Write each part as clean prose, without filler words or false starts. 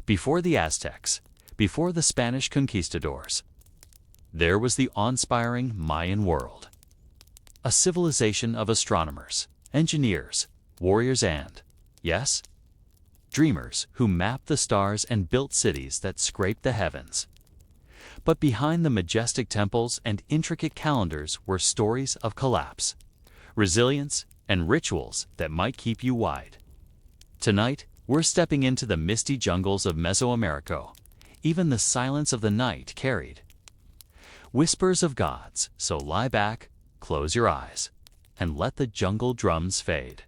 Before the Aztecs, before the Spanish conquistadors, there was the awe-inspiring Mayan world. A civilization of astronomers, engineers, warriors and, yes, dreamers who mapped the stars and built cities that scraped the heavens. But behind the majestic temples and intricate calendars were stories of collapse, resilience, and rituals that might keep you wide. Tonight, we're stepping into the misty jungles of Mesoamerica. Even the silence of the night carried whispers of gods, so lie back, close your eyes, and let the jungle drums fade.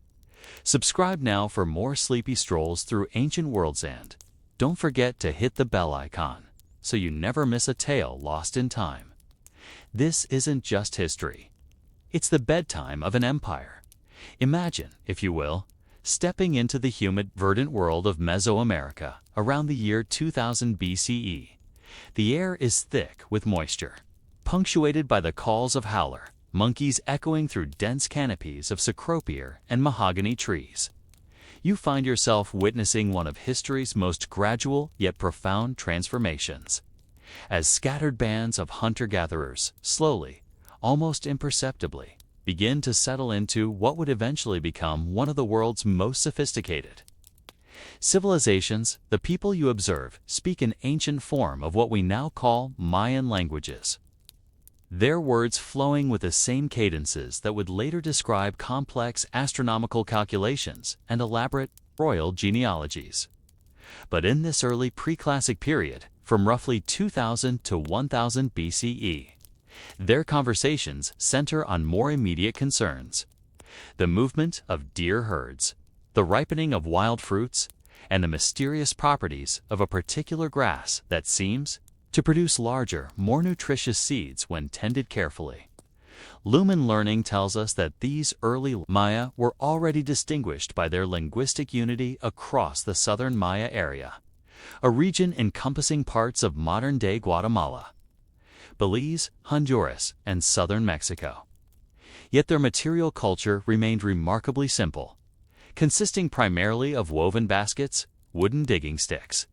Subscribe now for more sleepy strolls through ancient worlds, and don't forget to hit the bell icon so you never miss a tale lost in time. This isn't just history. It's the bedtime of an empire. Imagine, if you will, stepping into the humid, verdant world of Mesoamerica around the year 2000 BCE. The air is thick with moisture, punctuated by the calls of howler, monkeys echoing through dense canopies of cecropia and mahogany trees. You find yourself witnessing one of history's most gradual yet profound transformations, as scattered bands of hunter-gatherers slowly, almost imperceptibly, begin to settle into what would eventually become one of the world's most sophisticated civilizations. The people you observe speak an ancient form of what we now call Mayan languages, their words flowing with the same cadences that would later describe complex astronomical calculations and elaborate royal genealogies. But in this early pre-classic period, from roughly 2000 to 1000 BCE, their conversations center on more immediate concerns: the movement of deer herds, the ripening of wild fruits, and the mysterious properties of a particular grass that seems to produce larger, more nutritious seeds when tended carefully. Lumen learning tells us that these early Maya were already distinguished by their linguistic unity across the southern Maya area, a region encompassing parts of modern-day Guatemala, Belize, Honduras, and southern Mexico. Yet their material culture remained remarkably simple, consisting primarily of woven baskets, wooden digging sticks,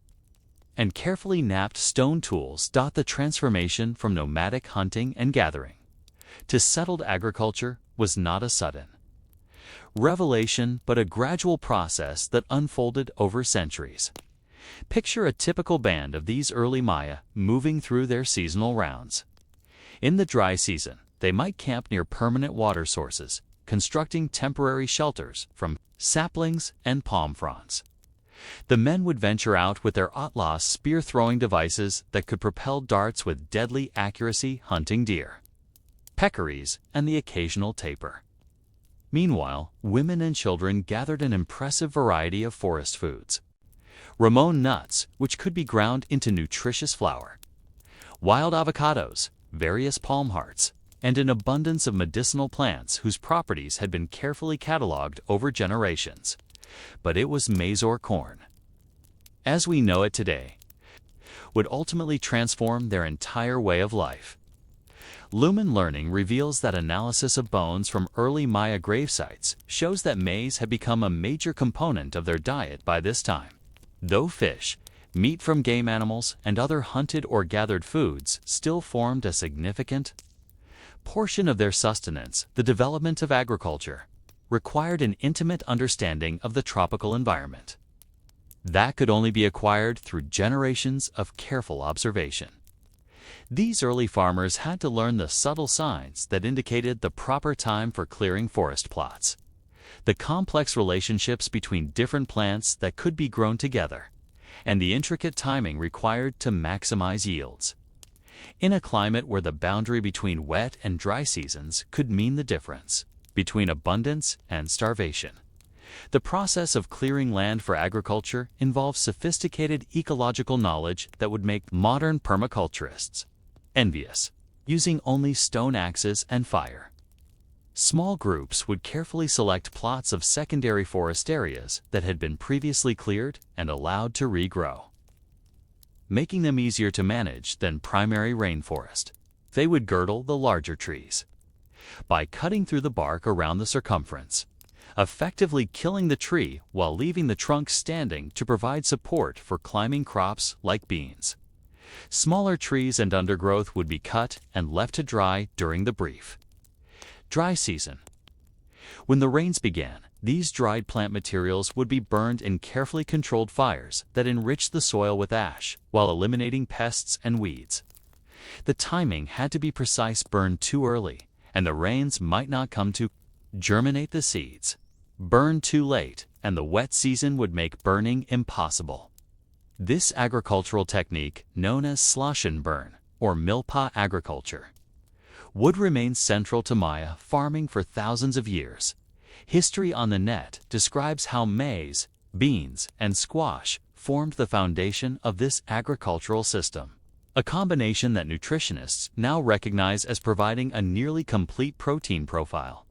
and carefully knapped stone tools. The transformation from nomadic hunting and gathering to settled agriculture was not a sudden revelation, but a gradual process that unfolded over centuries. Picture a typical band of these early Maya moving through their seasonal rounds. In the dry season, they might camp near permanent water sources, constructing temporary shelters from saplings and palm fronds. The men would venture out with their atlas spear-throwing devices that could propel darts with deadly accuracy, hunting deer, peccaries, and the occasional tapir. Meanwhile, women and children gathered an impressive variety of forest foods: ramon nuts, which could be ground into nutritious flour, wild avocados, various palm hearts, and an abundance of medicinal plants whose properties had been carefully cataloged over generations. But it was maize or corn, as we know it today, would ultimately transform their entire way of life. Lumen learning reveals that analysis of bones from early Maya grave sites shows that maize had become a major component of their diet by this time. Though fish, meat from game animals, and other hunted or gathered foods still formed a significant portion of their sustenance, the development of agriculture required an intimate understanding of the tropical environment that could only be acquired through generations of careful observation. These early farmers had to learn the subtle signs that indicated the proper time for clearing forest plots, the complex relationships between different plants that could be grown together, and the intricate timing required to maximize yields. In a climate where the boundary between wet and dry seasons could mean the difference between abundance and starvation, the process of clearing land for agriculture involves sophisticated ecological knowledge that would make modern permaculturists envious. Using only stone axes and fire, small groups would carefully select plots of secondary forest areas that had been previously cleared and allowed to regrow, making them easier to manage than primary rainforest. They would girdle the larger trees by cutting through the bark around the circumference, effectively killing the tree while leaving the trunk standing to provide support for climbing crops like beans. Smaller trees and undergrowth would be cut and left to dry during the brief dry season. When the rains began, these dried plant materials would be burned in carefully controlled fires that enriched the soil with ash while eliminating pests and weeds. The timing had to be precise, burned too early, and the rains might not come to germinate the seeds. Burned too late, and the wet season would make burning impossible. This agricultural technique, known as slash and burn, or milpa agriculture, would remain central to Maya farming for thousands of years. History on the Net describes how maize, beans, and squash formed the foundation of this agricultural system, a combination that nutritionists now recognize as providing a nearly complete protein profile.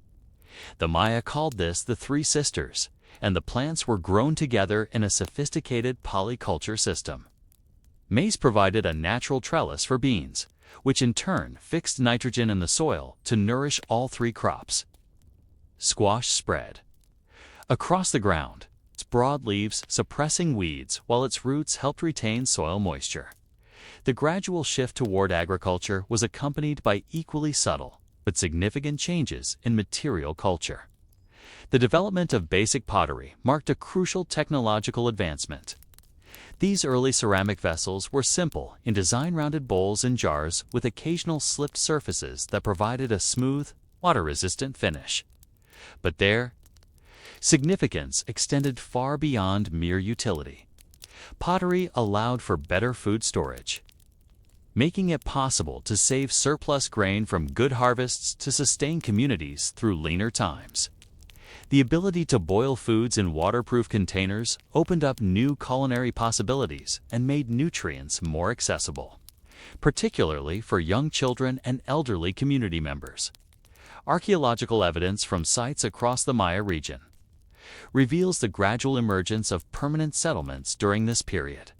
The Maya called this the Three Sisters, and the plants were grown together in a sophisticated polyculture system. Maize provided a natural trellis for beans, which in turn fixed nitrogen in the soil to nourish all three crops. Squash spread across the ground, its broad leaves suppressing weeds while its roots helped retain soil moisture. The gradual shift toward agriculture was accompanied by equally subtle but significant changes in material culture. The development of basic pottery marked a crucial technological advancement. These early ceramic vessels were simple in design, rounded bowls and jars with occasional slipped surfaces that provided a smooth, water-resistant finish. But their significance extended far beyond mere utility. Pottery allowed for better food storage, making it possible to save surplus grain from good harvests to sustain communities through leaner times. The ability to boil foods in waterproof containers opened up new culinary possibilities and made nutrients more accessible, particularly for young children and elderly community members. Archaeological evidence from sites across the Maya region reveals the gradual emergence of permanent settlements during this period.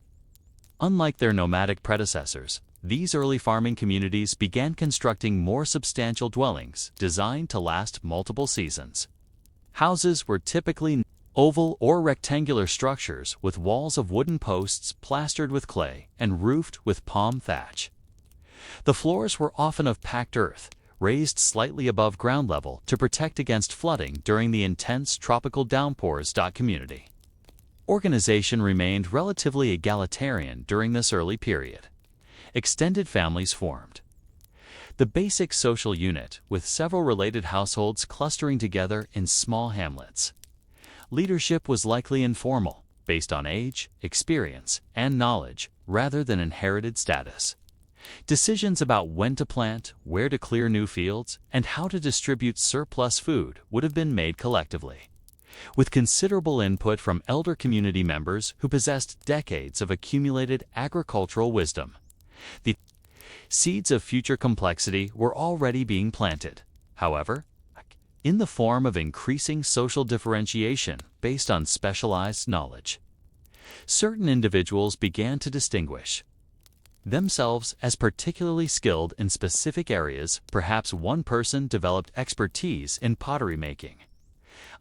Unlike their nomadic predecessors, these early farming communities began constructing more substantial dwellings designed to last multiple seasons. Houses were typically oval or rectangular structures with walls of wooden posts plastered with clay and roofed with palm thatch. The floors were often of packed earth, raised slightly above ground level to protect against flooding during the intense tropical downpours. Community organization remained relatively egalitarian during this early period. Extended families formed the basic social unit, with several related households clustering together in small hamlets. Leadership was likely informal, based on age, experience, and knowledge, rather than inherited status. Decisions about when to plant, where to clear new fields, and how to distribute surplus food would have been made collectively, with considerable input from elder community members who possessed decades of accumulated agricultural wisdom. The seeds of future complexity were already being planted, however, in the form of increasing social differentiation based on specialized knowledge. Certain individuals began to distinguish themselves as particularly skilled in specific areas. Perhaps one person developed expertise in pottery making,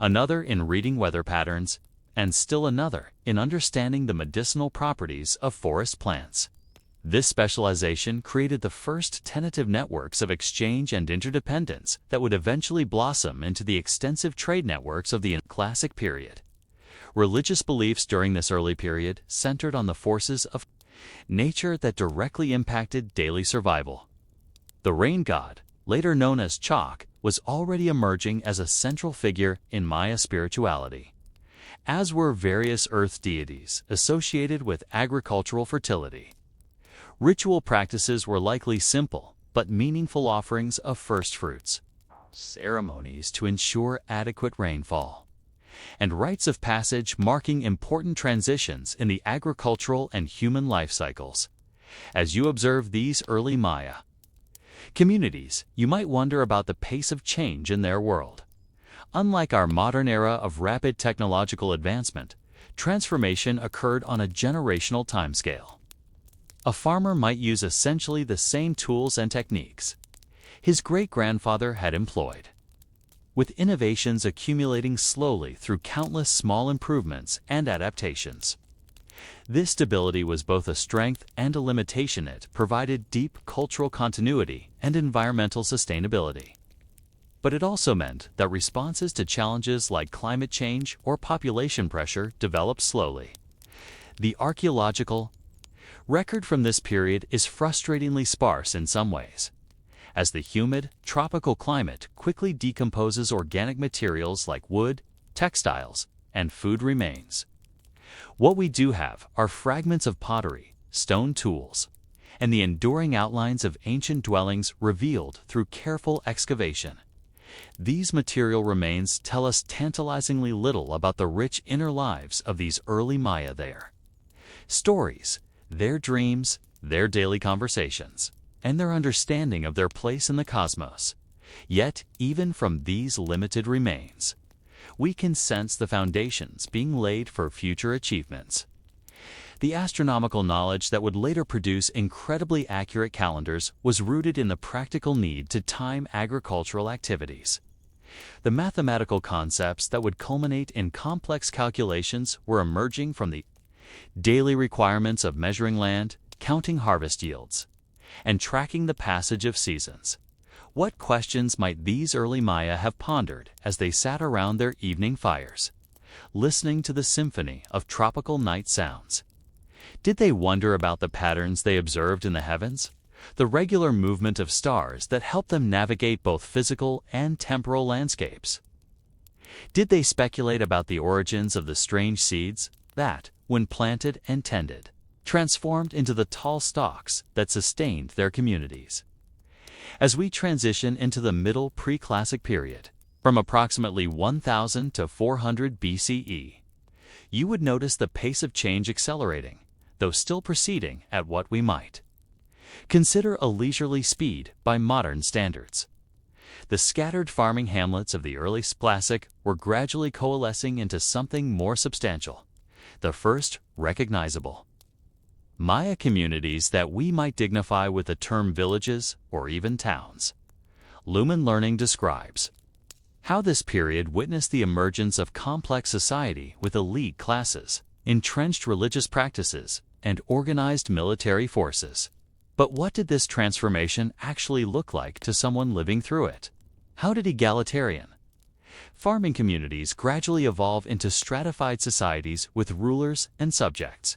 another in reading weather patterns, and still another in understanding the medicinal properties of forest plants. This specialization created the first tentative networks of exchange and interdependence that would eventually blossom into the extensive trade networks of the Classic period. Religious beliefs during this early period centered on the forces of nature that directly impacted daily survival. The rain god, later known as Chak, was already emerging as a central figure in Maya spirituality, as were various earth deities associated with agricultural fertility. Ritual practices were likely simple but meaningful offerings of first fruits, ceremonies to ensure adequate rainfall, and rites of passage marking important transitions in the agricultural and human life cycles. As you observe these early Maya communities, you might wonder about the pace of change in their world. Unlike our modern era of rapid technological advancement, transformation occurred on a generational timescale. A farmer might use essentially the same tools and techniques his great-grandfather had employed. with innovations accumulating slowly through countless small improvements and adaptations. This stability was both a strength and a limitation. It provided deep cultural continuity and environmental sustainability. But it also meant that responses to challenges like climate change or population pressure developed slowly. The archaeological record from this period is frustratingly sparse in some ways, as the humid, tropical climate quickly decomposes organic materials like wood, textiles, and food remains. What we do have are fragments of pottery, stone tools, and the enduring outlines of ancient dwellings revealed through careful excavation. These material remains tell us tantalizingly little about the rich inner lives of these early Maya. Their stories, their dreams, their daily conversations, and their understanding of their place in the cosmos. Yet, even from these limited remains, we can sense the foundations being laid for future achievements. The astronomical knowledge that would later produce incredibly accurate calendars was rooted in the practical need to time agricultural activities. The mathematical concepts that would culminate in complex calculations were emerging from the daily requirements of measuring land, counting harvest yields, and tracking the passage of seasons. What questions might these early Maya have pondered as they sat around their evening fires, listening to the symphony of tropical night sounds? Did they wonder about the patterns they observed in the heavens, the regular movement of stars that helped them navigate both physical and temporal landscapes? Did they speculate about the origins of the strange seeds that, when planted and tended, transformed into the tall stalks that sustained their communities? As we transition into the Middle Pre-Classic period, from approximately 1000 to 400 BCE, you would notice the pace of change accelerating, though still proceeding at what we might consider a leisurely speed by modern standards. The scattered farming hamlets of the early Classic were gradually coalescing into something more substantial, the first recognizable Maya communities that we might dignify with the term villages or even towns. Lumen Learning describes how this period witnessed the emergence of complex society with elite classes, entrenched religious practices, and organized military forces. But what did this transformation actually look like to someone living through it? How did egalitarian farming communities gradually evolve into stratified societies with rulers and subjects,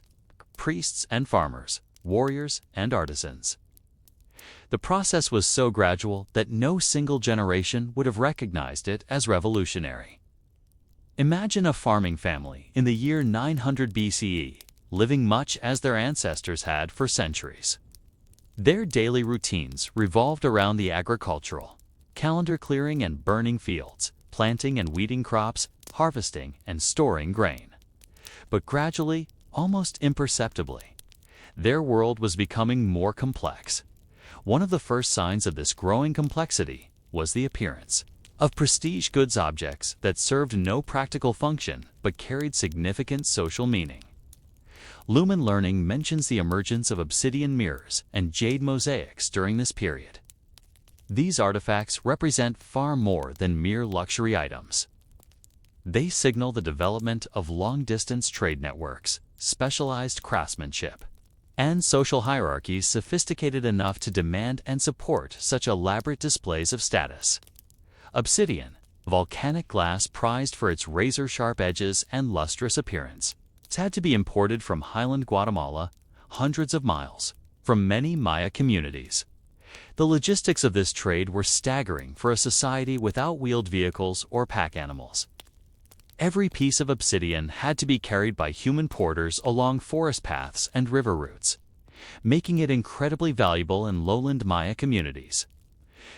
priests and farmers, warriors and artisans? The process was so gradual that no single generation would have recognized it as revolutionary. Imagine a farming family in the year 900 BCE, living much as their ancestors had for centuries. Their daily routines revolved around the agricultural calendar, clearing and burning fields, planting and weeding crops, harvesting and storing grain. But gradually, almost imperceptibly, their world was becoming more complex. One of the first signs of this growing complexity was the appearance of prestige goods objects that served no practical function but carried significant social meaning. Lumen Learning mentions the emergence of obsidian mirrors and jade mosaics during this period. These artifacts represent far more than mere luxury items. They signal the development of long-distance trade networks, specialized craftsmanship, and social hierarchies sophisticated enough to demand and support such elaborate displays of status. Obsidian, volcanic glass prized for its razor-sharp edges and lustrous appearance, had to be imported from highland Guatemala, hundreds of miles from many Maya communities. The logistics of this trade were staggering for a society without wheeled vehicles or pack animals. Every piece of obsidian had to be carried by human porters along forest paths and river routes, making it incredibly valuable in lowland Maya communities.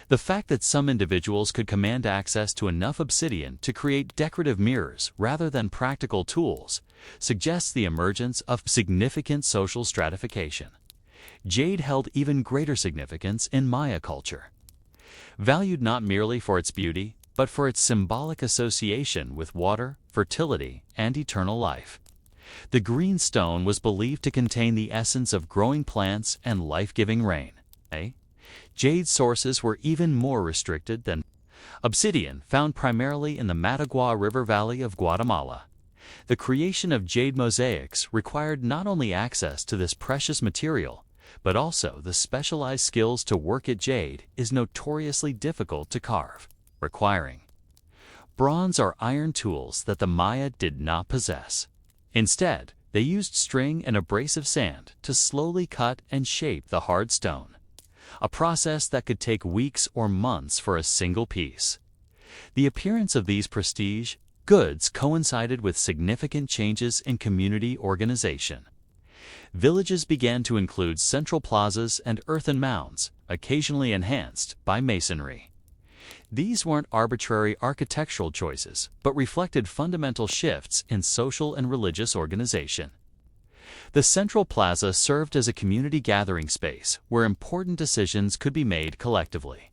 The fact that some individuals could command access to enough obsidian to create decorative mirrors rather than practical tools suggests the emergence of significant social stratification. Jade held even greater significance in Maya culture. Valued not merely for its beauty, but for its symbolic association with water, fertility, and eternal life. The green stone was believed to contain the essence of growing plants and life-giving rain. Jade sources were even more restricted than Obsidian, found primarily in the Matagua River Valley of Guatemala. The creation of jade mosaics required not only access to this precious material, but also the specialized skills to work at jade is notoriously difficult to carve, requiring bronze or iron tools that the Maya did not possess. Instead, they used string and abrasive sand to slowly cut and shape the hard stone, a process that could take weeks or months for a single piece. The appearance of these prestige goods coincided with significant changes in community organization. Villages began to include central plazas and earthen mounds, occasionally enhanced by masonry. These weren't arbitrary architectural choices, but reflected fundamental shifts in social and religious organization. The central plaza served as a community gathering space where important decisions could be made collectively.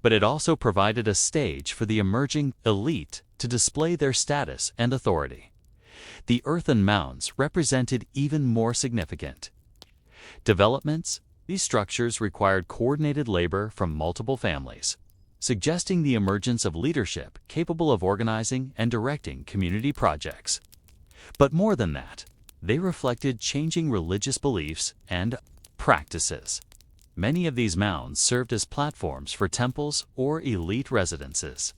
But it also provided a stage for the emerging elite to display their status and authority. The earthen mounds represented even more significant developments. These structures required coordinated labor from multiple families, suggesting the emergence of leadership capable of organizing and directing community projects. But more than that, they reflected changing religious beliefs and practices. Many of these mounds served as platforms for temples or elite residences,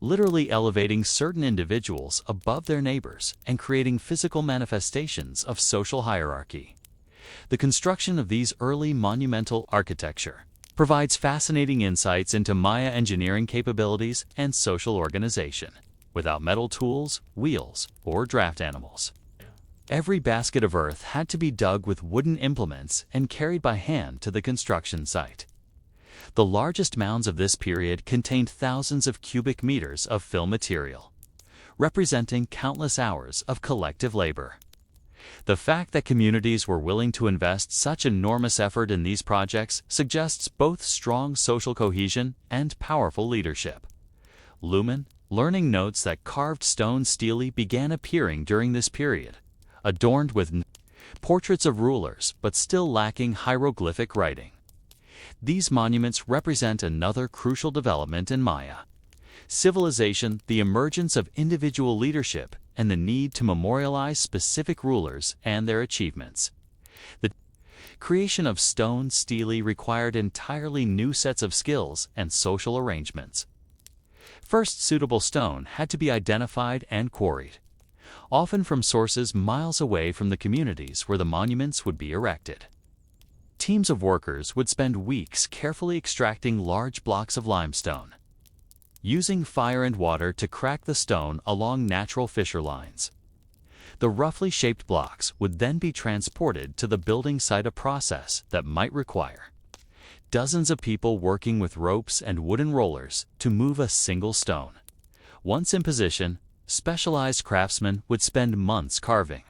literally elevating certain individuals above their neighbors and creating physical manifestations of social hierarchy. The construction of these early monumental architecture provides fascinating insights into Maya engineering capabilities and social organization, without metal tools, wheels, or draft animals. Every basket of earth had to be dug with wooden implements and carried by hand to the construction site. The largest mounds of this period contained thousands of cubic meters of fill material, representing countless hours of collective labor. The fact that communities were willing to invest such enormous effort in these projects suggests both strong social cohesion and powerful leadership. Lumen, learning, notes that carved stone stele began appearing during this period, adorned with portraits of rulers but still lacking hieroglyphic writing. These monuments represent another crucial development in Maya civilization, the emergence of individual leadership, and the need to memorialize specific rulers and their achievements. The creation of stone stele required entirely new sets of skills and social arrangements. First, suitable stone had to be identified and quarried, often from sources miles away from the communities where the monuments would be erected. Teams of workers would spend weeks carefully extracting large blocks of limestone, using fire and water to crack the stone along natural fissure lines. The roughly shaped blocks would then be transported to the building site, a process that might require dozens of people working with ropes and wooden rollers to move a single stone. Once in position, specialized craftsmen would spend months carving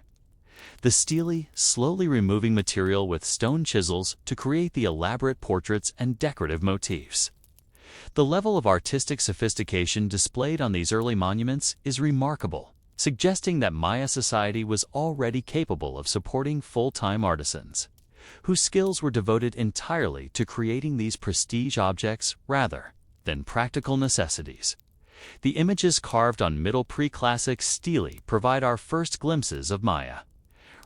the stele, slowly removing material with stone chisels to create the elaborate portraits and decorative motifs. The level of artistic sophistication displayed on these early monuments is remarkable, suggesting that Maya society was already capable of supporting full-time artisans, whose skills were devoted entirely to creating these prestige objects rather than practical necessities. The images carved on Middle Pre-Classic stele provide our first glimpses of Maya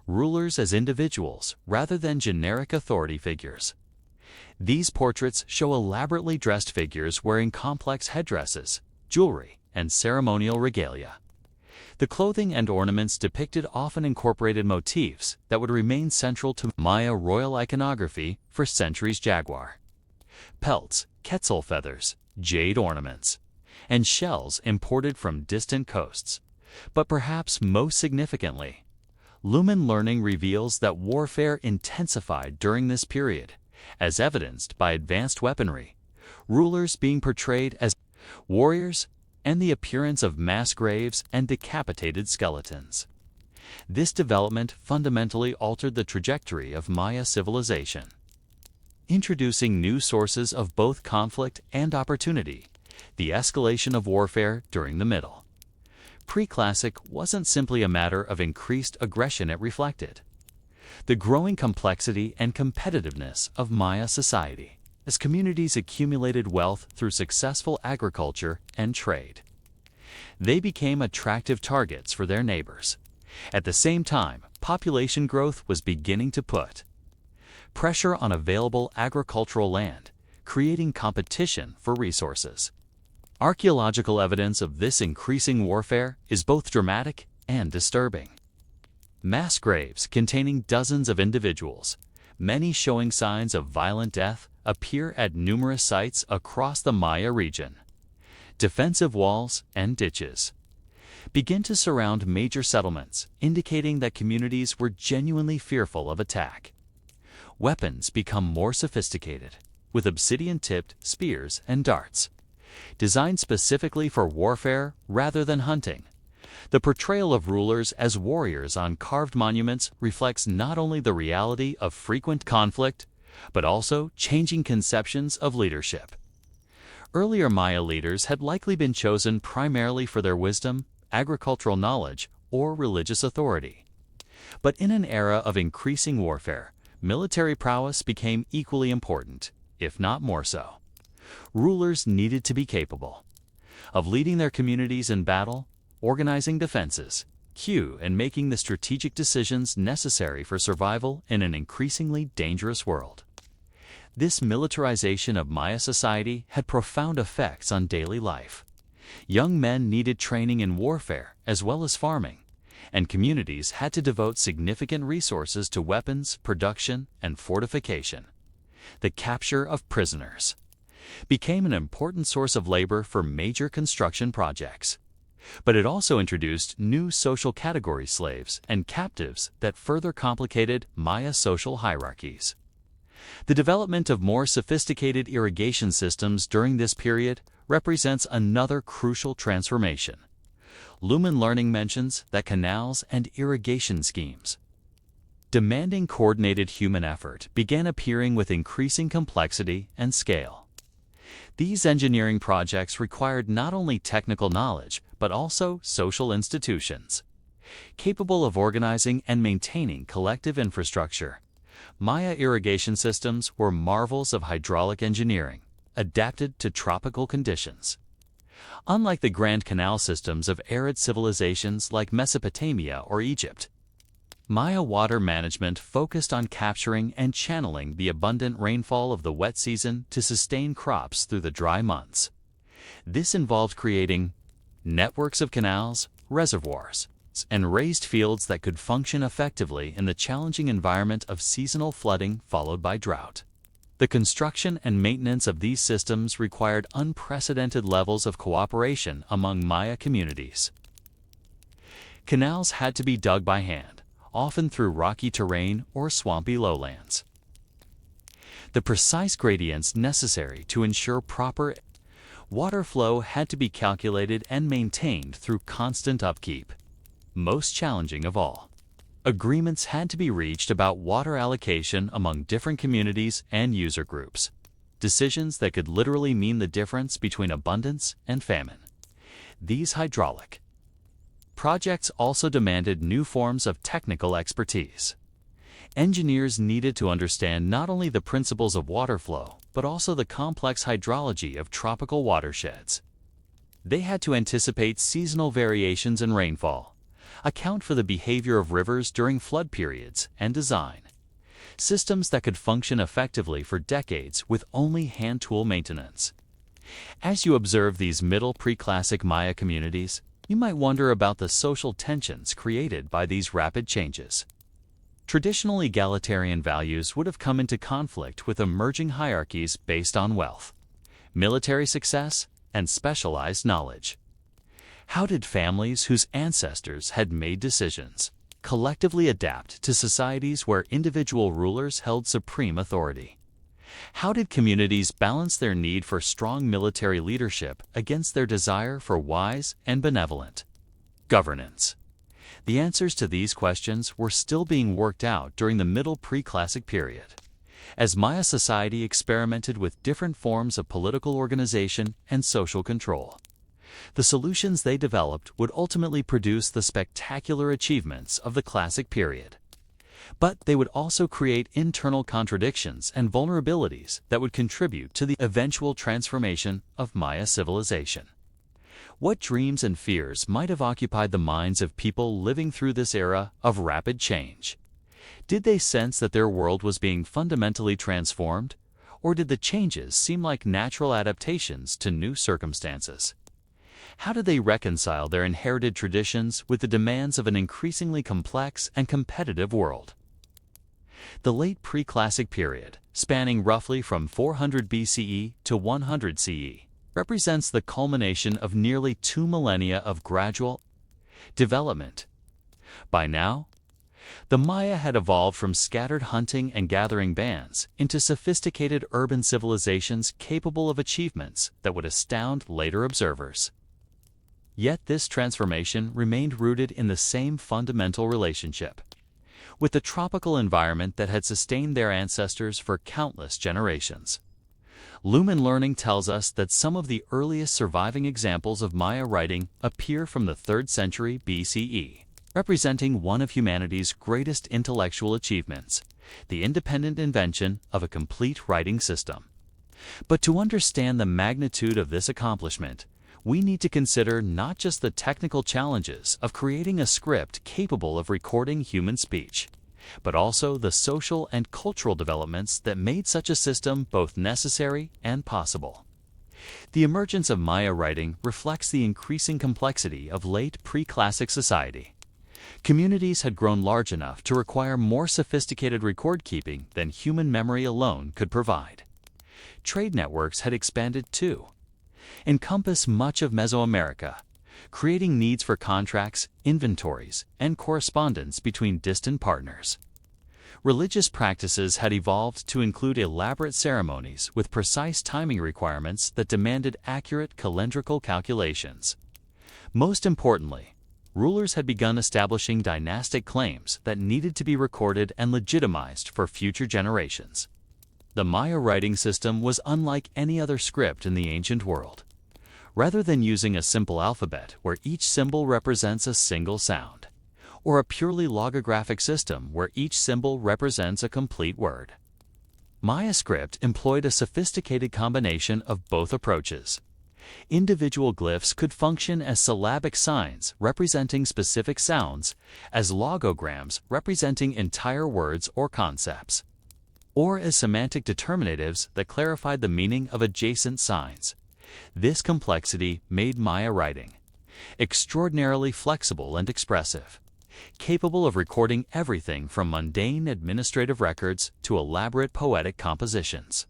rulers as individuals rather than generic authority figures. These portraits show elaborately dressed figures wearing complex headdresses, jewelry, and ceremonial regalia. The clothing and ornaments depicted often incorporated motifs that would remain central to Maya royal iconography for centuries: jaguar pelts, quetzal feathers, jade ornaments, and shells imported from distant coasts. But perhaps most significantly, Lumen learning reveals that warfare intensified during this period, as evidenced by advanced weaponry, rulers being portrayed as warriors, and the appearance of mass graves and decapitated skeletons. This development fundamentally altered the trajectory of Maya civilization, introducing new sources of both conflict and opportunity. The escalation of warfare during the Middle Pre-Classic wasn't simply a matter of increased aggression, it reflected the growing complexity and competitiveness of Maya society. as communities accumulated wealth through successful agriculture and trade. They became attractive targets for their neighbors. At the same time, population growth was beginning to put pressure on available agricultural land, creating competition for resources. Archaeological evidence of this increasing warfare is both dramatic and disturbing. Mass graves containing dozens of individuals, many showing signs of violent death, appear at numerous sites across the Maya region. Defensive walls and ditches begin to surround major settlements, indicating that communities were genuinely fearful of attack. Weapons become more sophisticated, with obsidian-tipped spears and darts, designed specifically for warfare rather than hunting. The portrayal of rulers as warriors on carved monuments reflects not only the reality of frequent conflict, but also changing conceptions of leadership. Earlier Maya leaders had likely been chosen primarily for their wisdom, agricultural knowledge, or religious authority. But in an era of increasing warfare, military prowess became equally important, if not more so. Rulers needed to be capable of leading their communities in battle, organizing defenses, and making the strategic decisions necessary for survival in an increasingly dangerous world. This militarization of Maya society had profound effects on daily life. Young men needed training in warfare as well as farming, and communities had to devote significant resources to weapons, production, and fortification. The capture of prisoners became an important source of labor for major construction projects. But it also introduced new social category slaves and captives that further complicated Maya social hierarchies. The development of more sophisticated irrigation systems during this period represents another crucial transformation. Lumen Learning mentions that canals and irrigation schemes demanding coordinated human effort began appearing with increasing complexity and scale. These engineering projects required not only technical knowledge, but also social institutions capable of organizing and maintaining collective infrastructure. Maya irrigation systems were marvels of hydraulic engineering, adapted to tropical conditions. Unlike the grand canal systems of arid civilizations like Mesopotamia or Egypt, Maya water management focused on capturing and channeling the abundant rainfall of the wet season to sustain crops through the dry months. This involved creating networks of canals, reservoirs, and raised fields that could function effectively in the challenging environment of seasonal flooding followed by drought. The construction and maintenance of these systems required unprecedented levels of cooperation among Maya communities. Canals had to be dug by hand, often through rocky terrain or swampy lowlands. The precise gradients necessary to ensure proper water flow had to be calculated and maintained through constant upkeep. Most challenging of all, agreements had to be reached about water allocation among different communities and user groups, decisions that could literally mean the difference between abundance and famine. These hydraulic projects also demanded new forms of technical expertise. Engineers needed to understand not only the principles of water flow, but also the complex hydrology of tropical watersheds. They had to anticipate seasonal variations in rainfall, account for the behavior of rivers during flood periods, and design systems that could function effectively for decades with only hand tool maintenance. As you observe these middle pre-classic Maya communities, you might wonder about the social tensions created by these rapid changes. Traditional egalitarian values would have come into conflict with emerging hierarchies based on wealth, military success, and specialized knowledge. How did families whose ancestors had made decisions collectively adapt to societies where individual rulers held supreme authority? How did communities balance their need for strong military leadership against their desire for wise and benevolent governance? The answers to these questions were still being worked out during the Middle Pre-Classic period, as Maya society experimented with different forms of political organization and social control. The solutions they developed would ultimately produce the spectacular achievements of the Classic period. But they would also create internal contradictions and vulnerabilities that would contribute to the eventual transformation of Maya civilization. What dreams and fears might have occupied the minds of people living through this era of rapid change? Did they sense that their world was being fundamentally transformed, or did the changes seem like natural adaptations to new circumstances? How did they reconcile their inherited traditions with the demands of an increasingly complex and competitive world? The late pre-classic period, spanning roughly from 400 BCE to 100 CE, represents the culmination of nearly 2 millennia of gradual development. By now, the Maya had evolved from scattered hunting and gathering bands into sophisticated urban civilizations capable of achievements that would astound later observers. Yet this transformation remained rooted in the same fundamental relationship with the tropical environment that had sustained their ancestors for countless generations. Lumen learning tells us that some of the earliest surviving examples of Maya writing appear from the 3rd century BCE, representing one of humanity's greatest intellectual achievements, the independent invention of a complete writing system. But to understand the magnitude of this accomplishment, we need to consider not just the technical challenges of creating a script capable of recording human speech, but also the social and cultural developments that made such a system both necessary and possible. The emergence of Maya writing reflects the increasing complexity of late pre-classic society. Communities had grown large enough to require more sophisticated record-keeping than human memory alone could provide. Trade networks had expanded too, encompass much of Mesoamerica, creating needs for contracts, inventories, and correspondence between distant partners. Religious practices had evolved to include elaborate ceremonies with precise timing requirements that demanded accurate calendrical calculations. Most importantly, rulers had begun establishing dynastic claims that needed to be recorded and legitimized for future generations. The Maya writing system was unlike any other script in the ancient world. Rather than using a simple alphabet where each symbol represents a single sound, or a purely logographic system where each symbol represents a complete word, Maya script employed a sophisticated combination of both approaches. Individual glyphs could function as syllabic signs representing specific sounds, as logograms representing entire words or concepts, or as semantic determinatives that clarified the meaning of adjacent signs. This complexity made Maya writing extraordinarily flexible and expressive, capable of recording everything from mundane administrative records to elaborate poetic compositions.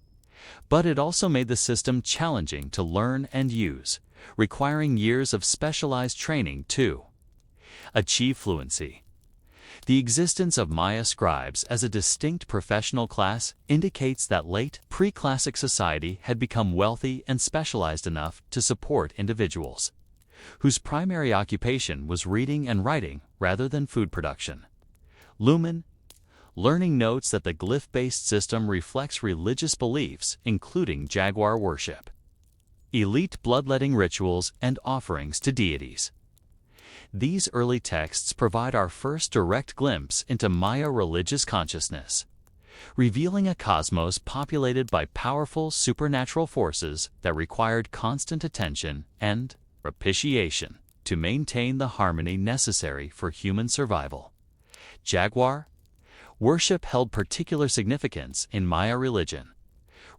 But it also made the system challenging to learn and use, requiring years of specialized training to achieve fluency. The existence of Maya scribes as a distinct professional class indicates that late pre-classic society had become wealthy and specialized enough to support individuals whose primary occupation was reading and writing rather than food production. Lumen learning notes that the glyph-based system reflects religious beliefs, including jaguar worship, elite bloodletting rituals, and offerings to deities. These early texts provide our first direct glimpse into Maya religious consciousness, revealing a cosmos populated by powerful supernatural forces that required constant attention and propitiation to maintain the harmony necessary for human survival. Jaguar worship held particular significance in Maya religion,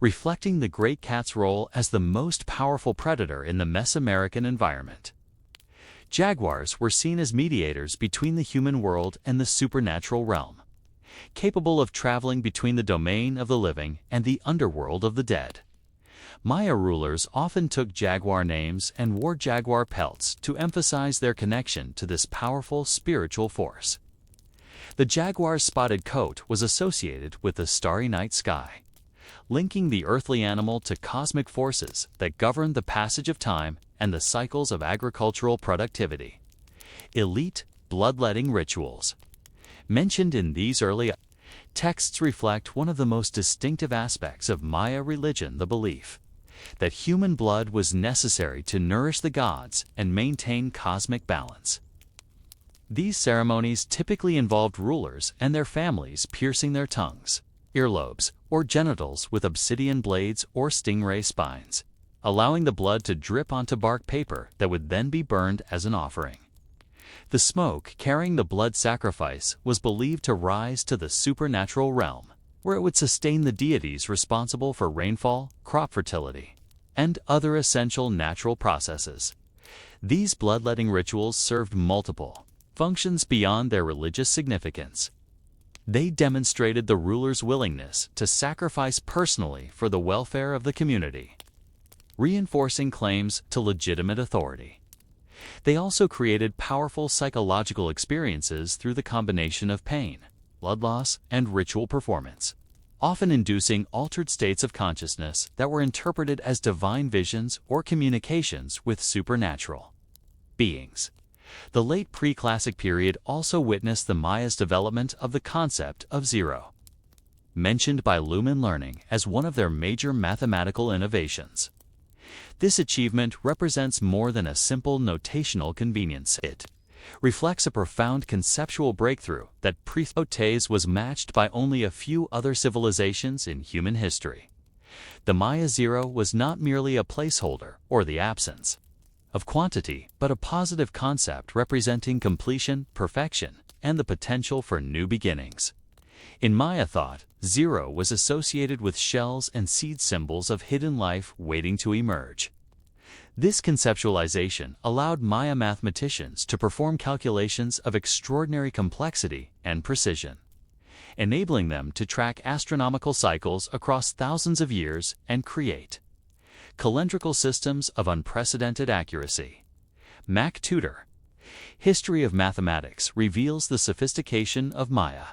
reflecting the great cat's role as the most powerful predator in the Mesoamerican environment. Jaguars were seen as mediators between the human world and the supernatural realm, capable of traveling between the domain of the living and the underworld of the dead. Maya rulers often took jaguar names and wore jaguar pelts to emphasize their connection to this powerful spiritual force. The jaguar's spotted coat was associated with the starry night sky, linking the earthly animal to cosmic forces that govern the passage of time and the cycles of agricultural productivity. Elite bloodletting rituals mentioned in these early texts reflect one of the most distinctive aspects of Maya religion, the belief that human blood was necessary to nourish the gods and maintain cosmic balance. These ceremonies typically involved rulers and their families piercing their tongues, earlobes, or genitals with obsidian blades or stingray spines, allowing the blood to drip onto bark paper that would then be burned as an offering. The smoke carrying the blood sacrifice was believed to rise to the supernatural realm, where it would sustain the deities responsible for rainfall, crop fertility, and other essential natural processes. These bloodletting rituals served multiple functions beyond their religious significance. They demonstrated the ruler's willingness to sacrifice personally for the welfare of the community, reinforcing claims to legitimate authority. They also created powerful psychological experiences through the combination of pain, blood loss, and ritual performance, often inducing altered states of consciousness that were interpreted as divine visions or communications with supernatural beings. The late pre-classic period also witnessed the Maya's development of the concept of zero, mentioned by Lumen Learning as one of their major mathematical innovations. This achievement represents more than a simple notational convenience. It reflects a profound conceptual breakthrough that pre-Otes was matched by only a few other civilizations in human history. The Maya zero was not merely a placeholder or the absence of quantity, but a positive concept representing completion, perfection, and the potential for new beginnings. In Maya thought, zero was associated with shells and seed symbols of hidden life waiting to emerge. This conceptualization allowed Maya mathematicians to perform calculations of extraordinary complexity and precision, enabling them to track astronomical cycles across thousands of years and create calendrical systems of unprecedented accuracy. Mac Tudor, History of Mathematics, reveals the sophistication of Maya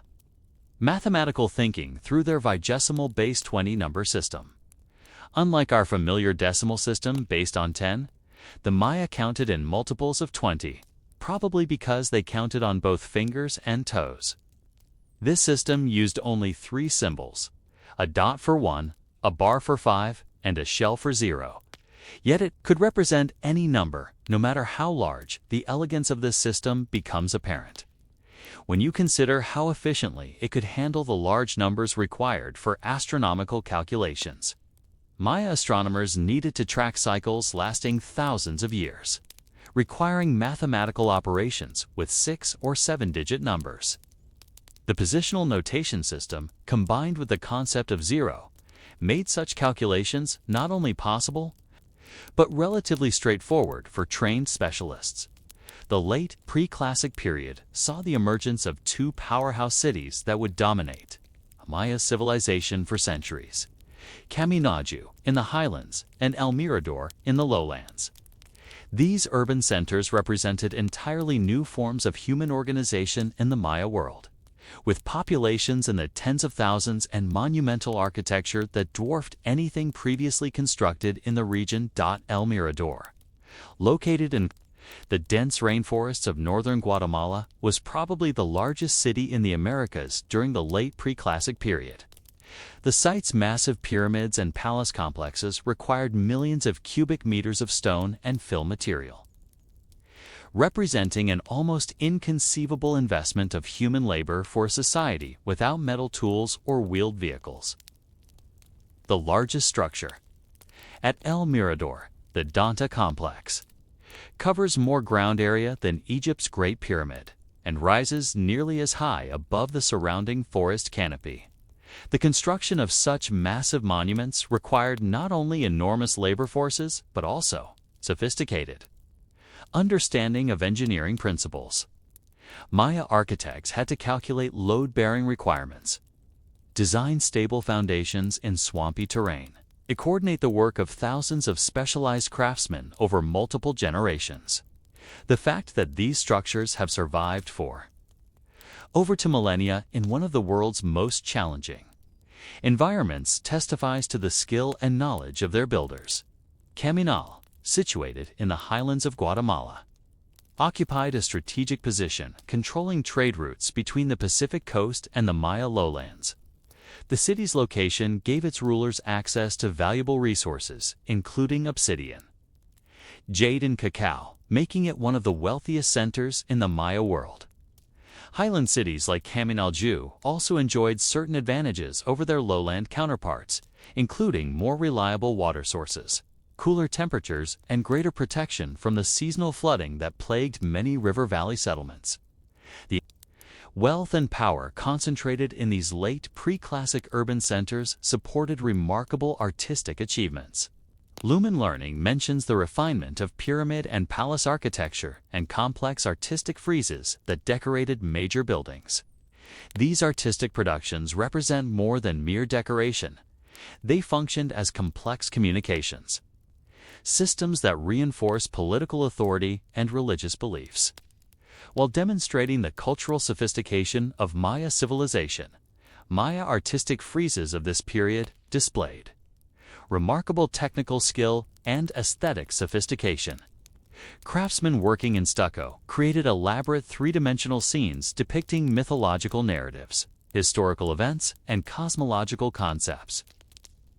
mathematical thinking through their vigesimal base 20 number system. Unlike our familiar decimal system based on 10, the Maya counted in multiples of 20, probably because they counted on both fingers and toes. This system used only 3 symbols: a dot for 1, a bar for 5, and a shell for 0. Yet it could represent any number, no matter how large. The elegance of this system becomes apparent when you consider how efficiently it could handle the large numbers required for astronomical calculations. Maya astronomers needed to track cycles lasting thousands of years, requiring mathematical operations with 6 or 7-digit numbers. The positional notation system, combined with the concept of zero, made such calculations not only possible, but relatively straightforward for trained specialists. The late pre-classic period saw the emergence of 2 powerhouse cities that would dominate Maya civilization for centuries: Caminaju in the highlands and El Mirador in the lowlands. These urban centers represented entirely new forms of human organization in the Maya world, with populations in the tens of thousands and monumental architecture that dwarfed anything previously constructed in the region. El Mirador, located in the dense rainforests of northern Guatemala, was probably the largest city in the Americas during the late pre-classic period. The site's massive pyramids and palace complexes required millions of cubic meters of stone and fill material, representing an almost inconceivable investment of human labor for a society without metal tools or wheeled vehicles. The largest structure at El Mirador, the Danta complex, covers more ground area than Egypt's Great Pyramid and rises nearly as high above the surrounding forest canopy. The construction of such massive monuments required not only enormous labor forces, but also sophisticated understanding of engineering principles. Maya architects had to calculate load-bearing requirements, design stable foundations in swampy terrain, and coordinate the work of thousands of specialized craftsmen over multiple generations. The fact that these structures have survived for over 2 millennia in one of the world's most challenging environments testifies to the skill and knowledge of their builders. Caminal, situated in the highlands of Guatemala, occupied a strategic position, controlling trade routes between the Pacific coast and the Maya lowlands. The city's location gave its rulers access to valuable resources, including obsidian, jade, and cacao, making it one of the wealthiest centers in the Maya world. Highland cities like Caminalju also enjoyed certain advantages over their lowland counterparts, including more reliable water sources, cooler temperatures, and greater protection from the seasonal flooding that plagued many river valley settlements. The wealth and power concentrated in these late pre-classic urban centers supported remarkable artistic achievements. Lumen Learning mentions the refinement of pyramid and palace architecture and complex artistic friezes that decorated major buildings. These artistic productions represent more than mere decoration. They functioned as complex communications, systems that reinforce political authority and religious beliefs. While demonstrating the cultural sophistication of Maya civilization, Maya artistic friezes of this period displayed remarkable technical skill and aesthetic sophistication. Craftsmen working in stucco created elaborate three-dimensional scenes depicting mythological narratives, historical events, and cosmological concepts.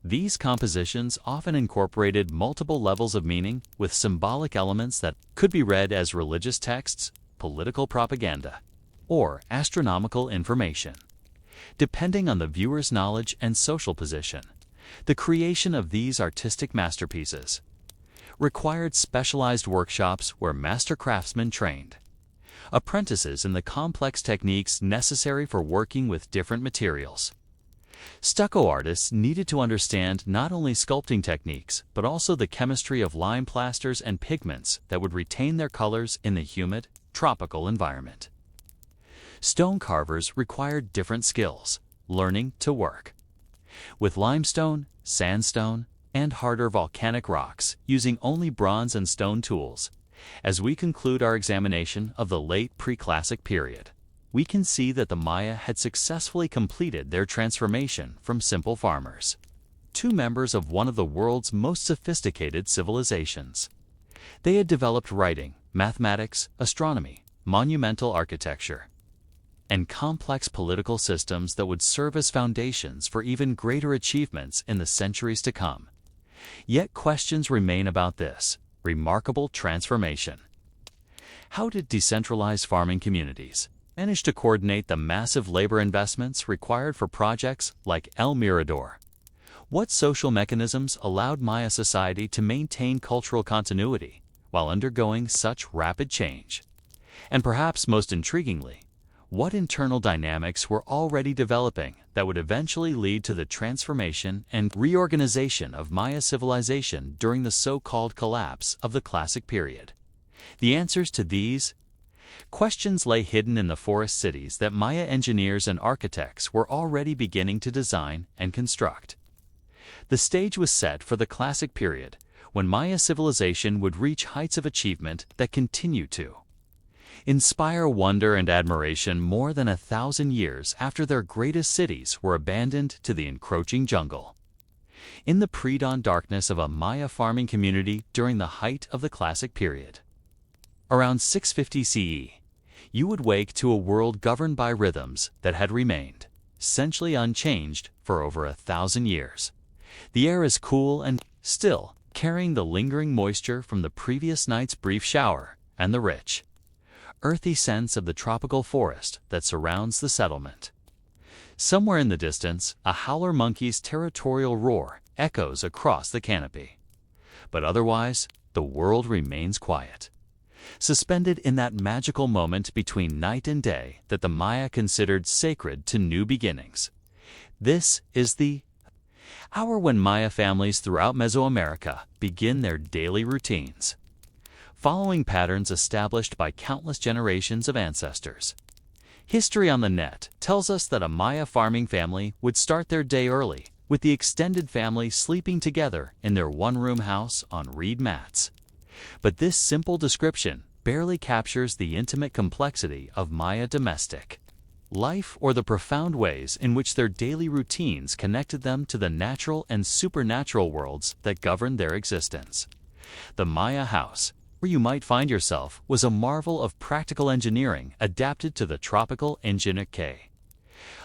These compositions often incorporated multiple levels of meaning with symbolic elements that could be read as religious texts, political propaganda, or astronomical information. Depending on the viewer's knowledge and social position, the creation of these artistic masterpieces required specialized workshops where master craftsmen trained apprentices in the complex techniques necessary for working with different materials. Stucco artists needed to understand not only sculpting techniques, but also the chemistry of lime plasters and pigments that would retain their colors in the humid, tropical environment. Stone carvers required different skills, learning to work with limestone, sandstone, and harder volcanic rocks, using only bronze and stone tools. As we conclude our examination of the late pre-classic period, we can see that the Maya had successfully completed their transformation from simple farmers to members of one of the world's most sophisticated civilizations. They had developed writing, mathematics, astronomy, monumental architecture, and complex political systems that would serve as foundations for even greater achievements in the centuries to come. Yet questions remain about this remarkable transformation. How did decentralized farming communities manage to coordinate the massive labor investments required for projects like El Mirador? What social mechanisms allowed Maya society to maintain cultural continuity while undergoing such rapid change? And perhaps most intriguingly, what internal dynamics were already developing that would eventually lead to the transformation and reorganization of Maya civilization during the so-called collapse of the classic period? The answers to these questions lay hidden in the forest cities that Maya engineers and architects were already beginning to design and construct. The stage was set for the classic period, when Maya civilization would reach heights of achievement that continue to inspire wonder and admiration more than 1,000 years after their greatest cities were abandoned to the encroaching jungle. In the pre-dawn darkness of a Maya farming community during the height of the classic period, around 650 CE, you would wake to a world governed by rhythms that had remained essentially unchanged for over 1,000 years. The air is cool and still, carrying the lingering moisture from the previous night's brief shower and the rich, earthy sense of the tropical forest that surrounds the settlement. Somewhere in the distance, a howler monkey's territorial roar echoes across the canopy. But otherwise, the world remains quiet, suspended in that magical moment between night and day that the Maya considered sacred to new beginnings. This is the hour when Maya families throughout Mesoamerica begin their daily routines, following patterns established by countless generations of ancestors. History on the Net tells us that a Maya farming family would start their day early, with the extended family sleeping together in their one-room house on reed mats. But this simple description barely captures the intimate complexity of Maya domestic life or the profound ways in which their daily routines connected them to the natural and supernatural worlds that governed their existence. The Maya house, where you might find yourself, was a marvel of practical engineering adapted to the tropical ingenique.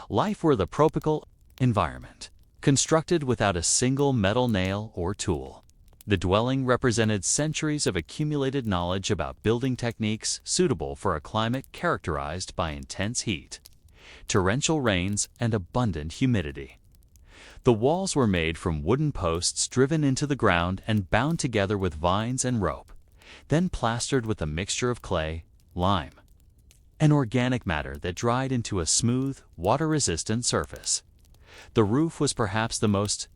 Life were the tropical environment, constructed without a single metal nail or tool. The dwelling represented centuries of accumulated knowledge about building techniques suitable for a climate characterized by intense heat, torrential rains, and abundant humidity. The walls were made from wooden posts driven into the ground and bound together with vines and rope, then plastered with a mixture of clay, lime, and organic matter that dried into a smooth, water-resistant surface. The roof was perhaps the most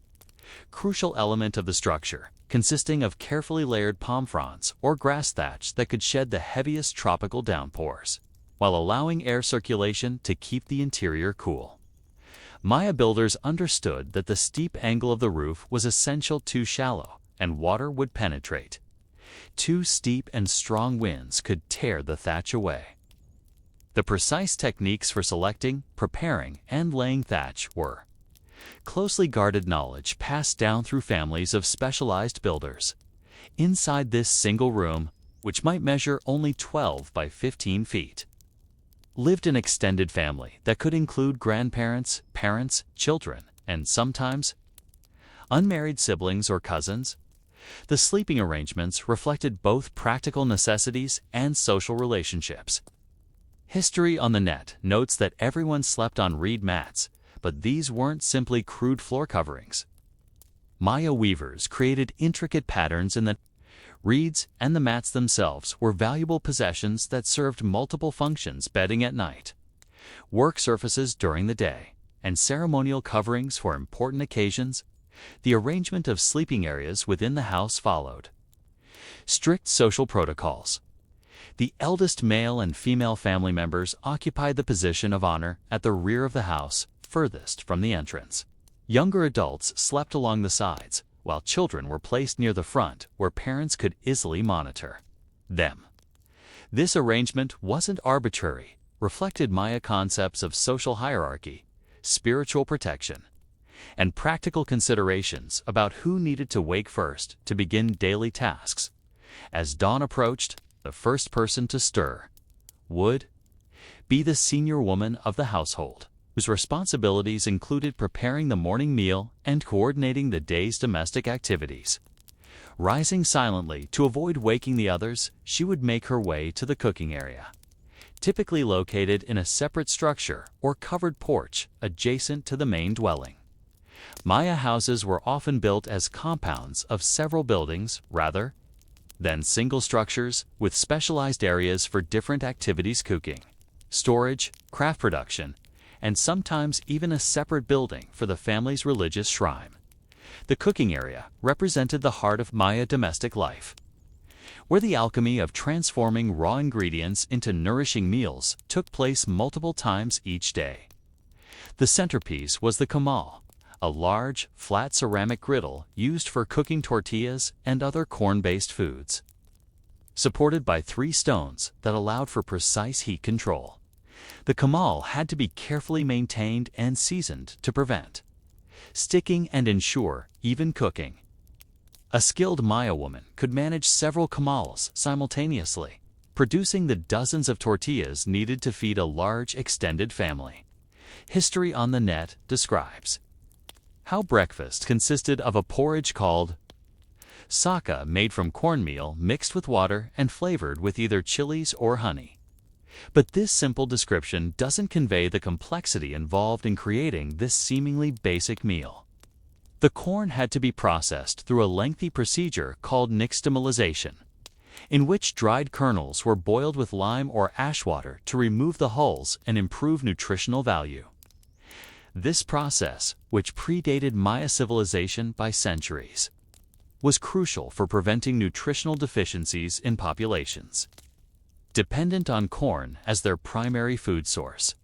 crucial element of the structure, consisting of carefully layered palm fronds or grass thatch that could shed the heaviest tropical downpours, while allowing air circulation to keep the interior cool. Maya builders understood that the steep angle of the roof was essential too shallow, and water would penetrate. Too steep and strong winds could tear the thatch away. The precise techniques for selecting, preparing, and laying thatch were closely guarded knowledge passed down through families of specialized builders. Inside this single room, which might measure only 12 by 15 feet, lived an extended family that could include grandparents, parents, children, and sometimes unmarried siblings or cousins. The sleeping arrangements reflected both practical necessities and social relationships. History on the Net notes that everyone slept on reed mats, but these weren't simply crude floor coverings. Maya weavers created intricate patterns in the reeds, and the mats themselves were valuable possessions that served multiple functions: bedding at night, work surfaces during the day, and ceremonial coverings for important occasions. The arrangement of sleeping areas within the house followed strict social protocols. The eldest male and female family members occupied the position of honor at the rear of the house, furthest from the entrance. Younger adults slept along the sides, while children were placed near the front where parents could easily monitor them. This arrangement wasn't arbitrary, reflected Maya concepts of social hierarchy, spiritual protection, and practical considerations about who needed to wake first to begin daily tasks. As dawn approached, the first person to stir would be the senior woman of the household, whose responsibilities included preparing the morning meal and coordinating the day's domestic activities. Rising silently to avoid waking the others, she would make her way to the cooking area, typically located in a separate structure or covered porch adjacent to the main dwelling. Maya houses were often built as compounds of several buildings rather than single structures, with specialized areas for different activities: cooking, storage, craft production, and sometimes even a separate building for the family's religious shrine. The cooking area represented the heart of Maya domestic life, where the alchemy of transforming raw ingredients into nourishing meals took place multiple times each day. The centerpiece was the comal, a large, flat ceramic griddle used for cooking tortillas and other corn-based foods, supported by 3 stones that allowed for precise heat control. The comal had to be carefully maintained and seasoned to prevent sticking and ensure even cooking. A skilled Maya woman could manage several comals simultaneously, producing the dozens of tortillas needed to feed a large extended family. History on the Net describes how breakfast consisted of a porridge called saka, made from cornmeal mixed with water and flavored with either chilies or honey. But this simple description doesn't convey the complexity involved in creating this seemingly basic meal. The corn had to be processed through a lengthy procedure called nixtamalization, in which dried kernels were boiled with lime or ash water to remove the hulls and improve nutritional value. This process, which predated Maya civilization by centuries, was crucial for preventing nutritional deficiencies in populations dependent on corn as their primary food source.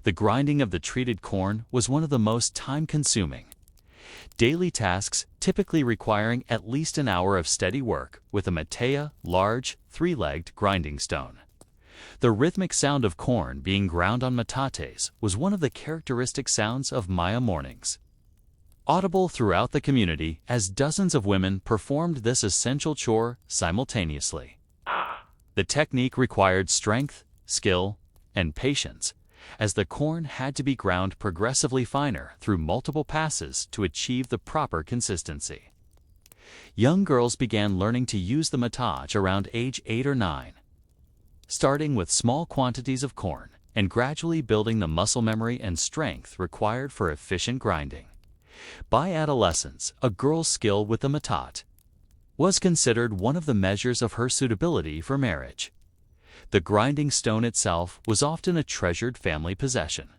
The grinding of the treated corn was one of the most time-consuming daily tasks, typically requiring at least an hour of steady work with a matea, large, 3-legged grinding stone. The rhythmic sound of corn being ground on metates was one of the characteristic sounds of Maya mornings, audible throughout the community as dozens of women performed this essential chore simultaneously. The technique required strength, skill, and patience, as the corn had to be ground progressively finer through multiple passes to achieve the proper consistency. Young girls began learning to use the mataj around age 8 or 9, starting with small quantities of corn and gradually building the muscle memory and strength required for efficient grinding. By adolescence, a girl's skill with the matat was considered one of the measures of her suitability for marriage. The grinding stone itself was often a treasured family possession,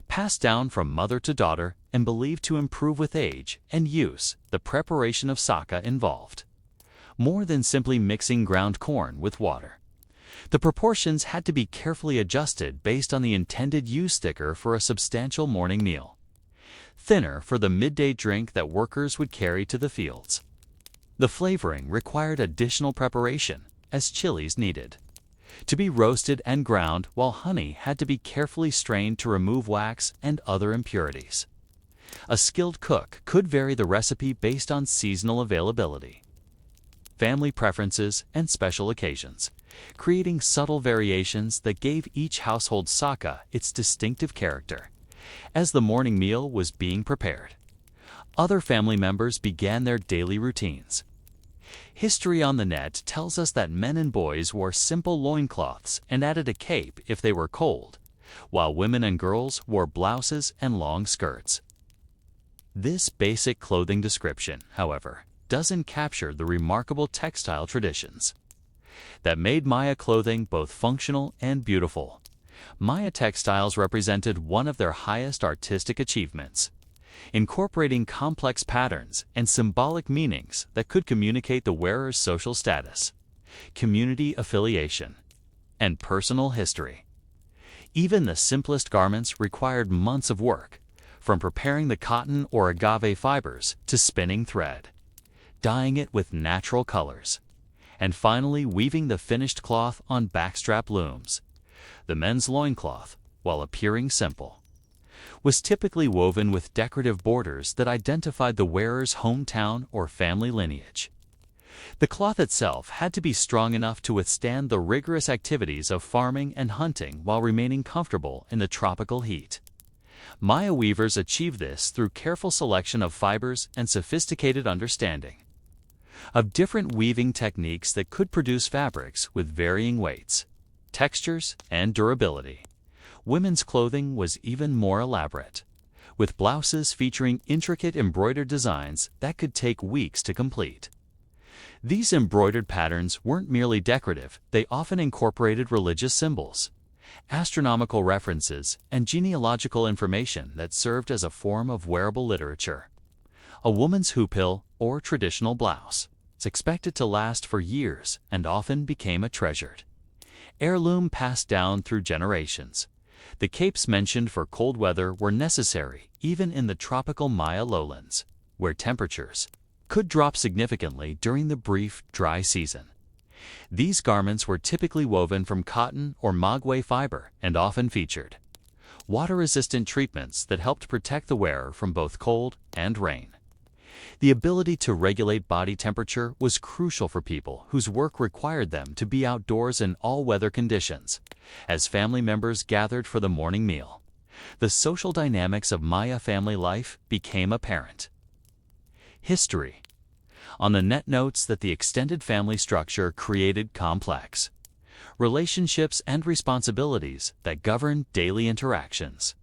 passed down from mother to daughter and believed to improve with age and use. The preparation of saka involved more than simply mixing ground corn with water. The proportions had to be carefully adjusted based on the intended use, thicker for a substantial morning meal, thinner for the midday drink that workers would carry to the fields. The flavoring required additional preparation, as chilies needed to be roasted and ground, while honey had to be carefully strained to remove wax and other impurities. A skilled cook could vary the recipe based on seasonal availability, family preferences, and special occasions, creating subtle variations that gave each household saka its distinctive character. As the morning meal was being prepared, other family members began their daily routines. History on the net tells us that men and boys wore simple loincloths and added a cape if they were cold, while women and girls wore blouses and long skirts. This basic clothing description, however, doesn't capture the remarkable textile traditions that made Maya clothing both functional and beautiful. Maya textiles represented one of their highest artistic achievements, incorporating complex patterns and symbolic meanings that could communicate the wearer's social status, community affiliation, and personal history. Even the simplest garments required months of work, from preparing the cotton or agave fibers to spinning thread, dyeing it with natural colors, and finally weaving the finished cloth on backstrap looms. The men's loincloth, while appearing simple, was typically woven with decorative borders that identified the wearer's hometown or family lineage. The cloth itself had to be strong enough to withstand the rigorous activities of farming and hunting while remaining comfortable in the tropical heat. Maya weavers achieved this through careful selection of fibers and sophisticated understanding of different weaving techniques that could produce fabrics with varying weights, textures, and durability. Women's clothing was even more elaborate, with blouses featuring intricate embroidered designs that could take weeks to complete. These embroidered patterns weren't merely decorative, they often incorporated religious symbols, astronomical references, and genealogical information that served as a form of wearable literature. A woman's hoopil, or traditional blouse, is expected to last for years and often became a treasured heirloom passed down through generations. The capes mentioned for cold weather were necessary even in the tropical Maya lowlands, where temperatures could drop significantly during the brief, dry season. These garments were typically woven from cotton or maguey fiber and often featured water-resistant treatments that helped protect the wearer from both cold and rain. The ability to regulate body temperature was crucial for people whose work required them to be outdoors in all-weather conditions. As family members gathered for the morning meal, the social dynamics of Maya family life became apparent. History on the net notes that the extended family structure created complex relationships and responsibilities that governed daily interactions.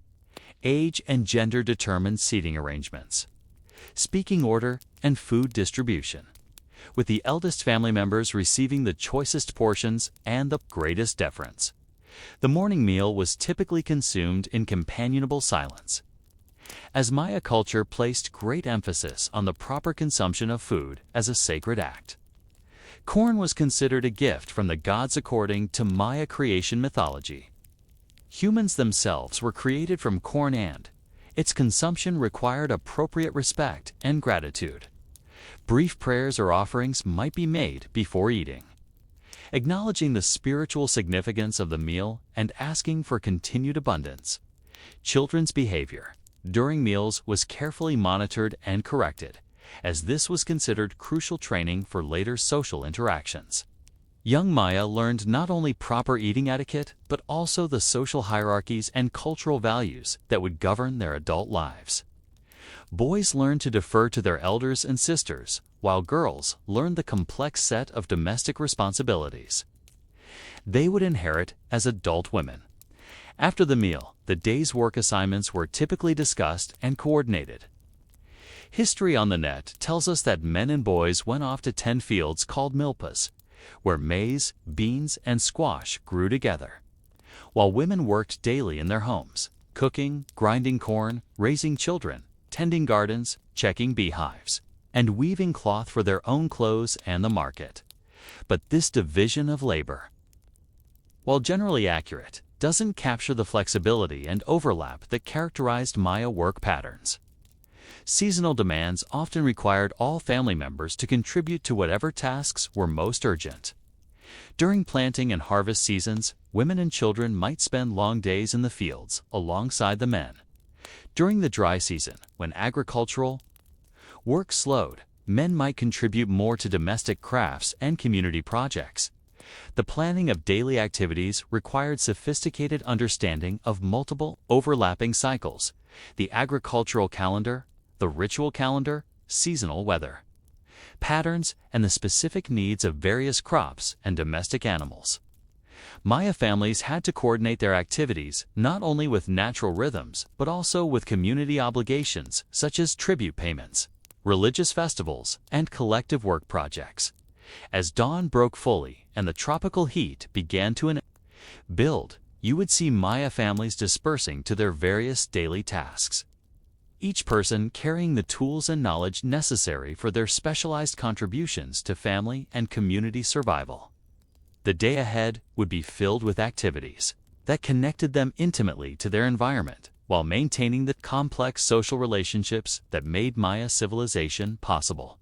Age and gender determined seating arrangements, speaking order, and food distribution, with the eldest family members receiving the choicest portions and the greatest deference. The morning meal was typically consumed in companionable silence, as Maya culture placed great emphasis on the proper consumption of food as a sacred act. Corn was considered a gift from the gods according to Maya creation mythology. Humans themselves were created from corn and its consumption required appropriate respect and gratitude. Brief prayers or offerings might be made before eating, acknowledging the spiritual significance of the meal and asking for continued abundance. Children's behavior during meals was carefully monitored and corrected, as this was considered crucial training for later social interactions. Young Maya learned not only proper eating etiquette, but also the social hierarchies and cultural values that would govern their adult lives. Boys learned to defer to their elders and sisters, while girls learned the complex set of domestic responsibilities they would inherit as adult women. After the meal, the day's work assignments were typically discussed and coordinated. History on the net tells us that men and boys went off to tend fields called milpas, where maize, beans, and squash grew together, while women worked daily in their homes, cooking, grinding corn, raising children, tending gardens, checking beehives, and weaving cloth for their own clothes and the market. But this division of labor, while generally accurate, doesn't capture the flexibility and overlap that characterized Maya work patterns. Seasonal demands often required all family members to contribute to whatever tasks were most urgent. During planting and harvest seasons, women and children might spend long days in the fields alongside the men. During the dry season, when agricultural work slowed, men might contribute more to domestic crafts and community projects. The planning of daily activities required sophisticated understanding of multiple overlapping cycles: the agricultural calendar, the ritual calendar, seasonal weather patterns, and the specific needs of various crops and domestic animals. Maya families had to coordinate their activities not only with natural rhythms, but also with community obligations such as tribute payments, religious festivals, and collective work projects. As dawn broke fully and the tropical heat began to build, you would see Maya families dispersing to their various daily tasks, each person carrying the tools and knowledge necessary for their specialized contributions to family and community survival. The day ahead would be filled with activities that connected them intimately to their environment, while maintaining the complex social relationships that made Maya civilization possible.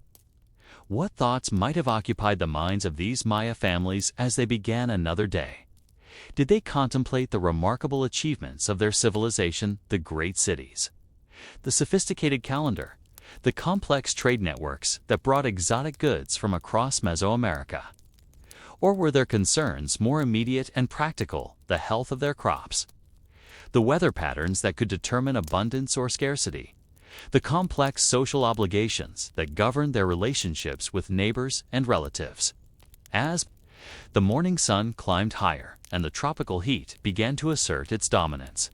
What thoughts might have occupied the minds of these Maya families as they began another day? Did they contemplate the remarkable achievements of their civilization, the great cities, the sophisticated calendar, the complex trade networks that brought exotic goods from across Mesoamerica? Or were their concerns more immediate and practical, the health of their crops, the weather patterns that could determine abundance or scarcity, the complex social obligations that governed their relationships with neighbors and relatives? As the morning sun climbed higher and the tropical heat began to assert its dominance,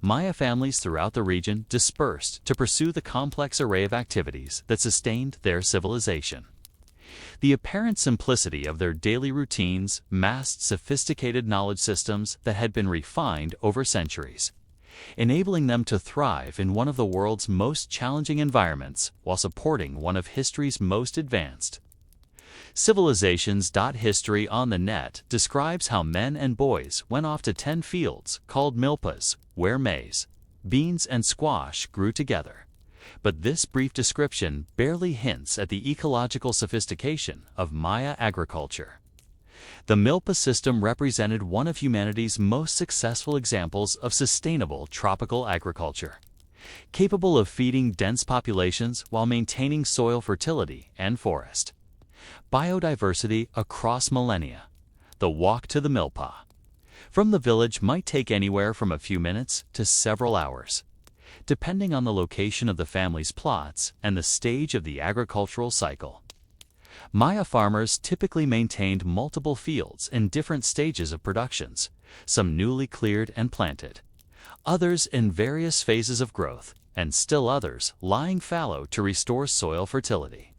Maya families throughout the region dispersed to pursue the complex array of activities that sustained their civilization. The apparent simplicity of their daily routines masked sophisticated knowledge systems that had been refined over centuries, enabling them to thrive in one of the world's most challenging environments while supporting one of history's most advanced civilizations. History on the net describes how men and boys went off to tend fields called milpas, where maize, beans, and squash grew together. But this brief description barely hints at the ecological sophistication of Maya agriculture. The milpa system represented one of humanity's most successful examples of sustainable tropical agriculture, capable of feeding dense populations while maintaining soil fertility and forest biodiversity across millennia. The walk to the milpa from the village might take anywhere from a few minutes to several hours, depending on the location of the family's plots and the stage of the agricultural cycle. Maya farmers typically maintained multiple fields in different stages of productions, some newly cleared and planted, others in various phases of growth, and still others lying fallow to restore soil fertility.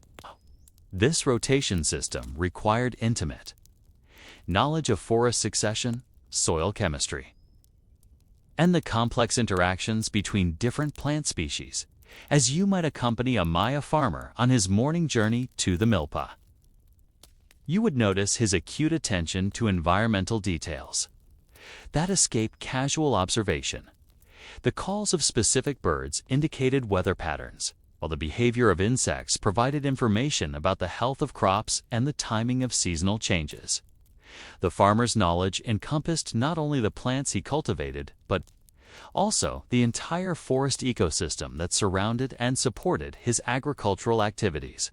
This rotation system required intimate knowledge of forest succession, soil chemistry, and the complex interactions between different plant species, as you might accompany a Maya farmer on his morning journey to the milpa. You would notice his acute attention to environmental details that escape casual observation. The calls of specific birds indicated weather patterns, while the behavior of insects provided information about the health of crops and the timing of seasonal changes. The farmer's knowledge encompassed not only the plants he cultivated, but also the entire forest ecosystem that surrounded and supported his agricultural activities.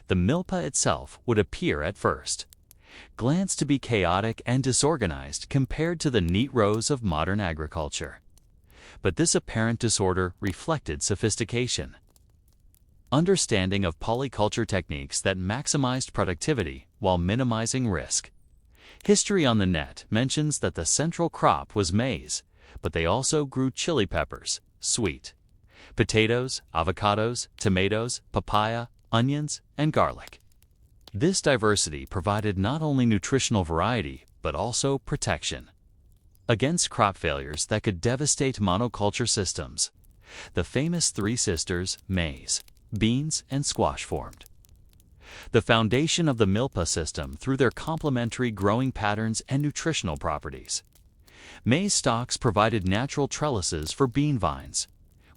The milpa itself would appear at first glance to be chaotic and disorganized compared to the neat rows of modern agriculture. but this apparent disorder reflected sophistication. Understanding of polyculture techniques that maximized productivity while minimizing risk. History on the Net mentions that the central crop was maize, but they also grew chili peppers, sweet, potatoes, avocados, tomatoes, papaya, onions, and garlic. This diversity provided not only nutritional variety, but also protection against crop failures that could devastate monoculture systems. The famous three sisters, maize, beans, and squash formed the foundation of the milpa system through their complementary growing patterns and nutritional properties. Maize stalks provided natural trellises for bean vines,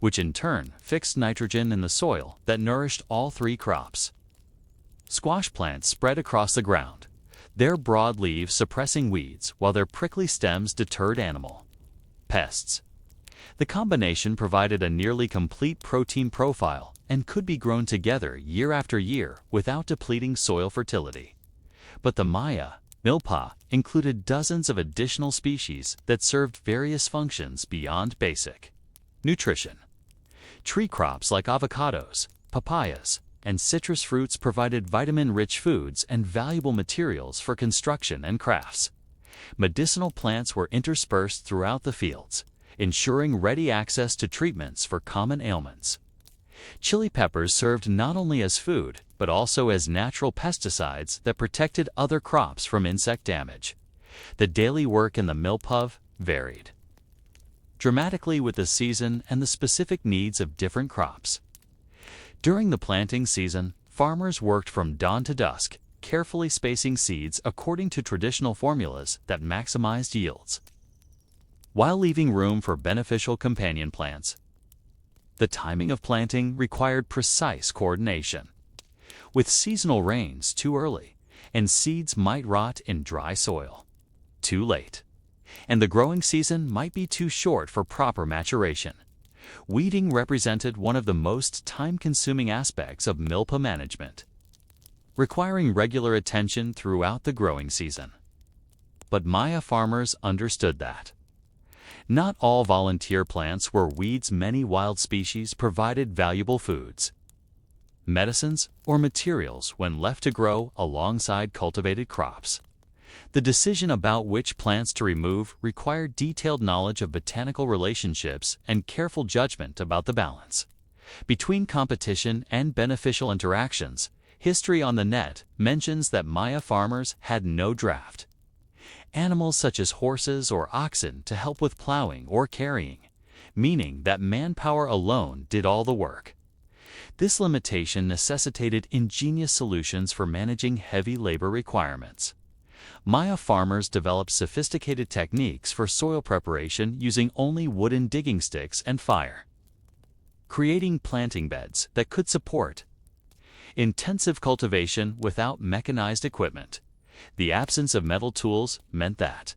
which in turn fixed nitrogen in the soil that nourished all three crops. Squash plants spread across the ground, their broad leaves suppressing weeds while their prickly stems deterred animal pests. The combination provided a nearly complete protein profile and could be grown together year after year without depleting soil fertility. But the Maya, milpa, included dozens of additional species that served various functions beyond basic nutrition. Tree crops like avocados, papayas, and citrus fruits provided vitamin-rich foods and valuable materials for construction and crafts. Medicinal plants were interspersed throughout the fields, ensuring ready access to treatments for common ailments. Chili peppers served not only as food, but also as natural pesticides that protected other crops from insect damage. The daily work in the milpa varied dramatically with the season and the specific needs of different crops. During the planting season, farmers worked from dawn to dusk, carefully spacing seeds according to traditional formulas that maximized yields, while leaving room for beneficial companion plants. The timing of planting required precise coordination, with seasonal rains too early, and seeds might rot in dry soil too late, and the growing season might be too short for proper maturation. Weeding represented one of the most time-consuming aspects of milpa management, requiring regular attention throughout the growing season. But Maya farmers understood that not all volunteer plants were weeds. Many wild species provided valuable foods, medicines, or materials when left to grow alongside cultivated crops. The decision about which plants to remove required detailed knowledge of botanical relationships and careful judgment about the balance between competition and beneficial interactions. History on the Net mentions that Maya farmers had no draft animals such as horses or oxen to help with plowing or carrying, meaning that manpower alone did all the work. This limitation necessitated ingenious solutions for managing heavy labor requirements. Maya farmers developed sophisticated techniques for soil preparation using only wooden digging sticks and fire, creating planting beds that could support intensive cultivation without mechanized equipment. The absence of metal tools meant that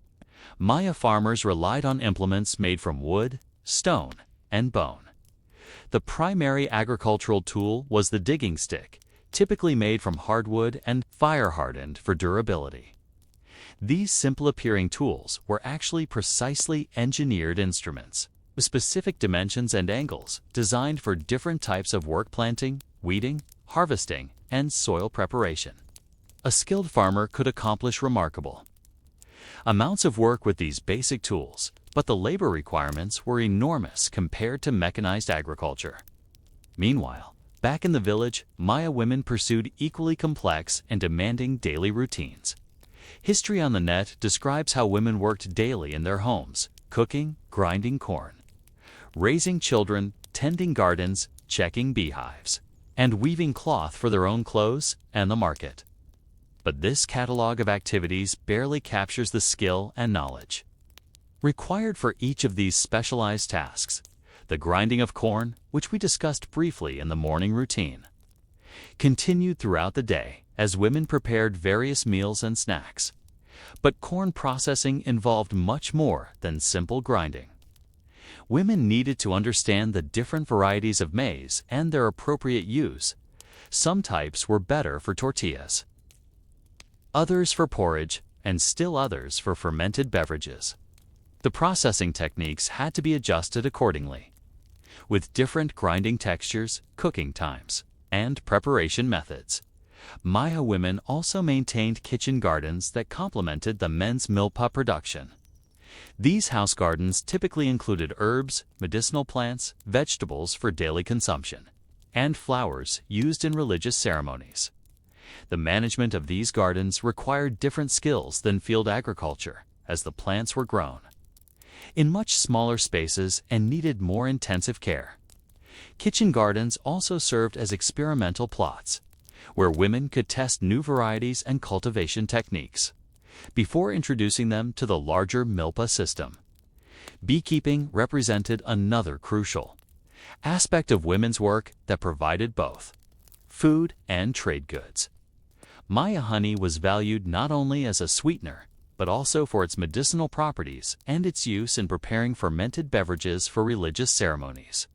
Maya farmers relied on implements made from wood, stone, and bone. The primary agricultural tool was the digging stick, typically made from hardwood and fire-hardened for durability. These simple-appearing tools were actually precisely engineered instruments, with specific dimensions and angles designed for different types of work: planting, weeding, harvesting, and soil preparation. A skilled farmer could accomplish remarkable amounts of work with these basic tools, but the labor requirements were enormous compared to mechanized agriculture. Meanwhile, back in the village, Maya women pursued equally complex and demanding daily routines. History on the Net describes how women worked daily in their homes, cooking, grinding corn, raising children, tending gardens, checking beehives, and weaving cloth for their own clothes and the market. But this catalog of activities barely captures the skill and knowledge required for each of these specialized tasks. The grinding of corn, which we discussed briefly in the morning routine, continued throughout the day as women prepared various meals and snacks. But corn processing involved much more than simple grinding. Women needed to understand the different varieties of maize and their appropriate use. Some types were better for tortillas, others for porridge, and still others for fermented beverages. The processing techniques had to be adjusted accordingly, with different grinding textures, cooking times, and preparation methods. Maya women also maintained kitchen gardens that complemented the men's milpa production. These house gardens typically included herbs, medicinal plants, vegetables for daily consumption, and flowers used in religious ceremonies. The management of these gardens required different skills than field agriculture, as the plants were grown in much smaller spaces and needed more intensive care. Kitchen gardens also served as experimental plots, where women could test new varieties and cultivation techniques before introducing them to the larger milpa system. Beekeeping represented another crucial aspect of women's work that provided both food and trade goods. Maya honey was valued not only as a sweetener, but also for its medicinal properties and its use in preparing fermented beverages for religious ceremonies.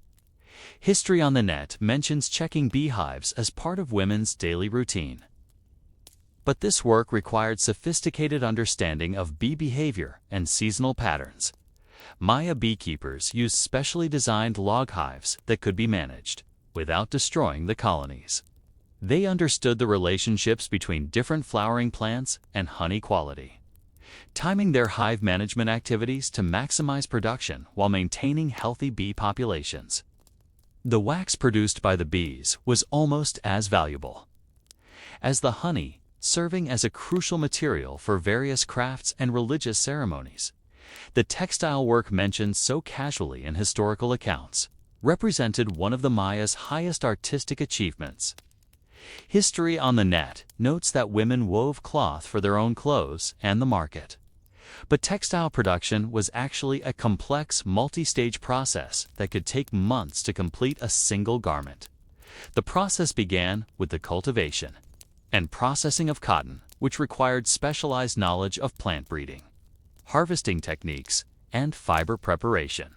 History on the Net mentions checking beehives as part of women's daily routine. But this work required sophisticated understanding of bee behavior and seasonal patterns. Maya beekeepers used specially designed log hives that could be managed without destroying the colonies. They understood the relationships between different flowering plants and honey quality, timing their hive management activities to maximize production while maintaining healthy bee populations. The wax produced by the bees was almost as valuable as the honey, serving as a crucial material for various crafts and religious ceremonies. The textile work mentioned so casually in historical accounts represented one of the Maya's highest artistic achievements. History on the Net notes that women wove cloth for their own clothes and the market. But textile production was actually a complex, multi-stage process that could take months to complete a single garment. The process began with the cultivation and processing of cotton, which required specialized knowledge of plant breeding, harvesting techniques, and fiber preparation.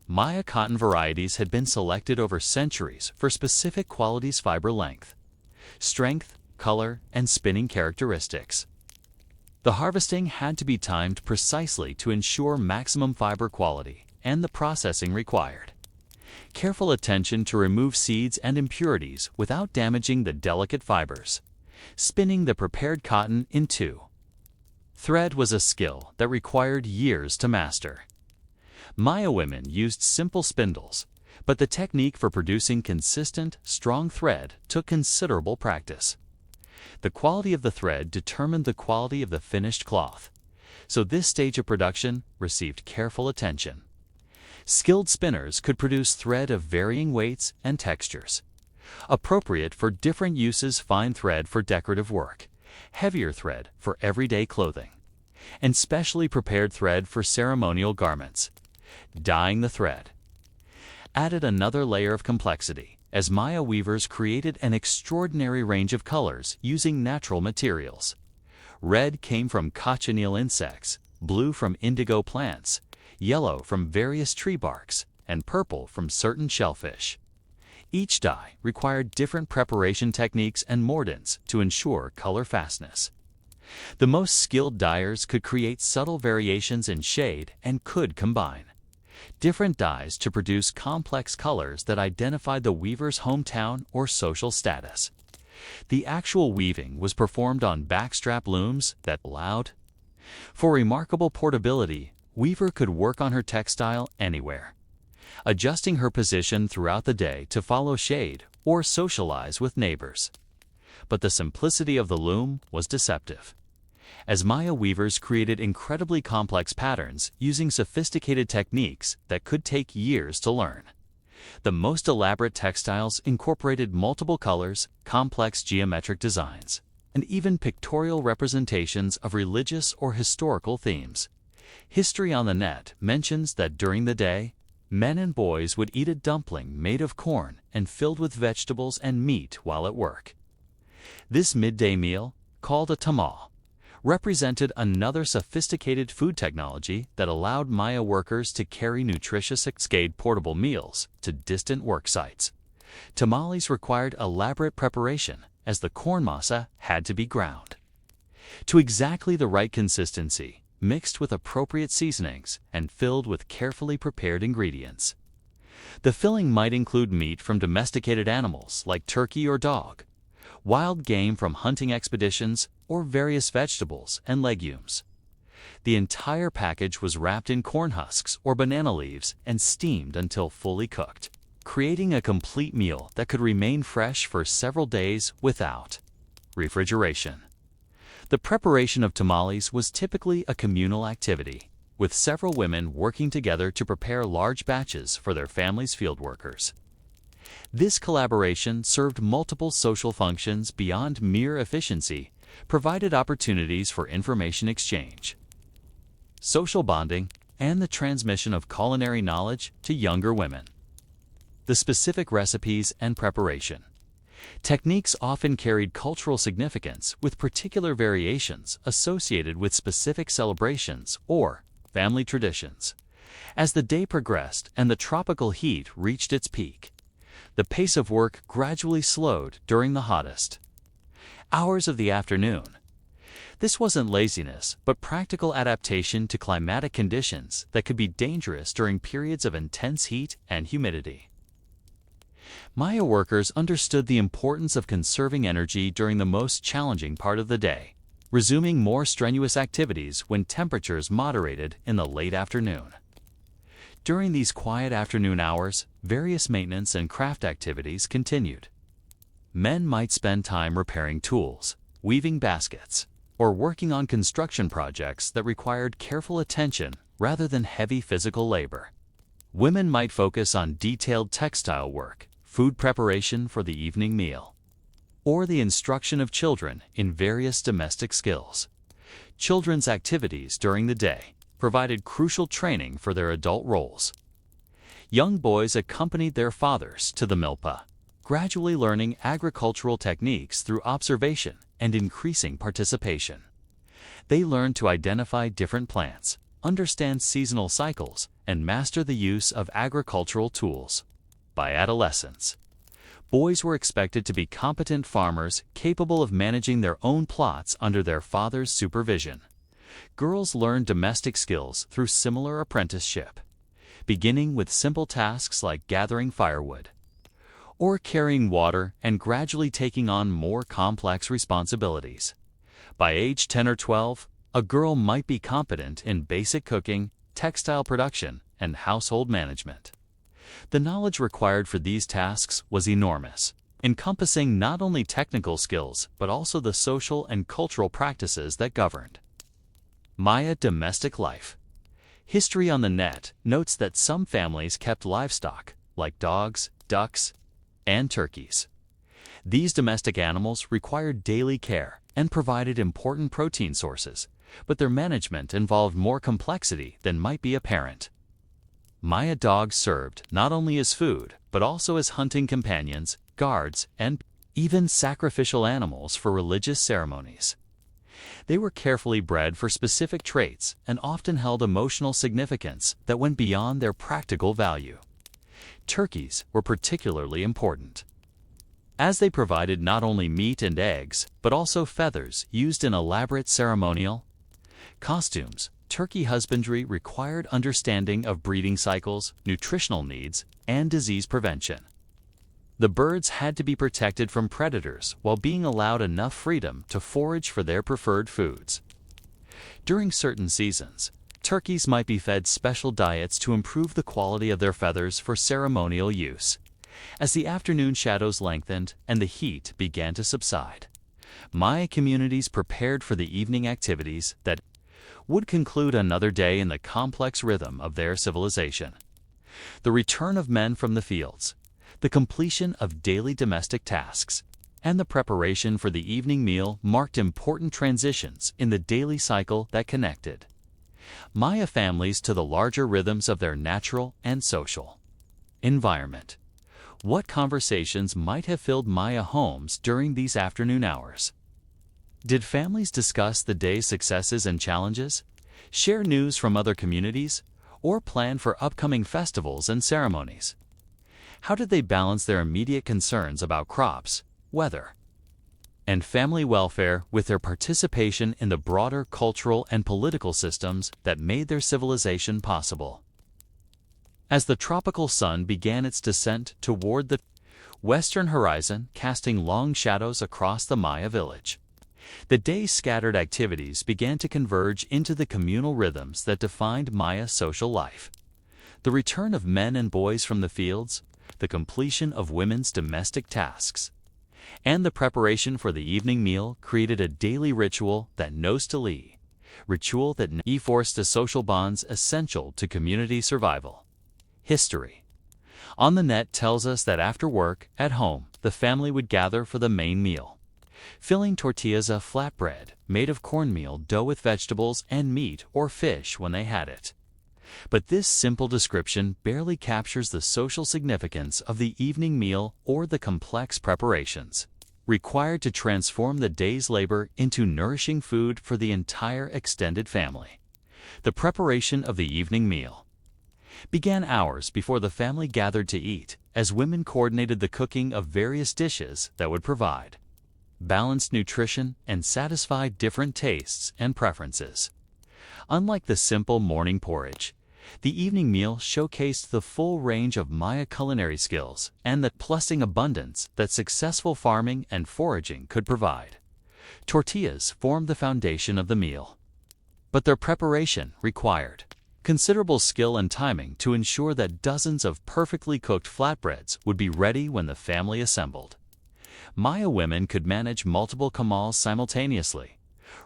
Maya cotton varieties had been selected over centuries for specific qualities: fiber length, strength, color, and spinning characteristics. The harvesting had to be timed precisely to ensure maximum fiber quality, and the processing required careful attention to remove seeds and impurities without damaging the delicate fibers. Spinning the prepared cotton in two. Thread was a skill that required years to master. Maya women used simple spindles, but the technique for producing consistent, strong thread took considerable practice. The quality of the thread determined the quality of the finished cloth, so this stage of production received careful attention. Skilled spinners could produce thread of varying weights and textures, appropriate for different uses: fine thread for decorative work, heavier thread for everyday clothing, and specially prepared thread for ceremonial garments. Dyeing the thread added another layer of complexity, as Maya weavers created an extraordinary range of colors using natural materials. Red came from cochineal insects, blue from indigo plants, yellow from various tree barks, and purple from certain shellfish. Each dye required different preparation techniques and mordants to ensure color fastness. The most skilled dyers could create subtle variations in shade and could combine different dyes to produce complex colors that identified the weaver's hometown or social status. The actual weaving was performed on backstrap looms that allowed for remarkable portability. Weaver could work on her textile anywhere, adjusting her position throughout the day to follow shade or socialize with neighbors. But the simplicity of the loom was deceptive, as Maya weavers created incredibly complex patterns using sophisticated techniques that could take years to learn. The most elaborate textiles incorporated multiple colors, complex geometric designs, and even pictorial representations of religious or historical themes. History on the Net mentions that during the day, men and boys would eat a dumpling made of corn and filled with vegetables and meat while at work. This midday meal, called a tamal, represented another sophisticated food technology that allowed Maya workers to carry nutritious cascade portable meals to distant work sites. Tamales required elaborate preparation, as the corn masa had to be ground to exactly the right consistency mixed with appropriate seasonings and filled with carefully prepared ingredients. The filling might include meat from domesticated animals like turkey or dog, wild game from hunting expeditions, or various vegetables and legumes. The entire package was wrapped in corn husks or banana leaves and steamed until fully cooked, creating a complete meal that could remain fresh for several days without refrigeration. The preparation of tamales was typically a communal activity, with several women working together to prepare large batches for their family's field workers. This collaboration served multiple social functions beyond mere efficiency, provided opportunities for information exchange, social bonding, and the transmission of culinary knowledge to younger women. The specific recipes and preparation. Techniques often carried cultural significance with particular variations associated with specific celebrations or family traditions. As the day progressed and the tropical heat reached its peak, the pace of work gradually slowed during the hottest hours of the afternoon. This wasn't laziness, but practical adaptation to climatic conditions that could be dangerous during periods of intense heat and humidity. Maya workers understood the importance of conserving energy during the most challenging part of the day, resuming more strenuous activities when temperatures moderated in the late afternoon. During these quiet afternoon hours, various maintenance and craft activities continued. Men might spend time repairing tools, weaving baskets, or working on construction projects that required careful attention rather than heavy physical labor. Women might focus on detailed textile work, food preparation for the evening meal, or the instruction of children in various domestic skills. Children's activities during the day provided crucial training for their adult roles. Young boys accompanied their fathers to the milpa, gradually learning agricultural techniques through observation and increasing participation. They learned to identify different plants, understand seasonal cycles, and master the use of agricultural tools. By adolescence, boys were expected to be competent farmers capable of managing their own plots under their father's supervision. Girls learned domestic skills through similar apprenticeship, beginning with simple tasks like gathering firewood or carrying water and gradually taking on more complex responsibilities. By age 10 or 12, a girl might be competent in basic cooking, textile production, and household management. The knowledge required for these tasks was enormous, encompassing not only technical skills but also the social and cultural practices that governed Maya domestic life. History on the Net notes that some families kept livestock, like dogs, ducks, and turkeys. These domestic animals required daily care and provided important protein sources, but their management involved more complexity than might be apparent. Maya dogs served not only as food, but also as hunting companions, guards, and even sacrificial animals for religious ceremonies. They were carefully bred for specific traits and often held emotional significance that went beyond their practical value. Turkeys were particularly important, as they provided not only meat and eggs, but also feathers used in elaborate ceremonial costumes. Turkey husbandry required understanding of breeding cycles, nutritional needs, and disease prevention. The birds had to be protected from predators while being allowed enough freedom to forage for their preferred foods. During certain seasons, turkeys might be fed special diets to improve the quality of their feathers for ceremonial use. As the afternoon shadows lengthened and the heat began to subside, Maya communities prepared for the evening activities that would conclude another day in the complex rhythm of their civilization. The return of men from the fields, the completion of daily domestic tasks, and the preparation for the evening meal marked important transitions in the daily cycle that connected Maya families to the larger rhythms of their natural and social environment. What conversations might have filled Maya homes during these afternoon hours? Did families discuss the day's successes and challenges, share news from other communities, or plan for upcoming festivals and ceremonies? How did they balance their immediate concerns about crops, weather, and family welfare with their participation in the broader cultural and political systems that made their civilization possible. As the tropical sun began its descent toward the western horizon, casting long shadows across the Maya village, the day's scattered activities began to converge into the communal rhythms that defined Maya social life. The return of men and boys from the fields, the completion of women's domestic tasks, and the preparation for the evening meal created a daily ritual that reinforced the social bonds essential to community survival. History on the net tells us that after work, at home, the family would gather for the main meal, filling tortillas a flatbread made of cornmeal dough with vegetables and meat or fish when they had it. But this simple description barely captures the social significance of the evening meal or the complex preparations required to transform the day's labor into nourishing food for the entire extended family. The preparation of the evening meal began hours before the family gathered to eat, as women coordinated the cooking of various dishes that would provide balanced nutrition and satisfy different tastes and preferences. Unlike the simple morning porridge, the evening meal showcased the full range of Maya culinary skills and the blessing abundance that successful farming and foraging could provide. Tortillas formed the foundation of the meal, but their preparation required considerable skill and timing to ensure that dozens of perfectly cooked flatbreads would be ready when the family assembled. Maya women could manage multiple camals simultaneously,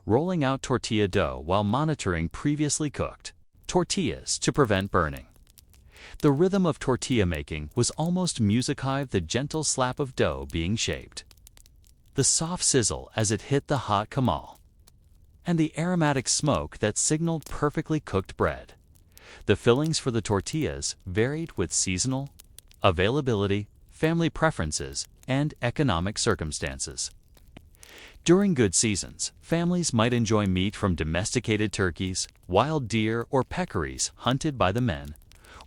rolling out tortilla dough while monitoring previously cooked tortillas to prevent burning. The rhythm of tortilla making was almost music-high, the gentle slap of dough being shaped, the soft sizzle as it hit the hot camal, and the aromatic smoke that signaled perfectly cooked bread. The fillings for the tortillas varied with seasonal availability, family preferences, and economic circumstances. During good seasons, families might enjoy meat from domesticated turkeys, wild deer or peccaries hunted by the men,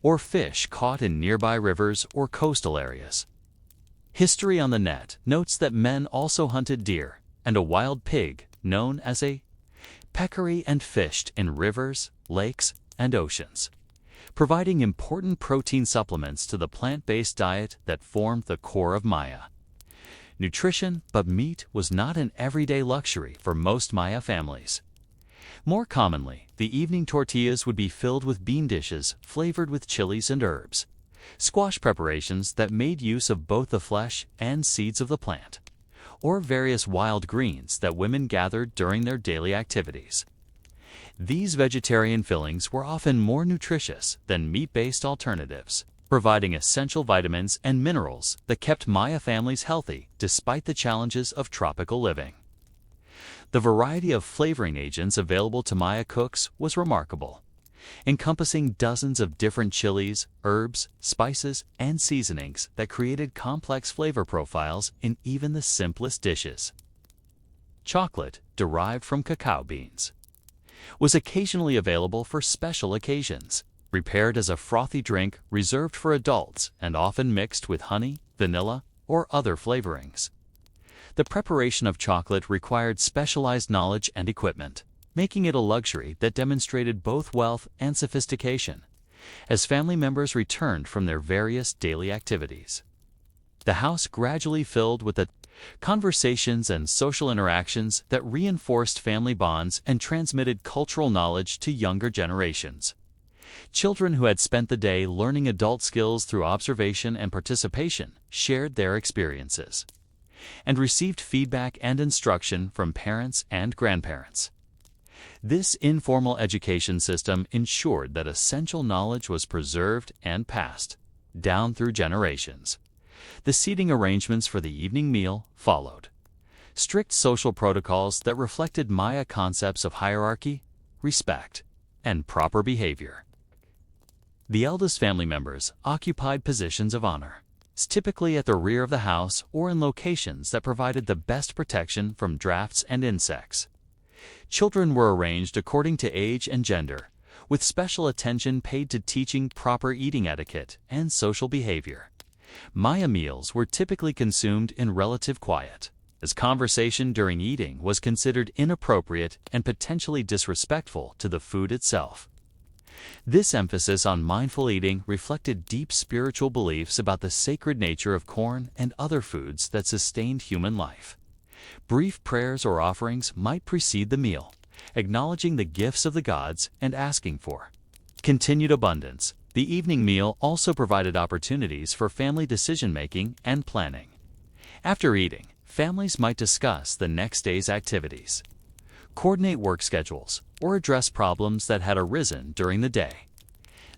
or fish caught in nearby rivers or coastal areas. History on the net notes that men also hunted deer and a wild pig known as a peccary and fished in rivers, lakes, and oceans, providing important protein supplements to the plant-based diet that formed the core of Maya nutrition. But meat was not an everyday luxury for most Maya families. More commonly, the evening tortillas would be filled with bean dishes flavored with chilies and herbs, squash preparations that made use of both the flesh and seeds of the plant, or various wild greens that women gathered during their daily activities. These vegetarian fillings were often more nutritious than meat-based alternatives, providing essential vitamins and minerals that kept Maya families healthy despite the challenges of tropical living. The variety of flavoring agents available to Maya cooks was remarkable, encompassing dozens of different chilies, herbs, spices, and seasonings that created complex flavor profiles in even the simplest dishes. Chocolate, derived from cacao beans, was occasionally available for special occasions, prepared as a frothy drink reserved for adults and often mixed with honey, vanilla, or other flavorings. The preparation of chocolate required specialized knowledge and equipment, making it a luxury that demonstrated both wealth and sophistication as family members returned from their various daily activities. The house gradually filled with the conversations and social interactions that reinforced family bonds and transmitted cultural knowledge to younger generations. Children who had spent the day learning adult skills through observation and participation shared their experiences and received feedback and instruction from parents and grandparents. This informal education system ensured that essential knowledge was preserved and passed down through generations. The seating arrangements for the evening meal followed strict social protocols that reflected Maya concepts of hierarchy, respect, and proper behavior. The eldest family members occupied positions of honor, typically at the rear of the house or in locations that provided the best protection from drafts and insects. Children were arranged according to age and gender, with special attention paid to teaching proper eating etiquette and social behavior. Maya meals were typically consumed in relative quiet, as conversation during eating was considered inappropriate and potentially disrespectful to the food itself. This emphasis on mindful eating reflected deep spiritual beliefs about the sacred nature of corn and other foods that sustained human life. Brief prayers or offerings might precede the meal, acknowledging the gifts of the gods and asking for continued abundance. The evening meal also provided opportunities for family decision-making and planning. After eating, families might discuss the next day's activities, coordinate work schedules, or address problems that had arisen during the day.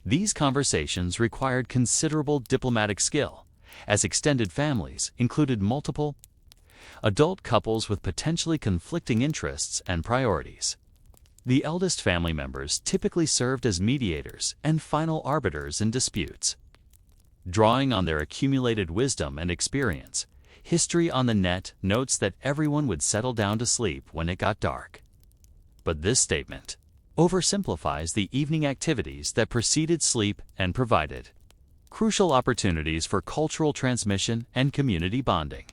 These conversations required considerable diplomatic skill, as extended families included multiple adult couples with potentially conflicting interests and priorities. The eldest family members typically served as mediators and final arbiters in disputes. Drawing on their accumulated wisdom and experience, History on the Net notes that everyone would settle down to sleep when it got dark. But this statement oversimplifies the evening activities that preceded sleep and provided crucial opportunities for cultural transmission and community bonding.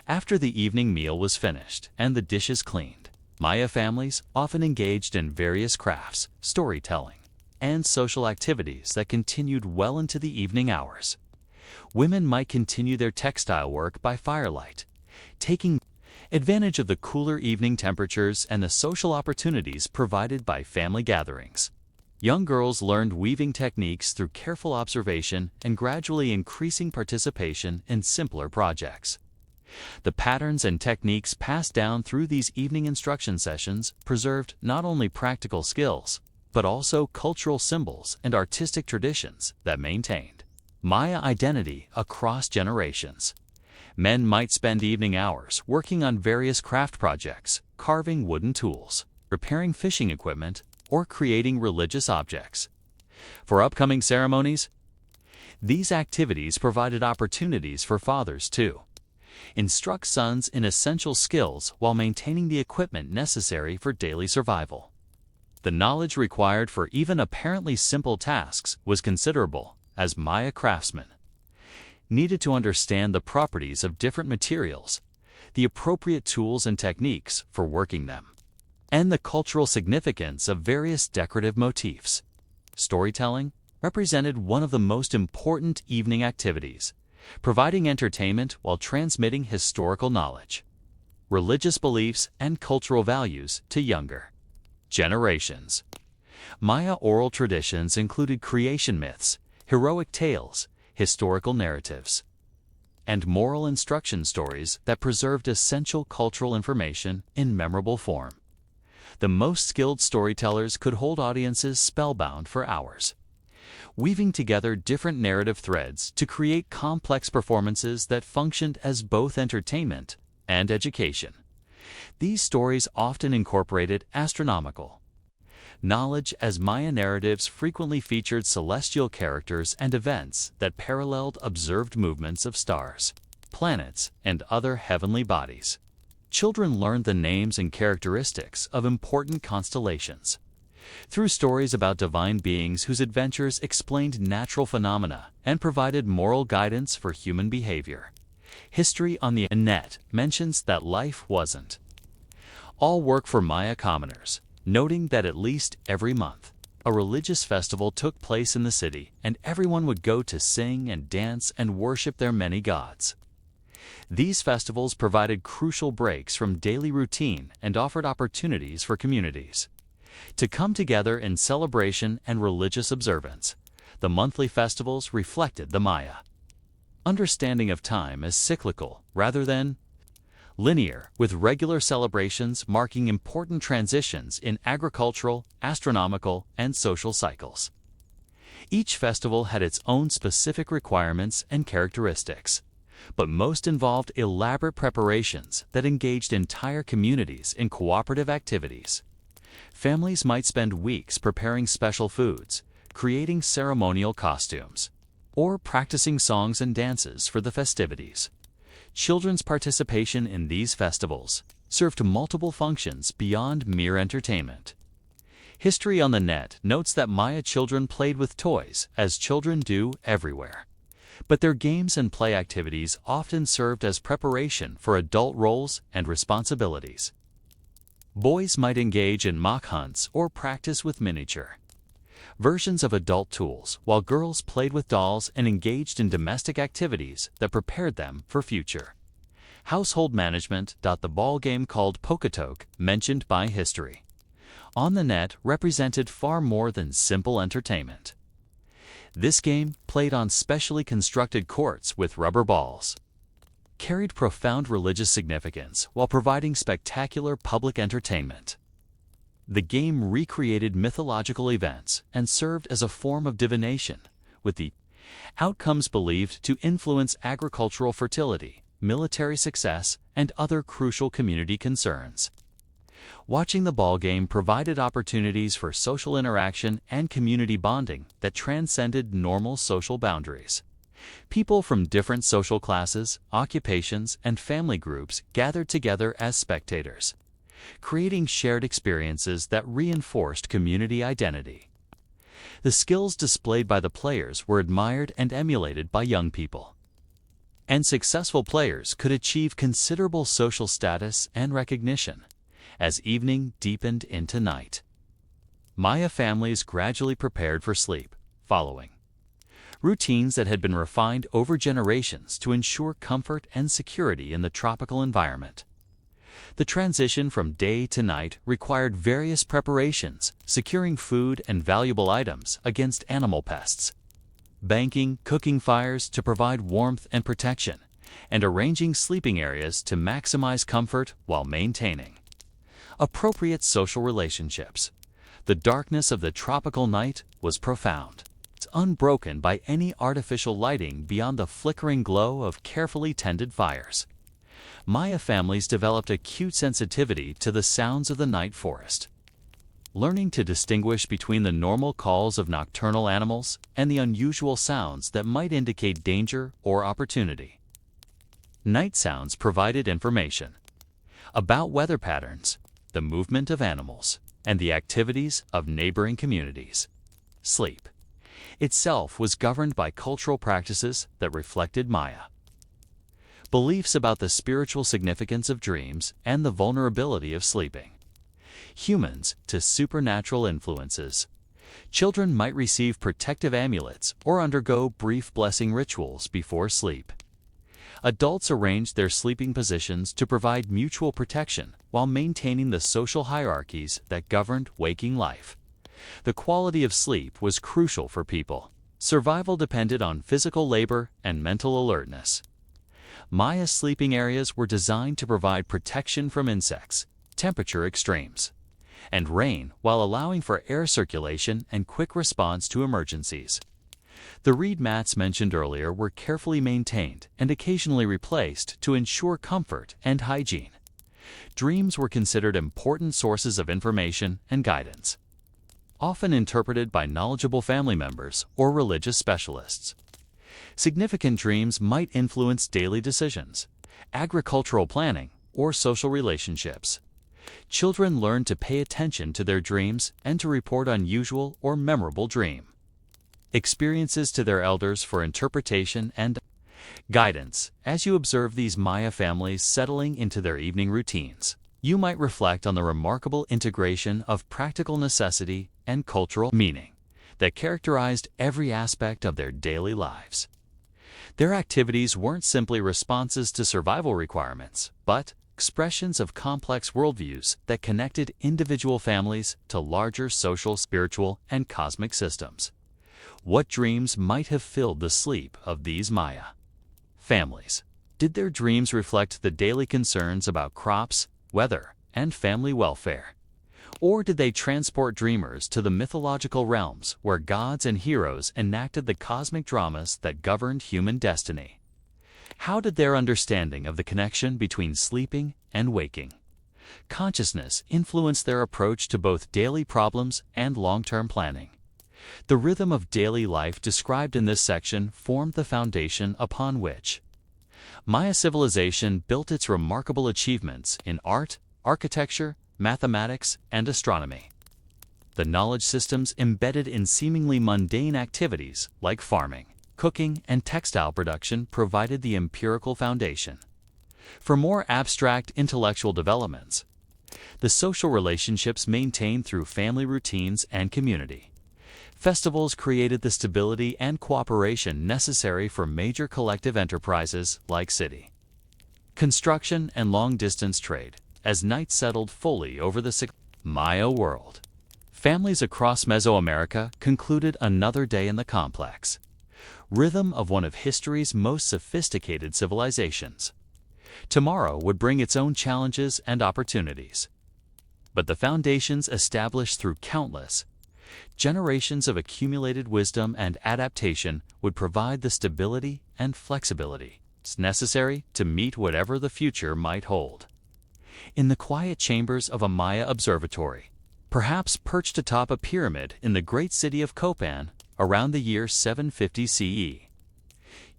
After the evening meal was finished and the dishes cleaned, Maya families often engaged in various crafts, storytelling, and social activities that continued well into the evening hours. Women might continue their textile work by firelight, taking advantage of the cooler evening temperatures and the social opportunities provided by family gatherings. Young girls learned weaving techniques through careful observation and gradually increasing participation in simpler projects. The patterns and techniques passed down through these evening instruction sessions preserved not only practical skills, but also cultural symbols and artistic traditions that maintained Maya identity across generations. Men might spend evening hours working on various craft projects, carving wooden tools, repairing fishing equipment, or creating religious objects. For upcoming ceremonies, these activities provided opportunities for fathers to instruct sons in essential skills while maintaining the equipment necessary for daily survival. The knowledge required for even apparently simple tasks was considerable, as Maya craftsmen needed to understand the properties of different materials, the appropriate tools and techniques for working them, and the cultural significance of various decorative motifs. Storytelling represented one of the most important evening activities, providing entertainment while transmitting historical knowledge, religious beliefs, and cultural values to younger generations. Maya oral traditions included creation myths, heroic tales, historical narratives, and moral instruction stories that preserved essential cultural information in memorable form. The most skilled storytellers could hold audiences spellbound for hours, weaving together different narrative threads to create complex performances that functioned as both entertainment and education. These stories often incorporated astronomical knowledge, as Maya narratives frequently featured celestial characters and events that paralleled observed movements of stars, planets, and other heavenly bodies. Children learned the names and characteristics of important constellations through stories about divine beings whose adventures explained natural phenomena and provided moral guidance for human behavior. History on the Net mentions that life wasn't all work for Maya commoners, noting that at least every month, a religious festival took place in the city and everyone would go to sing and dance and worship their many gods. These festivals provided crucial breaks from daily routine and offered opportunities for communities to come together in celebration and religious observance. The monthly festivals reflected the Maya understanding of time as cyclical rather than linear, with regular celebrations marking important transitions in agricultural, astronomical, and social cycles. Each festival had its own specific requirements and characteristics, but most involved elaborate preparations that engaged entire communities in cooperative activities. Families might spend weeks preparing special foods, creating ceremonial costumes, or practicing songs and dances for the festivities. Children's participation in these festivals served multiple functions beyond mere entertainment. History on the Net notes that Maya children played with toys, as children do everywhere. but their games and play activities often served as preparation for adult roles and responsibilities. Boys might engage in mock hunts or practice with miniature versions of adult tools, while girls played with dolls and engaged in domestic activities that prepared them for future household management. The ball game called Poketoke, mentioned by history on the net, represented far more than simple entertainment. This game, played on specially constructed courts with rubber balls, carried profound religious significance while providing spectacular public entertainment. The game recreated mythological events and served as a form of divination, with the outcomes believed to influence agricultural fertility, military success, and other crucial community concerns. Watching the ball game provided opportunities for social interaction and community bonding that transcended normal social boundaries. People from different social classes, occupations, and family groups gathered together as spectators, creating shared experiences that reinforced community identity. The skills displayed by the players were admired and emulated by young people, and successful players could achieve considerable social status and recognition as evening deepened into night. Maya families gradually prepared for sleep, following routines that had been refined over generations to ensure comfort and security in the tropical environment. The transition from day to night required various preparations, securing food and valuable items against animal pests, banking, cooking fires to provide warmth and protection, and arranging sleeping areas to maximize comfort while maintaining appropriate social relationships. The darkness of the tropical night was profound. It's unbroken by any artificial lighting beyond the flickering glow of carefully tended fires. Maya families developed acute sensitivity to the sounds of the night forest, learning to distinguish between the normal calls of nocturnal animals and the unusual sounds that might indicate danger or opportunity. Night sounds provided information about weather patterns, the movement of animals, and the activities of neighboring communities. Sleep itself was governed by cultural practices that reflected Maya beliefs about the spiritual significance of dreams and the vulnerability of sleeping humans to supernatural influences. Children might receive protective amulets or undergo brief blessing rituals before sleep. Adults arranged their sleeping positions to provide mutual protection while maintaining the social hierarchies that governed waking life. The quality of sleep was crucial for people. Survival depended on physical labor and mental alertness. Maya's sleeping areas were designed to provide protection from insects, temperature extremes, and rain while allowing for air circulation and quick response to emergencies. The reed mats mentioned earlier were carefully maintained and occasionally replaced to ensure comfort and hygiene. Dreams were considered important sources of information and guidance, often interpreted by knowledgeable family members or religious specialists. Significant dreams might influence daily decisions, agricultural planning, or social relationships. Children learned to pay attention to their dreams and to report unusual or memorable dream experiences to their elders for interpretation and guidance. As you observe these Maya families settling into their evening routines, you might reflect on the remarkable integration of practical necessity and cultural meaning that characterized every aspect of their daily lives. Their activities weren't simply responses to survival requirements, but expressions of complex worldviews that connected individual families to larger social, spiritual, and cosmic systems. What dreams might have filled the sleep of these Maya families? Did their dreams reflect the daily concerns about crops, weather, and family welfare? Or did they transport dreamers to the mythological realms where gods and heroes enacted the cosmic dramas that governed human destiny? How did their understanding of the connection between sleeping and waking consciousness influence their approach to both daily problems and long-term planning? The rhythm of daily life described in this section formed the foundation upon which Maya civilization built its remarkable achievements in art, architecture, mathematics, and astronomy. The knowledge systems embedded in seemingly mundane activities like farming, cooking, and textile production provided the empirical foundation. For more abstract intellectual developments, the social relationships maintained through family routines and community. Festivals created the stability and cooperation necessary for major collective enterprises like city construction and long-distance trade, as night settled fully over the Maya world. Families across Mesoamerica concluded another day in the complex rhythm of one of history's most sophisticated civilizations. Tomorrow would bring its own challenges and opportunities. But the foundations established through countless generations of accumulated wisdom and adaptation would provide the stability and flexibility necessary to meet whatever the future might hold. In the quiet chambers of a Maya observatory, perhaps perched atop a pyramid in the great city of Copan around the year 750 CE,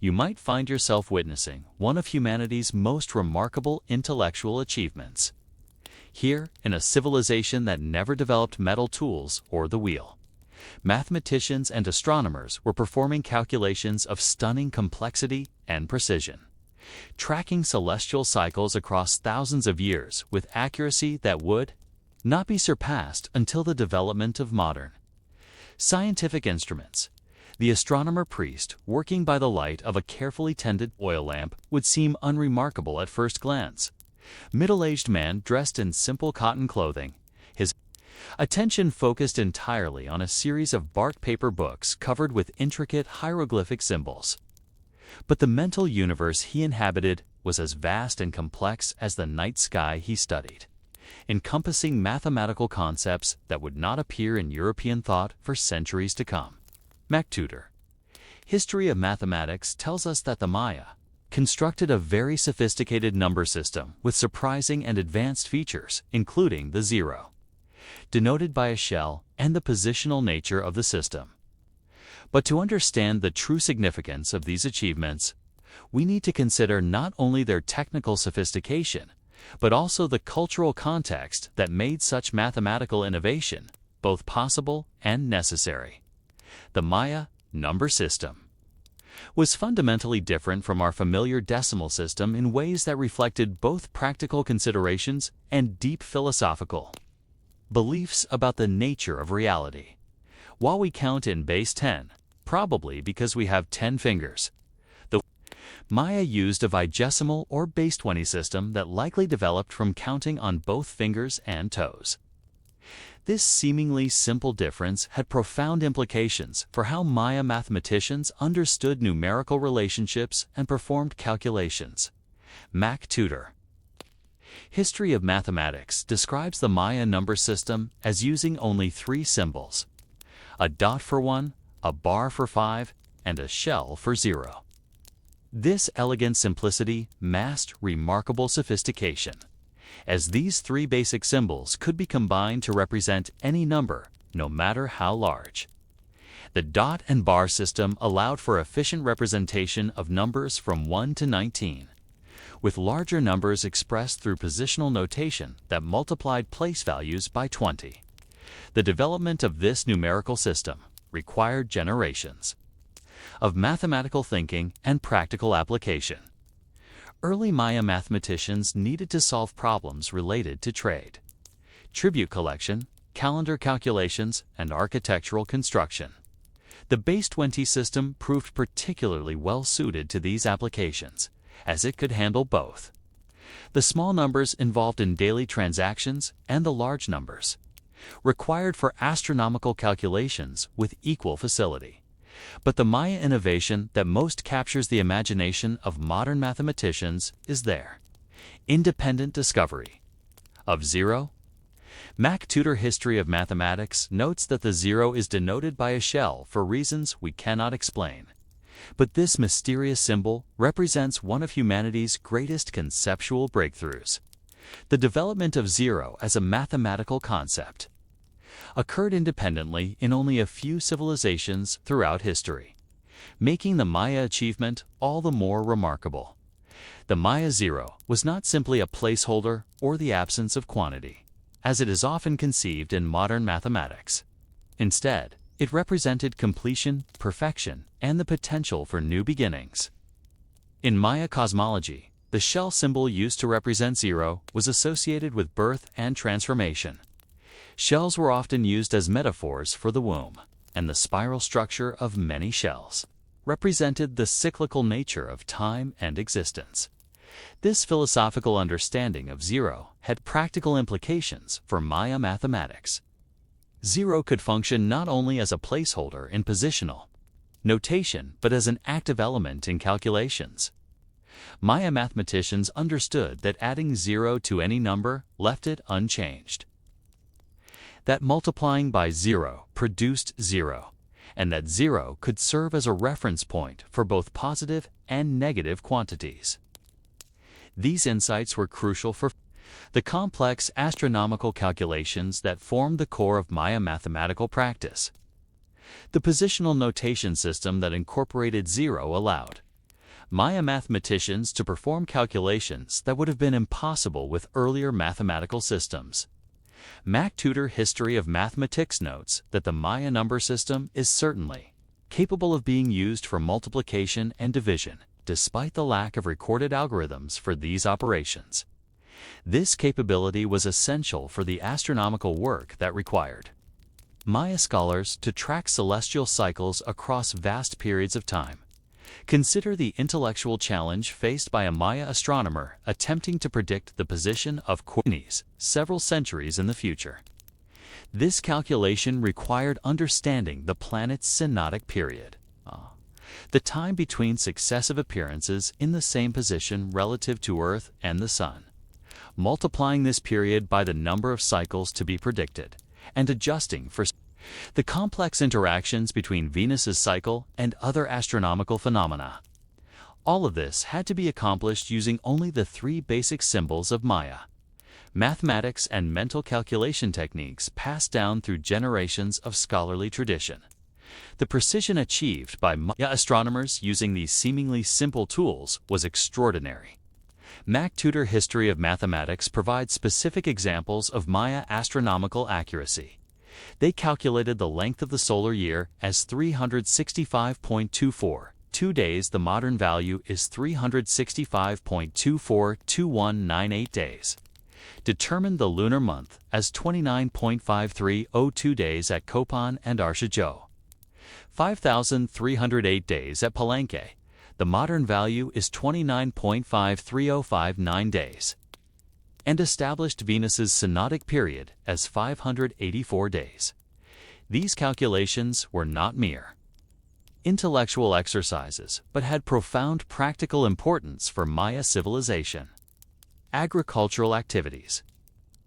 you might find yourself witnessing one of humanity's most remarkable intellectual achievements. Here, in a civilization that never developed metal tools or the wheel, mathematicians and astronomers were performing calculations of stunning complexity and precision, tracking celestial cycles across thousands of years with accuracy that would not be surpassed until the development of modern scientific instruments. The astronomer priest, working by the light of a carefully tended oil lamp, would seem unremarkable at first glance. Middle-aged man dressed in simple cotton clothing, his attention focused entirely on a series of bark paper books covered with intricate hieroglyphic symbols. But the mental universe he inhabited was as vast and complex as the night sky he studied, encompassing mathematical concepts that would not appear in European thought for centuries to come. MacTutor. History of Mathematics tells us that the Maya constructed a very sophisticated number system with surprising and advanced features, including the zero, denoted by a shell, and the positional nature of the system. But to understand the true significance of these achievements, we need to consider not only their technical sophistication, but also the cultural context that made such mathematical innovation both possible and necessary. The Maya number system was fundamentally different from our familiar decimal system in ways that reflected both practical considerations and deep philosophical beliefs about the nature of reality. While we count in base 10, probably because we have 10 fingers, the Maya used a vigesimal or base 20 system that likely developed from counting on both fingers and toes. This seemingly simple difference had profound implications for how Maya mathematicians understood numerical relationships and performed calculations. MacTutor. History of Mathematics describes the Maya number system as using only 3 symbols: a dot for 1, a bar for 5, and a shell for 0. This elegant simplicity masked remarkable sophistication, as these 3 basic symbols could be combined to represent any number, no matter how large. The dot and bar system allowed for efficient representation of numbers from 1 to 19, with larger numbers expressed through positional notation that multiplied place values by 20. The development of this numerical system required generations of mathematical thinking and practical application. Early Maya mathematicians needed to solve problems related to trade, tribute collection, calendar calculations, and architectural construction. The base 20 system proved particularly well suited to these applications, as it could handle both the small numbers involved in daily transactions and the large numbers required for astronomical calculations with equal facility. But the Maya innovation that most captures the imagination of modern mathematicians is their independent discovery of zero. MacTutor History of Mathematics notes that the zero is denoted by a shell for reasons we cannot explain. But this mysterious symbol represents one of humanity's greatest conceptual breakthroughs. The development of zero as a mathematical concept occurred independently in only a few civilizations throughout history, making the Maya achievement all the more remarkable. The Maya zero was not simply a placeholder or the absence of quantity, as it is often conceived in modern mathematics. Instead, It represented completion, perfection, and the potential for new beginnings. In Maya cosmology, the shell symbol used to represent zero was associated with birth and transformation. Shells were often used as metaphors for the womb, and the spiral structure of many shells represented the cyclical nature of time and existence. This philosophical understanding of zero had practical implications for Maya mathematics. Zero could function not only as a placeholder in positional notation, but as an active element in calculations. Maya mathematicians understood that adding zero to any number left it unchanged, that multiplying by zero produced zero, and that zero could serve as a reference point for both positive and negative quantities. These insights were crucial for the complex astronomical calculations that formed the core of Maya mathematical practice. The positional notation system that incorporated zero allowed Maya mathematicians to perform calculations that would have been impossible with earlier mathematical systems. MacTutor History of Mathematics notes that the Maya number system is certainly capable of being used for multiplication and division, despite the lack of recorded algorithms for these operations. This capability was essential for the astronomical work that required Maya scholars to track celestial cycles across vast periods of time. Consider the intellectual challenge faced by a Maya astronomer attempting to predict the position of Quenis several centuries in the future. This calculation required understanding the planet's synodic period, the time between successive appearances in the same position relative to Earth and the Sun, multiplying this period by the number of cycles to be predicted, and adjusting for the complex interactions between Venus's cycle and other astronomical phenomena. All of this had to be accomplished using only the three basic symbols of Maya. Mathematics and mental calculation techniques passed down through generations of scholarly tradition. The precision achieved by Maya astronomers using these seemingly simple tools was extraordinary. MacTutor History of Mathematics provides specific examples of Maya astronomical accuracy. They calculated the length of the solar year as 365.24. 2 days. The modern value is 365.242198 days. Determined the lunar month as 29.5302 days at Copan and Arshijou. 5,308 days at Palenque. The modern value is 29.53059 days. And established Venus's synodic period as 584 days. These calculations were not mere intellectual exercises, but had profound practical importance for Maya civilization. Agricultural activities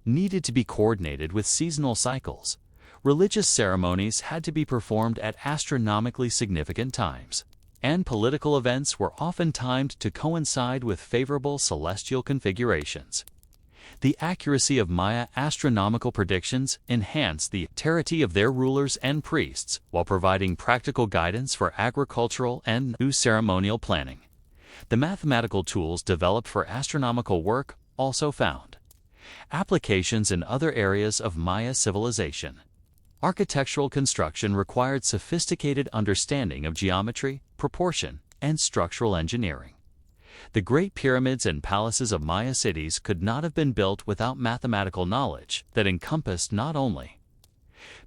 needed to be coordinated with seasonal cycles. Religious ceremonies had to be performed at astronomically significant times, and political events were often timed to coincide with favorable celestial configurations. The accuracy of Maya astronomical predictions enhanced the authority of their rulers and priests while providing practical guidance for agricultural and ceremonial planning. The mathematical tools developed for astronomical work also found applications in other areas of Maya civilization. Architectural construction required sophisticated understanding of geometry, proportion, and structural engineering. The great pyramids and palaces of Maya cities could not have been built without mathematical knowledge that encompassed not only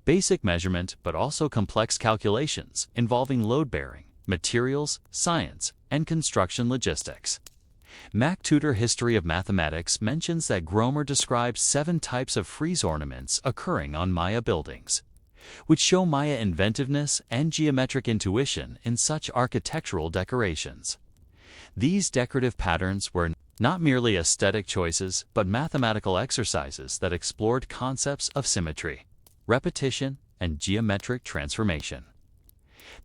basic measurement but also complex calculations involving load-bearing, materials, science, and construction logistics. MacTutor History of Mathematics mentions that Gromer describes 7 types of frieze ornaments occurring on Maya buildings, which show Maya inventiveness and geometric intuition in such architectural decorations. These decorative patterns were not merely aesthetic choices, but mathematical exercises that explored concepts of symmetry, repetition, and geometric transformation.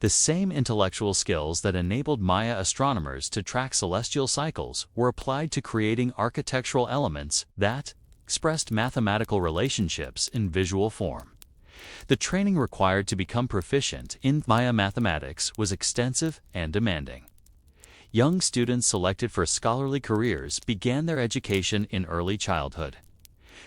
The same intellectual skills that enabled Maya astronomers to track celestial cycles were applied to creating architectural elements that expressed mathematical relationships in visual form. The training required to become proficient in Maya mathematics was extensive and demanding. Young students selected for scholarly careers began their education in early childhood.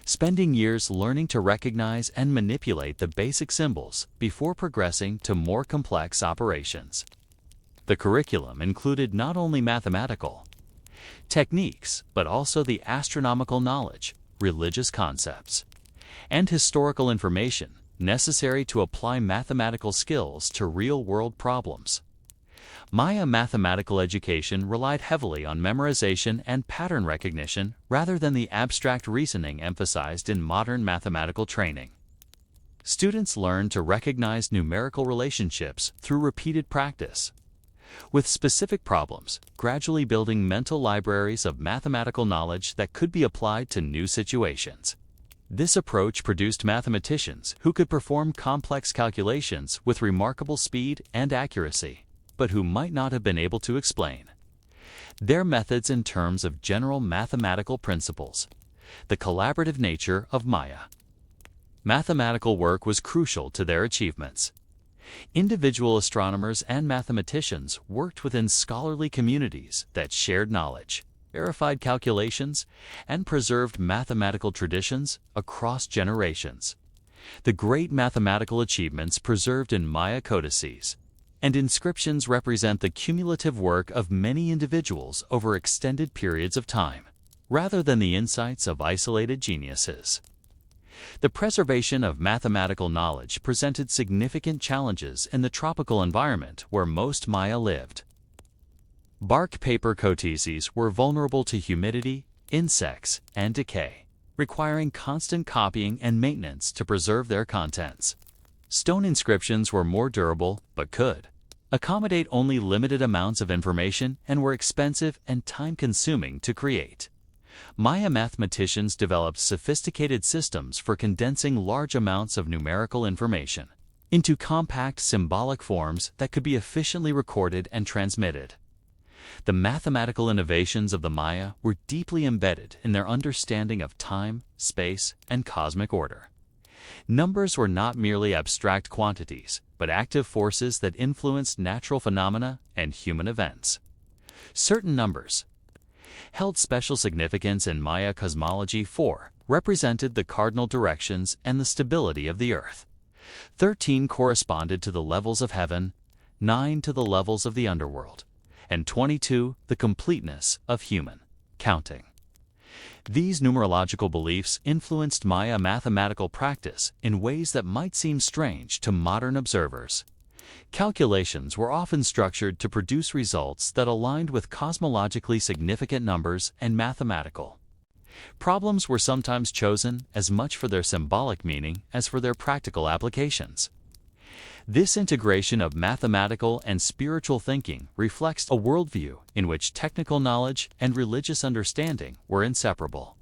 spending years learning to recognize and manipulate the basic symbols before progressing to more complex operations. The curriculum included not only mathematical techniques, but also the astronomical knowledge, religious concepts, and historical information necessary to apply mathematical skills to real-world problems. Maya mathematical education relied heavily on memorization and pattern recognition rather than the abstract reasoning emphasized in modern mathematical training. Students learned to recognize numerical relationships through repeated practice, with specific problems gradually building mental libraries of mathematical knowledge that could be applied to new situations. This approach produced mathematicians who could perform complex calculations with remarkable speed and accuracy, but who might not have been able to explain their methods in terms of general mathematical principles. The collaborative nature of Maya mathematical work was crucial to their achievements. Individual astronomers and mathematicians worked within scholarly communities that shared knowledge, verified calculations, and preserved mathematical traditions across generations. The great mathematical achievements preserved in Maya codices and inscriptions represent the cumulative work of many individuals over extended periods of time, rather than the insights of isolated geniuses. The preservation of mathematical knowledge presented significant challenges in the tropical environment where most Maya lived. Bark paper codices were vulnerable to humidity, insects, and decay, requiring constant copying and maintenance to preserve their contents. Stone inscriptions were more durable but could accommodate only limited amounts of information and were expensive and time-consuming to create. Maya mathematicians developed sophisticated systems for condensing large amounts of numerical information into compact symbolic forms that could be efficiently recorded and transmitted. The mathematical innovations of the Maya were deeply embedded in their understanding of time, space, and cosmic order. Numbers were not merely abstract quantities, but active forces that influenced natural phenomena and human events. Certain numbers held special significance in Maya cosmology. 4 represented the cardinal directions and the stability of the earth. 13 corresponded to the levels of heaven, 9 to the levels of the underworld, and 22 the completeness of human counting. These numerological beliefs influenced Maya mathematical practice in ways that might seem strange to modern observers. Calculations were often structured to produce results that aligned with cosmologically significant numbers, and mathematical problems were sometimes chosen as much for their symbolic meaning as for their practical applications. This integration of mathematical and spiritual thinking reflects a worldview in which technical knowledge and religious understanding were inseparable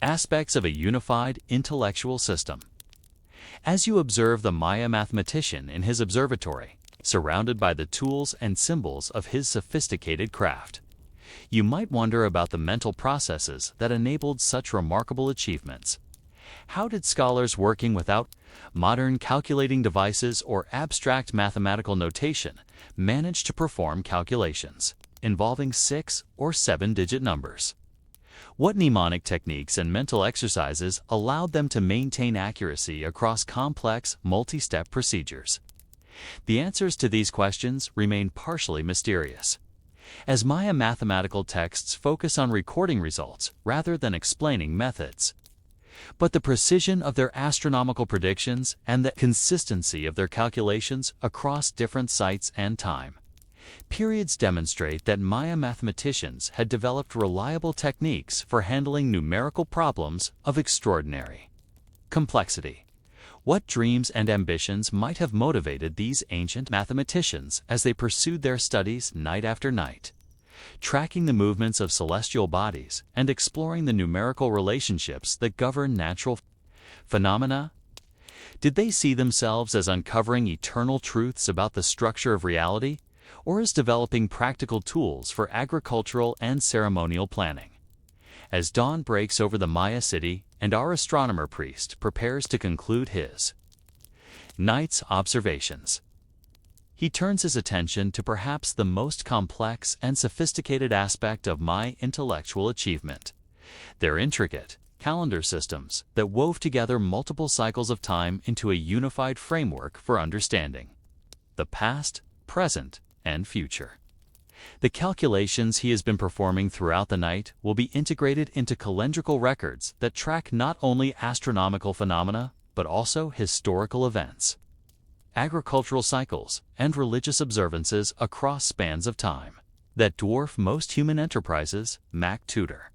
aspects of a unified intellectual system. As you observe the Maya mathematician in his observatory, surrounded by the tools and symbols of his sophisticated craft, you might wonder about the mental processes that enabled such remarkable achievements. How did scholars working without modern calculating devices or abstract mathematical notation manage to perform calculations involving 6 or 7-digit numbers? What mnemonic techniques and mental exercises allowed them to maintain accuracy across complex, multi-step procedures? The answers to these questions remain partially mysterious, as Maya mathematical texts focus on recording results rather than explaining methods. But the precision of their astronomical predictions and the consistency of their calculations across different sites and time periods demonstrate that Maya mathematicians had developed reliable techniques for handling numerical problems of extraordinary complexity. What dreams and ambitions might have motivated these ancient mathematicians as they pursued their studies night after night, tracking the movements of celestial bodies and exploring the numerical relationships that govern natural phenomena? Did they see themselves as uncovering eternal truths about the structure of reality, or as developing practical tools for agricultural and ceremonial planning? As dawn breaks over the Maya city and our astronomer priest prepares to conclude his night's observations, he turns his attention to perhaps the most complex and sophisticated aspect of Maya intellectual achievement: their intricate calendar systems that wove together multiple cycles of time into a unified framework for understanding the past, present, and future. The calculations he has been performing throughout the night will be integrated into calendrical records that track not only astronomical phenomena, but also historical events, agricultural cycles, and religious observances across spans of time that dwarf most human enterprises. Mac Tudor.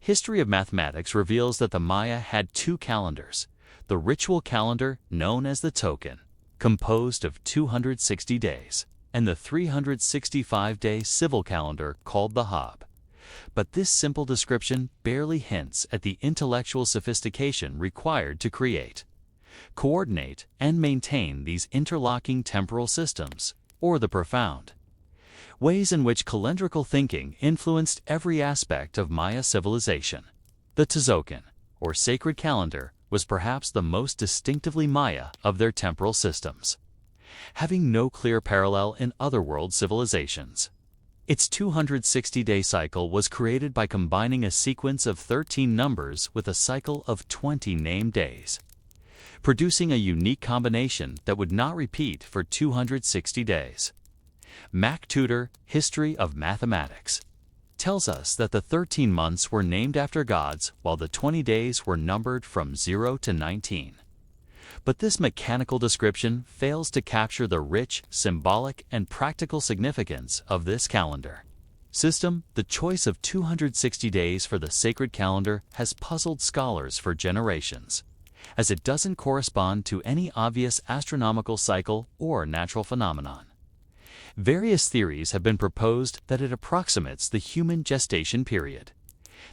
History of Mathematics reveals that the Maya had two calendars: the ritual calendar, known as the token, composed of 260 days, and the 365-day civil calendar called the Hab. But this simple description barely hints at the intellectual sophistication required to create, coordinate, and maintain these interlocking temporal systems, or the profound ways in which calendrical thinking influenced every aspect of Maya civilization. The Tzolk'in, or sacred calendar, was perhaps the most distinctively Maya of their temporal systems, having no clear parallel in other world civilizations. Its 260-day cycle was created by combining a sequence of 13 numbers with a cycle of 20 named days, producing a unique combination that would not repeat for 260 days. Mac Tudor, History of Mathematics, tells us that the 13 months were named after gods while the 20 days were numbered from 0 to 19. But this mechanical description fails to capture the rich, symbolic, and practical significance of this calendar system. The choice of 260 days for the sacred calendar has puzzled scholars for generations, as it doesn't correspond to any obvious astronomical cycle or natural phenomenon. Various theories have been proposed that it approximates the human gestation period,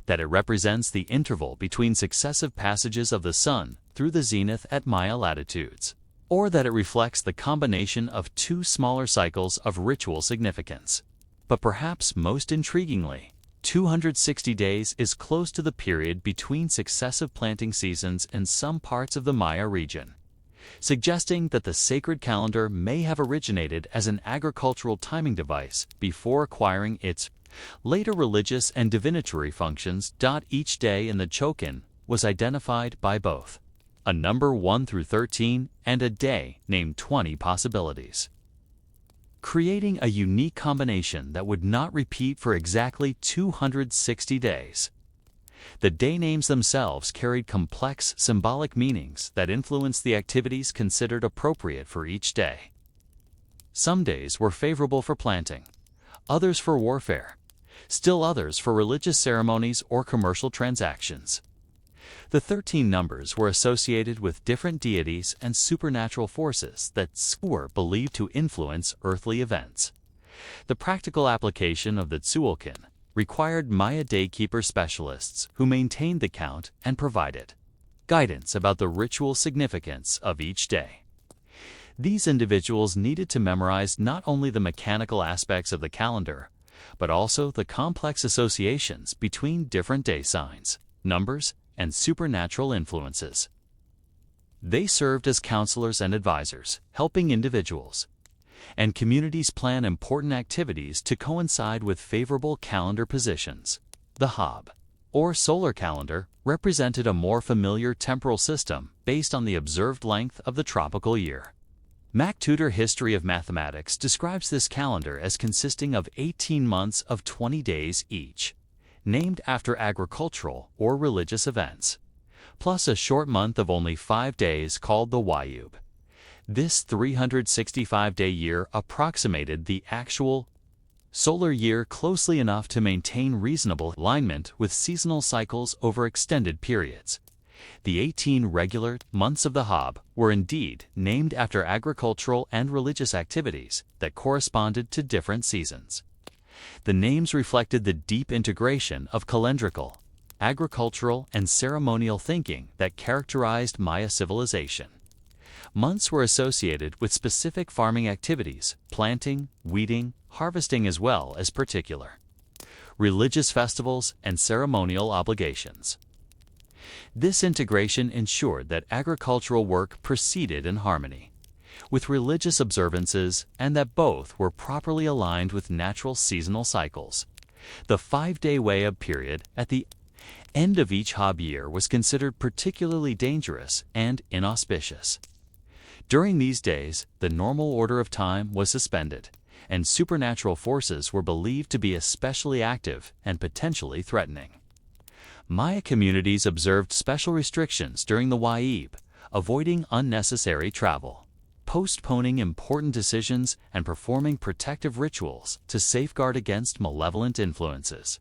that it represents the interval between successive passages of the sun through the zenith at Maya latitudes, or that it reflects the combination of two smaller cycles of ritual significance. But perhaps most intriguingly, 260 days is close to the period between successive planting seasons in some parts of the Maya region, suggesting that the sacred calendar may have originated as an agricultural timing device before acquiring its later religious and divinatory functions. Each day in the Tzolk'in was identified by both a number 1 through 13 and a day named 20 possibilities, creating a unique combination that would not repeat for exactly 260 days. The day names themselves carried complex symbolic meanings that influenced the activities considered appropriate for each day. Some days were favorable for planting, others for warfare, still others for religious ceremonies or commercial transactions. The 13 numbers were associated with different deities and supernatural forces that were believed to influence earthly events. The practical application of the Tzolk'in required Maya daykeeper specialists who maintained the count and provided guidance about the ritual significance of each day. These individuals needed to memorize not only the mechanical aspects of the calendar, but also the complex associations between different day signs, numbers, and supernatural influences. They served as counselors and advisors, helping individuals and communities plan important activities to coincide with favorable calendar positions. The Hab, or solar calendar, represented a more familiar temporal system based on the observed length of the tropical year. Mac Tudor History of Mathematics describes this calendar as consisting of 18 months of 20 days each, named after agricultural or religious events, plus a short month of only 5 days called the Wayub. This 365-day year approximated the actual solar year closely enough to maintain reasonable alignment with seasonal cycles over extended periods. The 18 regular months of the Hab were indeed named after agricultural and religious activities that corresponded to different seasons. The names reflected the deep integration of calendrical, agricultural, and ceremonial thinking that characterized Maya civilization. Months were associated with specific farming activities, planting, weeding, harvesting, as well as particular religious festivals and ceremonial obligations. This integration ensured that agricultural work proceeded in harmony with religious observances and that both were properly aligned with natural seasonal cycles. The 5-day Wayub period at the end of each Hab year was considered particularly dangerous and inauspicious. During these days, the normal order of time was suspended, and supernatural forces were believed to be especially active and potentially threatening. Maya communities observed special restrictions during the Waib, avoiding unnecessary travel, postponing important decisions, and performing protective rituals to safeguard against malevolent influences.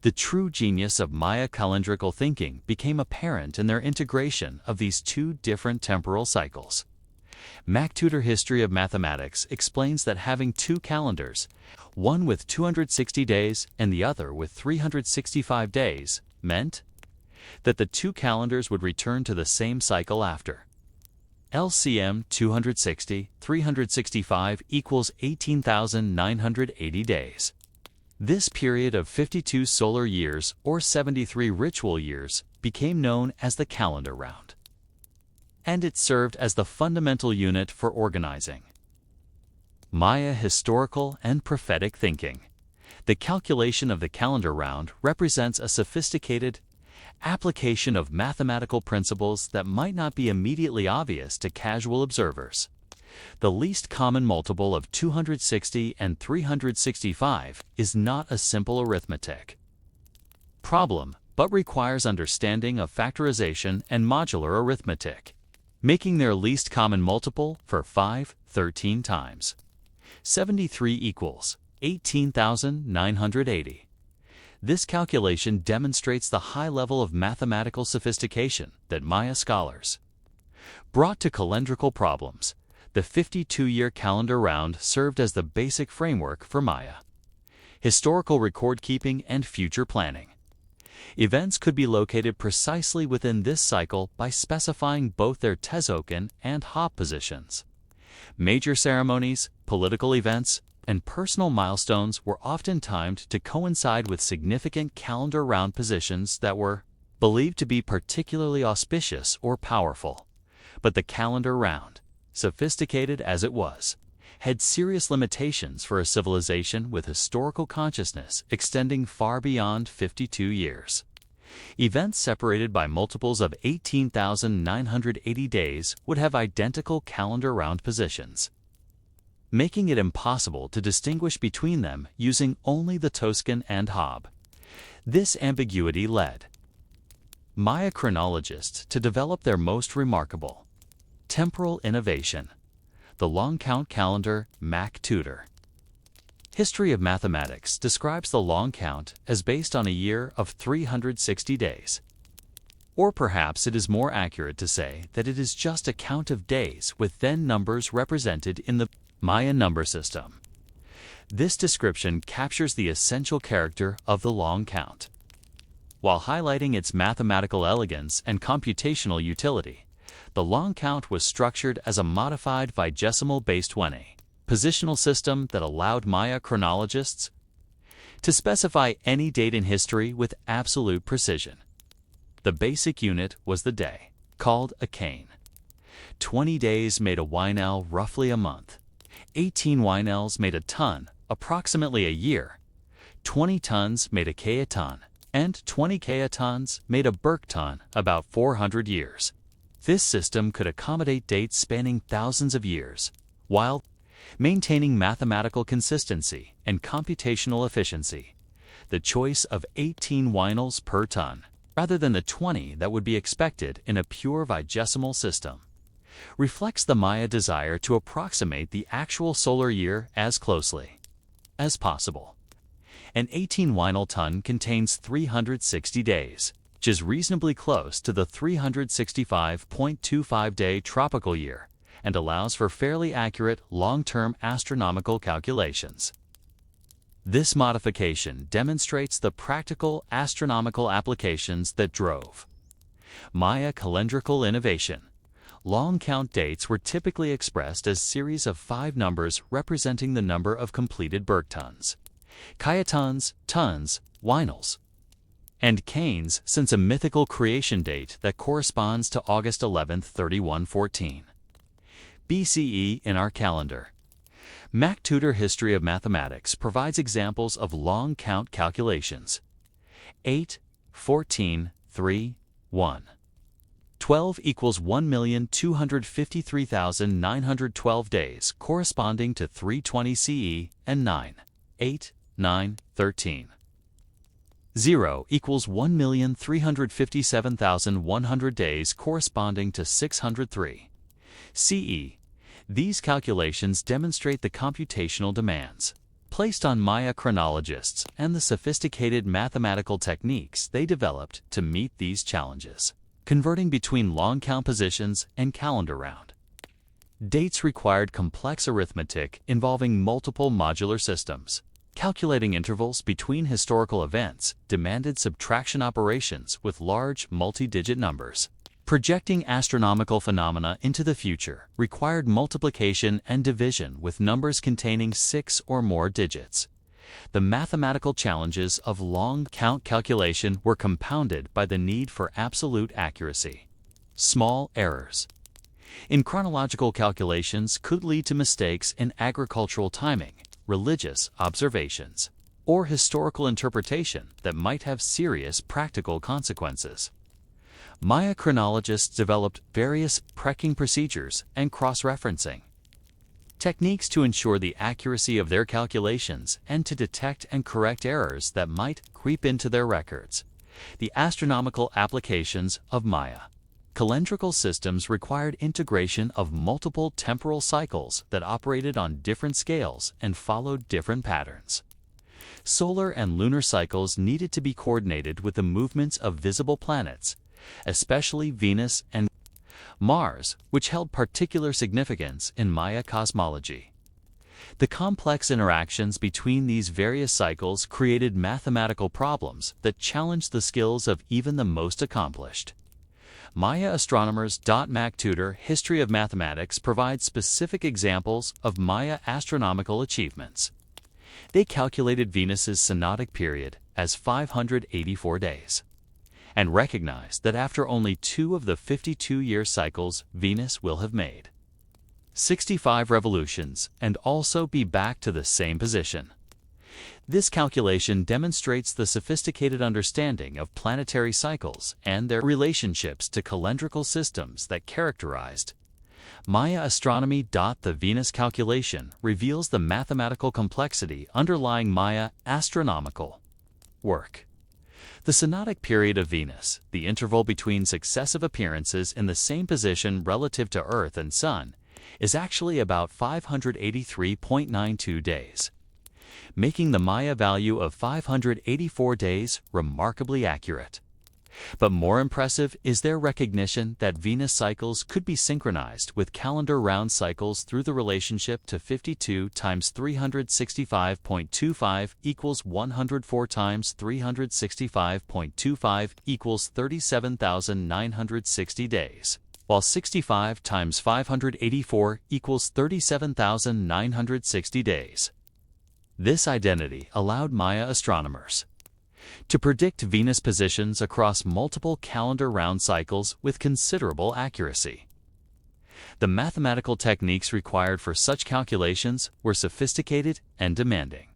The true genius of Maya calendrical thinking became apparent in their integration of these two different temporal cycles. MacTutor History of Mathematics explains that having two calendars, one with 260 days and the other with 365 days, meant that the two calendars would return to the same cycle after. LCM 260, 365 equals 18,980 days. This period of 52 solar years or 73 ritual years became known as the calendar round, and it served as the fundamental unit for organizing Maya historical and prophetic thinking. The calculation of the calendar round represents a sophisticated application of mathematical principles that might not be immediately obvious to casual observers. The least common multiple of 260 and 365 is not a simple arithmetic problem, but requires understanding of factorization and modular arithmetic, making their least common multiple for 5 13 times. 73 equals 18,980. This calculation demonstrates the high level of mathematical sophistication that Maya scholars brought to calendrical problems. The 52-year calendar round served as the basic framework for Maya historical record-keeping and future planning. Events could be located precisely within this cycle by specifying both their Tezokan and Hab positions. Major ceremonies, political events, and personal milestones were often timed to coincide with significant calendar round positions that were believed to be particularly auspicious or powerful. But the calendar round, sophisticated as it was, had serious limitations for a civilization with historical consciousness extending far beyond 52 years. Events separated by multiples of 18,980 days would have identical calendar round positions, making it impossible to distinguish between them using only the Toscan and Hab. This ambiguity led Maya chronologists to develop their most remarkable temporal innovation, the long count calendar MacTutor. History of Mathematics describes the long count as based on a year of 360 days. Or perhaps it is more accurate to say that it is just a count of days with then numbers represented in the Mayan number system. This description captures the essential character of the long count, while highlighting its mathematical elegance and computational utility. The long count was structured as a modified vigesimal-based 20 positional system that allowed Maya chronologists to specify any date in history with absolute precision. The basic unit was the day, called a kane. 20 days made a winel, roughly a month. 18 winels made a ton, approximately a year. 20 tons made a kaeton, and 20 kaetons made a berkton, about 400 years. This system could accommodate dates spanning thousands of years, while maintaining mathematical consistency and computational efficiency. The choice of 18 winels per ton, rather than the 20 that would be expected in a pure vigesimal system, reflects the Maya desire to approximate the actual solar year as closely as possible. An 18 winel ton contains 360 days, which is reasonably close to the 365.25-day tropical year and allows for fairly accurate long-term astronomical calculations. This modification demonstrates the practical astronomical applications that drove Maya calendrical innovation. Long count dates were typically expressed as series of 5 numbers representing the number of completed berktons, kaetons, tons, winels, and kanes, since a mythical creation date that corresponds to August 11, 3114 BCE in our calendar. MacTutor History of Mathematics provides examples of long count calculations. 8, 14, 3, 1. 12 equals 1,253,912 days, corresponding to 320 CE, and 9, 8, 9, 13. 0 equals 1,357,100 days, corresponding to 603 CE. These calculations demonstrate the computational demands placed on Maya chronologists and the sophisticated mathematical techniques they developed to meet these challenges. Converting between long count positions and calendar round dates required complex arithmetic involving multiple modular systems. Calculating intervals between historical events demanded subtraction operations with large multi-digit numbers. Projecting astronomical phenomena into the future required multiplication and division with numbers containing 6 or more digits. The mathematical challenges of long count calculation were compounded by the need for absolute accuracy. Small errors in chronological calculations could lead to mistakes in agricultural timing, religious observations, or historical interpretation that might have serious practical consequences. Maya chronologists developed various precking procedures and cross-referencing techniques to ensure the accuracy of their calculations and to detect and correct errors that might creep into their records. The astronomical applications of Maya calendrical systems required integration of multiple temporal cycles that operated on different scales and followed different patterns. Solar and lunar cycles needed to be coordinated with the movements of visible planets, especially Venus and Mars, which held particular significance in Maya cosmology. The complex interactions between these various cycles created mathematical problems that challenged the skills of even the most accomplished. Maya astronomers. MacTutor History of Mathematics provides specific examples of Maya astronomical achievements. They calculated Venus's synodic period as 584 days. And recognized that after only 2 of the 52-year cycles Venus will have made 65 revolutions and also be back to the same position. This calculation demonstrates the sophisticated understanding of planetary cycles and their relationships to calendrical systems that characterized Maya astronomy. The Venus calculation reveals the mathematical complexity underlying Maya astronomical work. The synodic period of Venus, the interval between successive appearances in the same position relative to Earth and Sun, is actually about 583.92 days, making the Maya value of 584 days remarkably accurate. But more impressive is their recognition that Venus cycles could be synchronized with calendar round cycles through the relationship to 52 times 365.25 equals 104 times 365.25 equals 37,960 days, while 65 times 584 equals 37,960 days. This identity allowed Maya astronomers to predict Venus positions across multiple calendar round cycles with considerable accuracy. The mathematical techniques required for such calculations were sophisticated and demanding.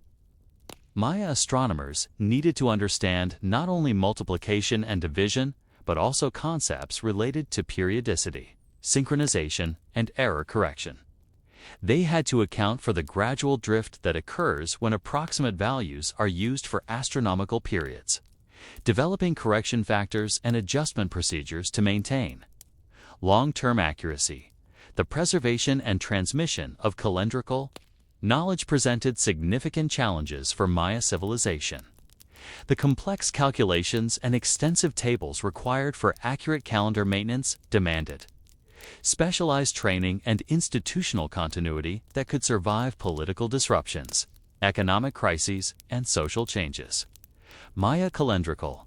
Maya astronomers needed to understand not only multiplication and division, but also concepts related to periodicity, synchronization, and error correction. They had to account for the gradual drift that occurs when approximate values are used for astronomical periods, developing correction factors and adjustment procedures to maintain long-term accuracy. The preservation and transmission of calendrical knowledge presented significant challenges for Maya civilization. The complex calculations and extensive tables required for accurate calendar maintenance demanded specialized training and institutional continuity that could survive political disruptions, economic crises, and social changes. Maya calendrical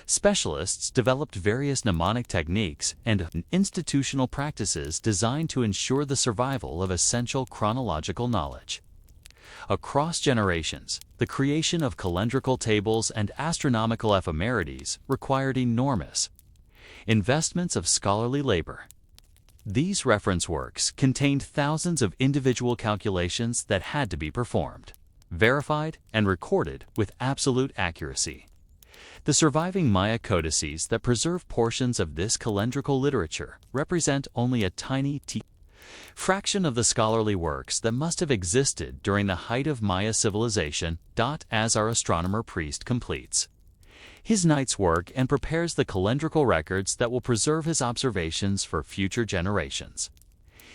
specialists developed various mnemonic techniques and institutional practices designed to ensure the survival of essential chronological knowledge. Across generations, the creation of calendrical tables and astronomical ephemerides required enormous investments of scholarly labor. These reference works contained thousands of individual calculations that had to be performed, verified, and recorded with absolute accuracy. The surviving Maya codices that preserve portions of this calendrical literature represent only a tiny fraction of the scholarly works that must have existed during the height of Maya civilization. As our astronomer priest completes his night's work and prepares the calendrical records that will preserve his observations for future generations,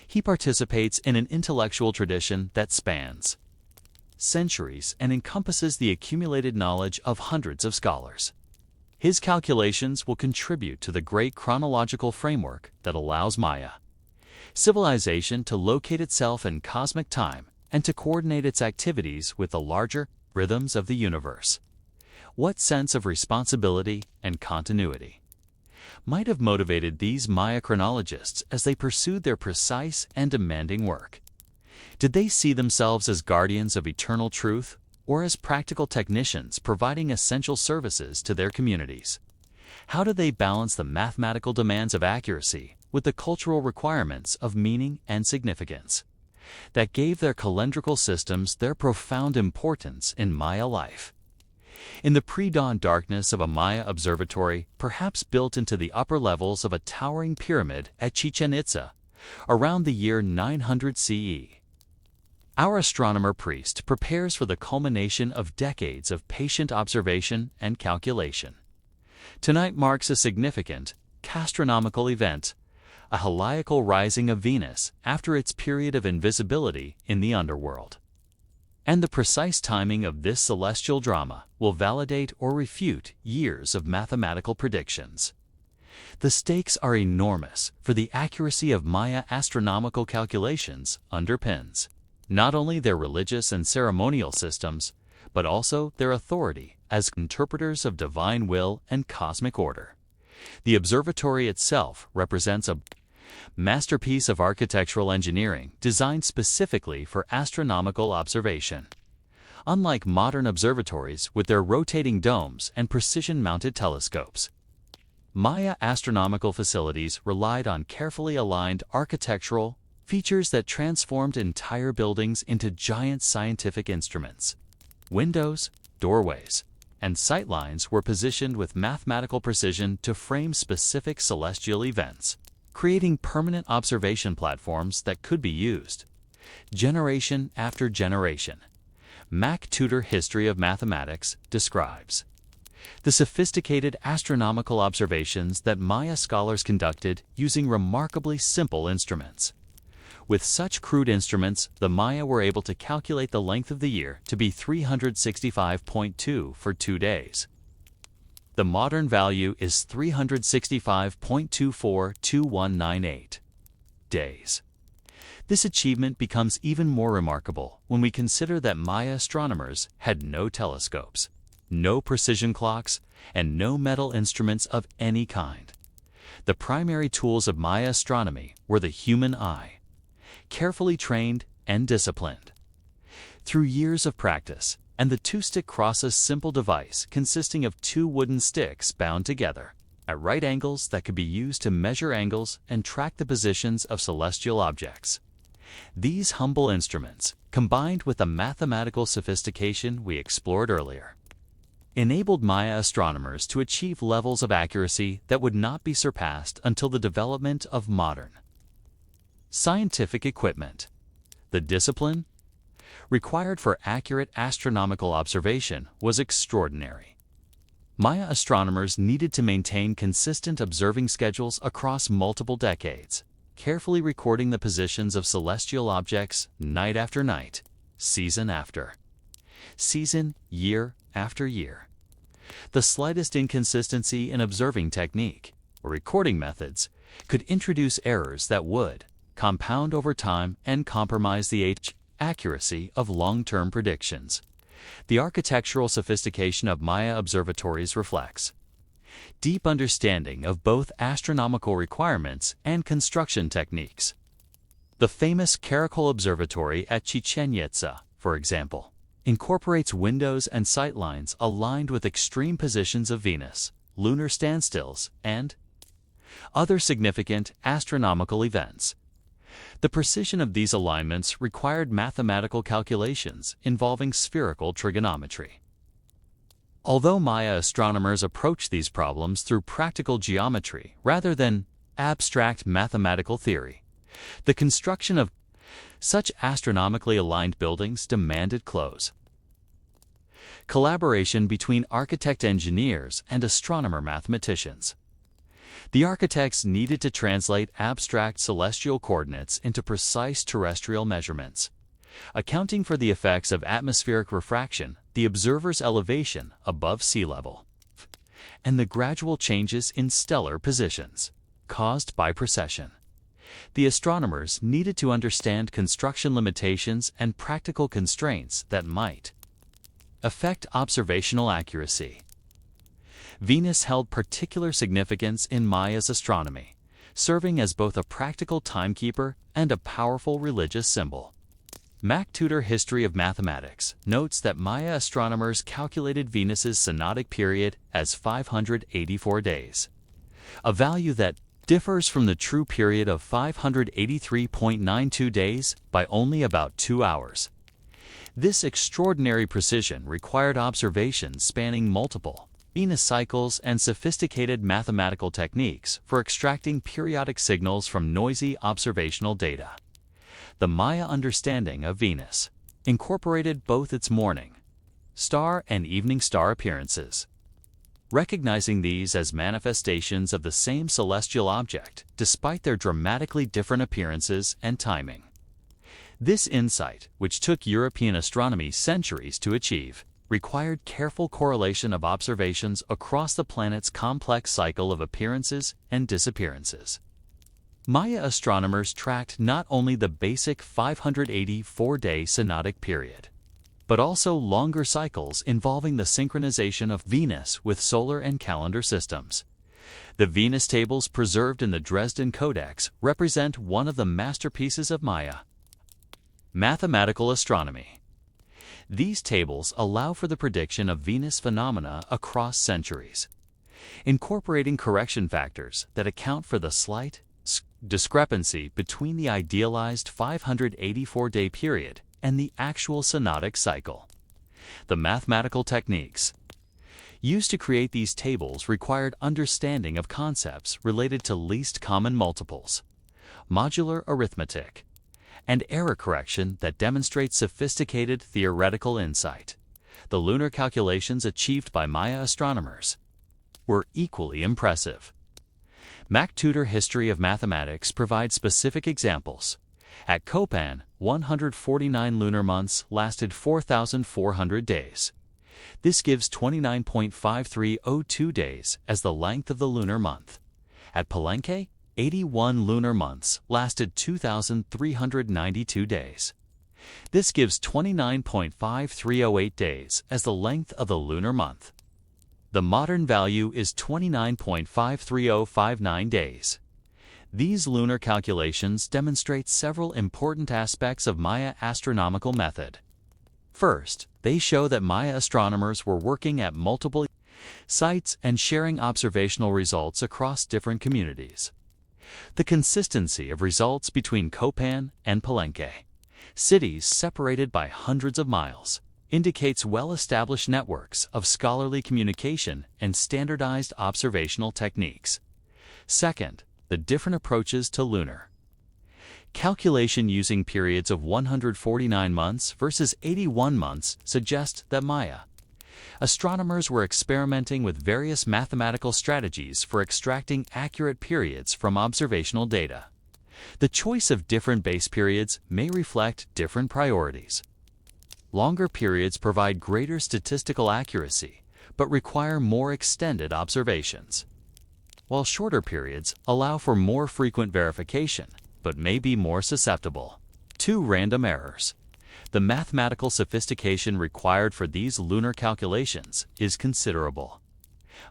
he participates in an intellectual tradition that spans centuries and encompasses the accumulated knowledge of hundreds of scholars. His calculations will contribute to the great chronological framework that allows Maya civilization to locate itself in cosmic time and to coordinate its activities with the larger rhythms of the universe. What sense of responsibility and continuity might have motivated these Maya chronologists as they pursued their precise and demanding work? Did they see themselves as guardians of eternal truth, or as practical technicians providing essential services to their communities? How do they balance the mathematical demands of accuracy with the cultural requirements of meaning and significance that gave their calendrical systems their profound importance in Maya life? In the pre-dawn darkness of a Maya observatory, perhaps built into the upper levels of a towering pyramid at Chichen Itza, around the year 900 CE, our astronomer priest prepares for the culmination of decades of patient observation and calculation. Tonight marks a significant astronomical event, a heliacal rising of Venus after its period of invisibility in the underworld. And the precise timing of this celestial drama will validate or refute years of mathematical predictions. The stakes are enormous, for the accuracy of Maya astronomical calculations underpins not only their religious and ceremonial systems, but also their authority as interpreters of divine will and cosmic order. The observatory itself represents a masterpiece of architectural engineering designed specifically for astronomical observation. Unlike modern observatories with their rotating domes and precision-mounted telescopes, Maya astronomical facilities relied on carefully aligned architectural features that transformed entire buildings into giant scientific instruments. Windows, doorways, and sightlines were positioned with mathematical precision to frame specific celestial events, creating permanent observation platforms that could be used generation after generation. Mac Tudor History of Mathematics describes the sophisticated astronomical observations that Maya scholars conducted using remarkably simple instruments. With such crude instruments, the Maya were able to calculate the length of the year to be 365.2 for 2 days. The modern value is 365.242198 days. This achievement becomes even more remarkable when we consider that Maya astronomers had no telescopes, no precision clocks, and no metal instruments of any kind. The primary tools of Maya astronomy were the human eye, carefully trained and disciplined. Through years of practice, and the two-stick crosses simple device consisting of 2 wooden sticks bound together at right angles that could be used to measure angles and track the positions of celestial objects. These humble instruments, combined with the mathematical sophistication we explored earlier, enabled Maya astronomers to achieve levels of accuracy that would not be surpassed until the development of modern scientific equipment. The discipline required for accurate astronomical observation was extraordinary. Maya astronomers needed to maintain consistent observing schedules across multiple decades, carefully recording the positions of celestial objects night after night, season after season, year after year. The slightest inconsistency in observing technique or recording methods could introduce errors that would compound over time and compromise the accuracy of long-term predictions. The architectural sophistication of Maya observatories reflects deep understanding of both astronomical requirements and construction techniques. The famous Crackle Observatory at Chichen Itza, for example, incorporates windows and sightlines aligned with extreme positions of Venus, lunar standstills, and other significant astronomical events. The precision of these alignments required mathematical calculations involving spherical trigonometry. Although Maya astronomers approached these problems through practical geometry rather than abstract mathematical theory, the construction of such astronomically aligned buildings demanded close collaboration between architect-engineers and astronomer-mathematicians. The architects needed to translate abstract celestial coordinates into precise terrestrial measurements, accounting for the effects of atmospheric refraction, the observer's elevation above sea level, and the gradual changes in stellar positions caused by precession. The astronomers needed to understand construction limitations and practical constraints that might affect observational accuracy. Venus held particular significance in Maya's astronomy, serving as both a practical timekeeper and a powerful religious symbol. MacTutor History of Mathematics notes that Maya astronomers calculated Venus's synodic period as 584 days, a value that differs from the true period of 583.92 days by only about 2 hours. This extraordinary precision required observations spanning multiple Venus cycles and sophisticated mathematical techniques for extracting periodic signals from noisy observational data. The Maya understanding of Venus incorporated both its morning star and evening star appearances, recognizing these as manifestations of the same celestial object despite their dramatically different appearances and timing. This insight, which took European astronomy centuries to achieve, required careful correlation of observations across the planet's complex cycle of appearances and disappearances. Maya astronomers tracked not only the basic 584-day synodic period, but also longer cycles involving the synchronization of Venus with solar and calendar systems. The Venus tables preserved in the Dresden Codex represent one of the masterpieces of Maya mathematical astronomy. These tables allow for the prediction of Venus phenomena across centuries, incorporating correction factors that account for the slight discrepancy between the idealized 584-day period and the actual synodic cycle. The mathematical techniques used to create these tables required understanding of concepts related to least common multiples, modular arithmetic, and error correction that demonstrate sophisticated theoretical insight. The lunar calculations achieved by Maya astronomers were equally impressive. MacTutor History of Mathematics provides specific examples. At Copan, 149 lunar months lasted 4,400 days. This gives 29.5302 days as the length of the lunar month. At Palenque, 81 lunar months lasted 2,392 days. This gives 29.5308 days as the length of the lunar month. The modern value is 29.53059 days. These lunar calculations demonstrate several important aspects of Maya astronomical method. First, they show that Maya astronomers were working at multiple sites and sharing observational results across different communities. The consistency of results between Copan and Palenque, cities separated by hundreds of miles, indicates well-established networks of scholarly communication and standardized observational techniques. Second, the different approaches to lunar calculation using periods of 149 months versus 81 months suggest that Maya astronomers were experimenting with various mathematical strategies for extracting accurate periods from observational data. The choice of different base periods may reflect different priorities. Longer periods provide greater statistical accuracy, but require more extended observations, while shorter periods allow for more frequent verification, but may be more susceptible to random errors. The mathematical sophistication required for these lunar calculations is considerable.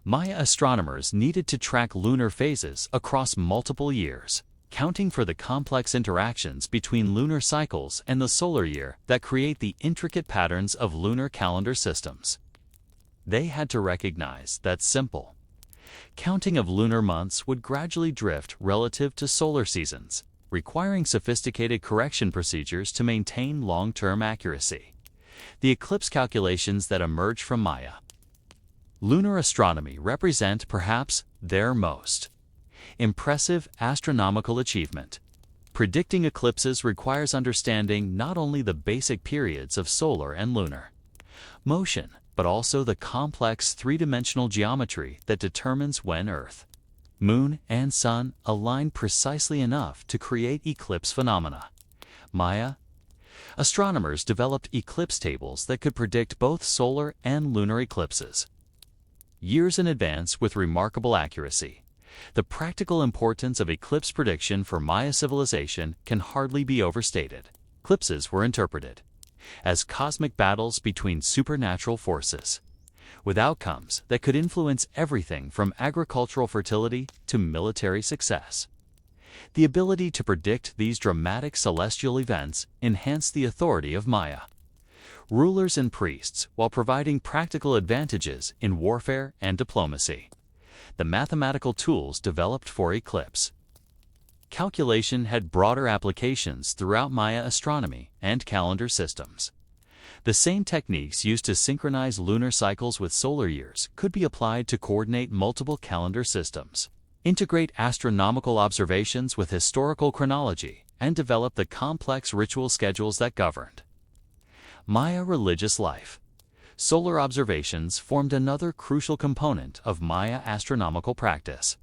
Maya astronomers needed to track lunar phases across multiple years, counting for the complex interactions between lunar cycles and the solar year that create the intricate patterns of lunar calendar systems. They had to recognize that simple counting of lunar months would gradually drift relative to solar seasons, requiring sophisticated correction procedures to maintain long-term accuracy. The eclipse calculations that emerge from Maya lunar astronomy represent perhaps their most impressive astronomical achievement. Predicting eclipses requires understanding not only the basic periods of solar and lunar motion, but also the complex three-dimensional geometry that determines when Earth, Moon, and Sun align precisely enough to create eclipse phenomena. Maya astronomers developed eclipse tables that could predict both solar and lunar eclipses years in advance with remarkable accuracy. The practical importance of eclipse prediction for Maya civilization can hardly be overstated. Eclipses were interpreted as cosmic battles between supernatural forces, with outcomes that could influence everything from agricultural fertility to military success. The ability to predict these dramatic celestial events enhanced the authority of Maya rulers and priests while providing practical advantages in warfare and diplomacy. The mathematical tools developed for eclipse calculation had broader applications throughout Maya astronomy and calendar systems. The same techniques used to synchronize lunar cycles with solar years could be applied to coordinate multiple calendar systems, integrate astronomical observations with historical chronology, and develop the complex ritual schedules that governed Maya religious life. Solar observations formed another crucial component of Maya astronomical practice,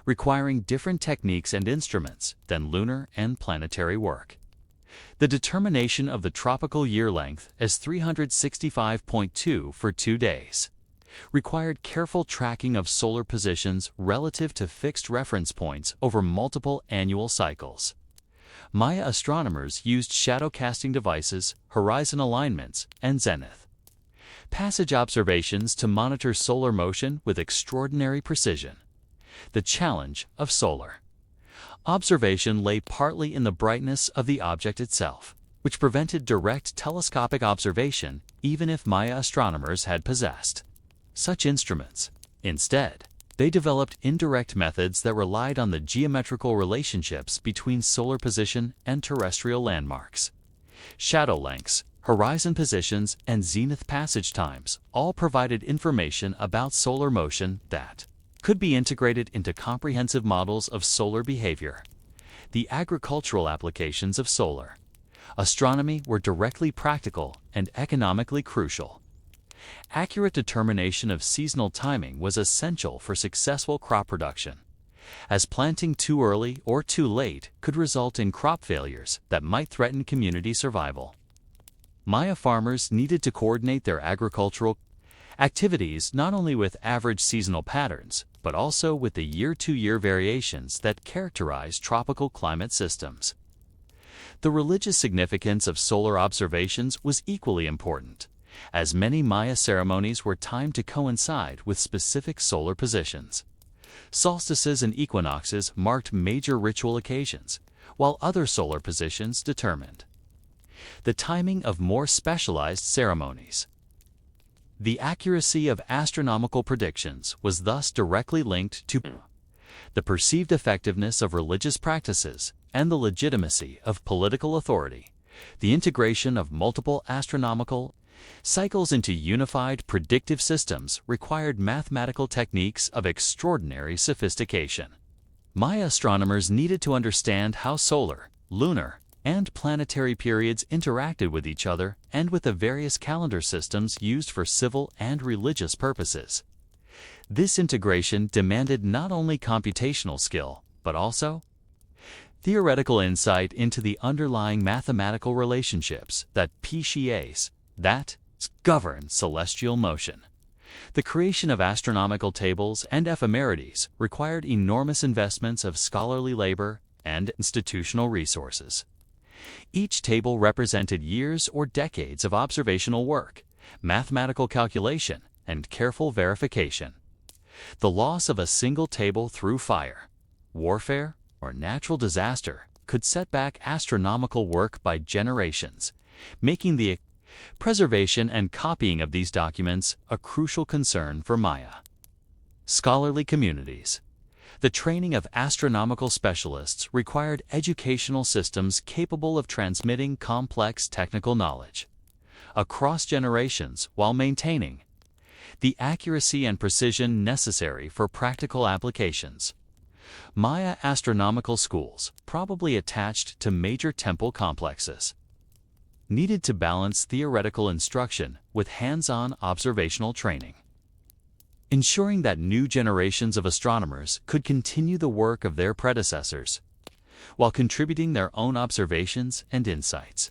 requiring different techniques and instruments than lunar and planetary work. The determination of the tropical year length as 365.2 for 2 days required careful tracking of solar positions relative to fixed reference points over multiple annual cycles. Maya astronomers used shadow casting devices, horizon alignments, and zenith passage observations to monitor solar motion with extraordinary precision. The challenge of solar observation lay partly in the brightness of the object itself, which prevented direct telescopic observation even if Maya astronomers had possessed such instruments. Instead, they developed indirect methods that relied on the geometrical relationships between solar position and terrestrial landmarks. Shadow lengths, horizon positions, and zenith passage times all provided information about solar motion that could be integrated into comprehensive models of solar behavior. The agricultural applications of solar astronomy were directly practical and economically crucial. Accurate determination of seasonal timing was essential for successful crop production, as planting too early or too late could result in crop failures that might threaten community survival. Maya farmers needed to coordinate their agricultural activities not only with average seasonal patterns, but also with the year-to-year variations that characterize tropical climate systems. The religious significance of solar observations was equally important, as many Maya ceremonies were timed to coincide with specific solar positions. Solstices and equinoxes marked major ritual occasions, while other solar positions determined the timing of more specialized ceremonies. The accuracy of astronomical predictions was thus directly linked to the perceived effectiveness of religious practices and the legitimacy of political authority. The integration of multiple astronomical cycles into unified predictive systems required mathematical techniques of extraordinary sophistication. Maya astronomers needed to understand how solar, lunar, and planetary periods interacted with each other and with the various calendar systems used for civil and religious purposes. This integration demanded not only computational skill, but also theoretical insight into the underlying mathematical relationships that govern celestial motion. The creation of astronomical tables and ephemerides required enormous investments of scholarly labor and institutional resources. Each table represented years or decades of observational work, mathematical calculation, and careful verification. The loss of a single table through fire, warfare, or natural disaster could set back astronomical work by generations, making the preservation and copying of these documents a crucial concern for Maya scholarly communities. The training of astronomical specialists required educational systems capable of transmitting complex technical knowledge across generations while maintaining the accuracy and precision necessary for practical applications. Maya astronomical schools, probably attached to major temple complexes, needed to balance theoretical instruction with hands-on observational training, ensuring that new generations of astronomers could continue the work of their predecessors, while contributing their own observations and insights.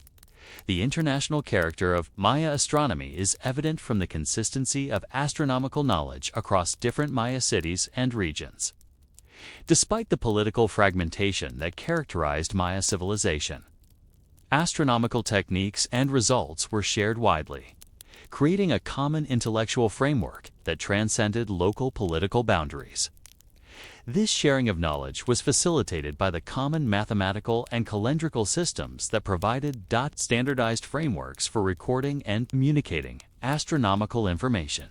The international character of Maya astronomy is evident from the consistency of astronomical knowledge across different Maya cities and regions. Despite the political fragmentation that characterized Maya civilization, astronomical techniques and results were shared widely, creating a common intellectual framework that transcended local political boundaries. This sharing of knowledge was facilitated by the common mathematical and calendrical systems that provided standardized frameworks for recording and communicating astronomical information.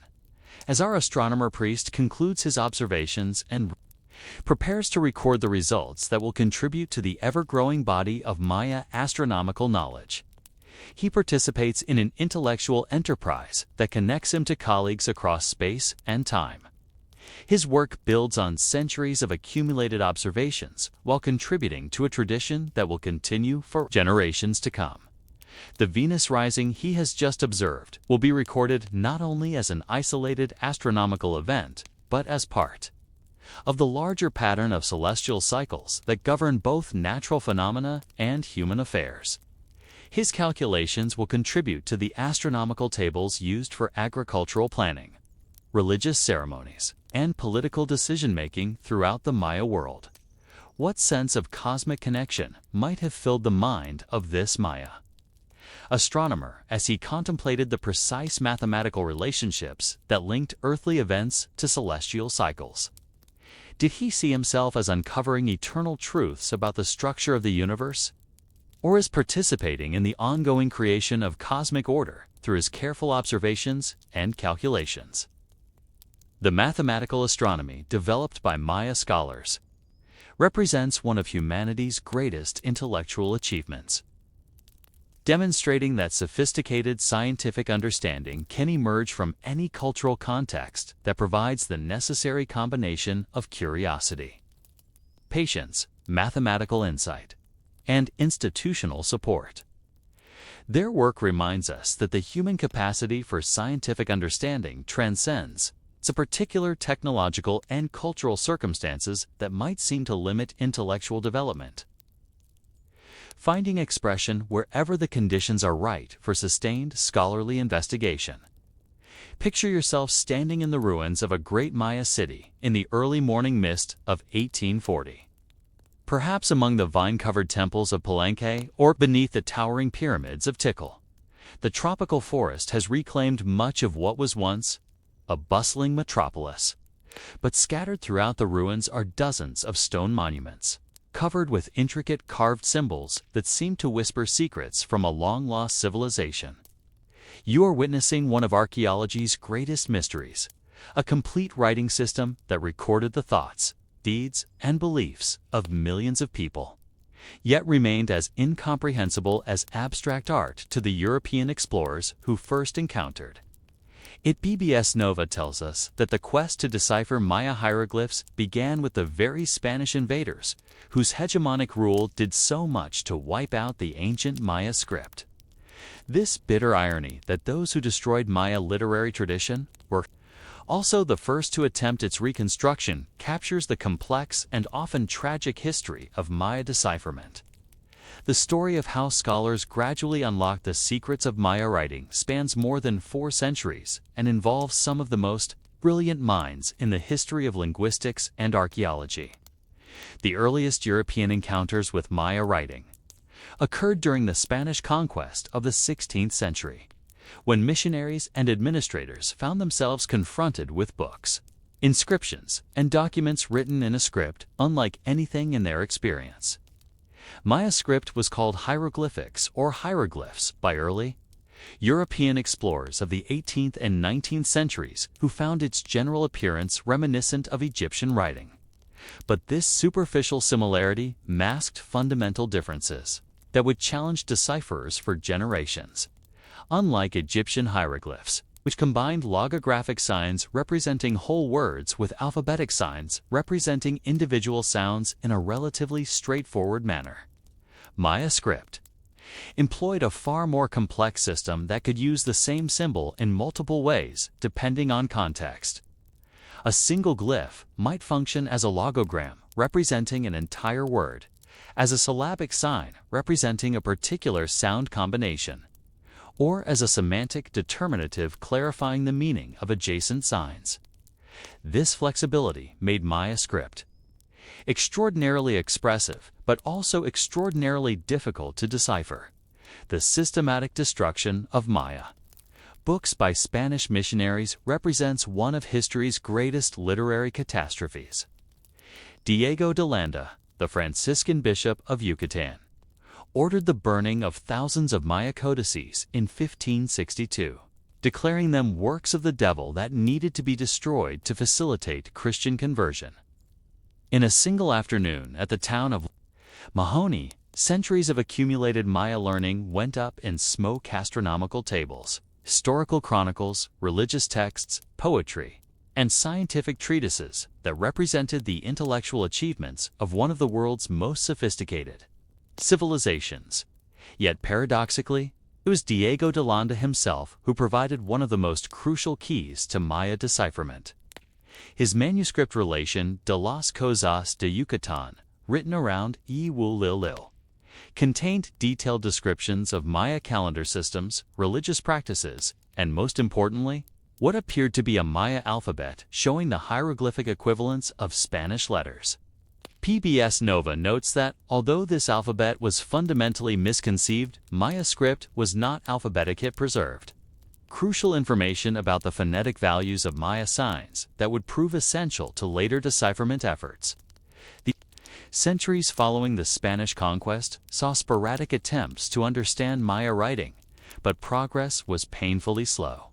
As our astronomer priest concludes his observations and prepares to record the results that will contribute to the ever-growing body of Maya astronomical knowledge, he participates in an intellectual enterprise that connects him to colleagues across space and time. His work builds on centuries of accumulated observations while contributing to a tradition that will continue for generations to come. The Venus rising he has just observed will be recorded not only as an isolated astronomical event, but as part of the larger pattern of celestial cycles that govern both natural phenomena and human affairs. His calculations will contribute to the astronomical tables used for agricultural planning, religious ceremonies, and political decision-making throughout the Maya world. What sense of cosmic connection might have filled the mind of this Maya astronomer as he contemplated the precise mathematical relationships that linked earthly events to celestial cycles? Did he see himself as uncovering eternal truths about the structure of the universe, or as participating in the ongoing creation of cosmic order through his careful observations and calculations? The mathematical astronomy developed by Maya scholars represents one of humanity's greatest intellectual achievements, demonstrating that sophisticated scientific understanding can emerge from any cultural context that provides the necessary combination of curiosity, patience, mathematical insight, and institutional support. Their work reminds us that the human capacity for scientific understanding transcends the particular technological and cultural circumstances that might seem to limit intellectual development, finding expression wherever the conditions are right for sustained scholarly investigation. Picture yourself standing in the ruins of a great Maya city in the early morning mist of 1840. Perhaps among the vine-covered temples of Palenque or beneath the towering pyramids of Tikal. The tropical forest has reclaimed much of what was once a bustling metropolis, but scattered throughout the ruins are dozens of stone monuments, covered with intricate carved symbols that seem to whisper secrets from a long-lost civilization. You are witnessing one of archaeology's greatest mysteries, a complete writing system that recorded the thoughts, deeds, and beliefs of millions of people, yet remained as incomprehensible as abstract art to the European explorers who first encountered it. BBS Nova tells us that the quest to decipher Maya hieroglyphs began with the very Spanish invaders, whose hegemonic rule did so much to wipe out the ancient Maya script. This bitter irony that those who destroyed Maya literary tradition were also the first to attempt its reconstruction captures the complex and often tragic history of Maya decipherment. The story of how scholars gradually unlocked the secrets of Maya writing spans more than 4 centuries and involves some of the most brilliant minds in the history of linguistics and archaeology. The earliest European encounters with Maya writing occurred during the Spanish conquest of the 16th century, when missionaries and administrators found themselves confronted with books, inscriptions, and documents written in a script unlike anything in their experience. Maya script was called hieroglyphics or hieroglyphs by early European explorers of the 18th and 19th centuries who found its general appearance reminiscent of Egyptian writing. But this superficial similarity masked fundamental differences that would challenge decipherers for generations. Unlike Egyptian hieroglyphs, which combined logographic signs representing whole words with alphabetic signs representing individual sounds in a relatively straightforward manner. Maya script employed a far more complex system that could use the same symbol in multiple ways depending on context. A single glyph might function as a logogram representing an entire word, as a syllabic sign representing a particular sound combination, or as a semantic determinative clarifying the meaning of adjacent signs. This flexibility made Maya script extraordinarily expressive, but also extraordinarily difficult to decipher. The systematic destruction of Maya. Books by Spanish missionaries represents one of history's greatest literary catastrophes. Diego de Landa, the Franciscan bishop of Yucatan, ordered the burning of thousands of Maya codices in 1562, declaring them works of the devil that needed to be destroyed to facilitate Christian conversion. In a single afternoon at the town of Mahoney, centuries of accumulated Maya learning went up in smoke. Astronomical tables, historical chronicles, religious texts, poetry, and scientific treatises that represented the intellectual achievements of one of the world's most sophisticated civilizations. Yet paradoxically, it was Diego de Landa himself who provided one of the most crucial keys to Maya decipherment. His manuscript Relation de las Cosas de Yucatan, written around Iwulilil, contained detailed descriptions of Maya calendar systems, religious practices, and most importantly, what appeared to be a Maya alphabet showing the hieroglyphic equivalents of Spanish letters. PBS Nova notes that, although this alphabet was fundamentally misconceived, Maya script was not alphabetic preserved. Crucial information about the phonetic values of Maya signs that would prove essential to later decipherment efforts. The centuries following the Spanish conquest saw sporadic attempts to understand Maya writing, but progress was painfully slow.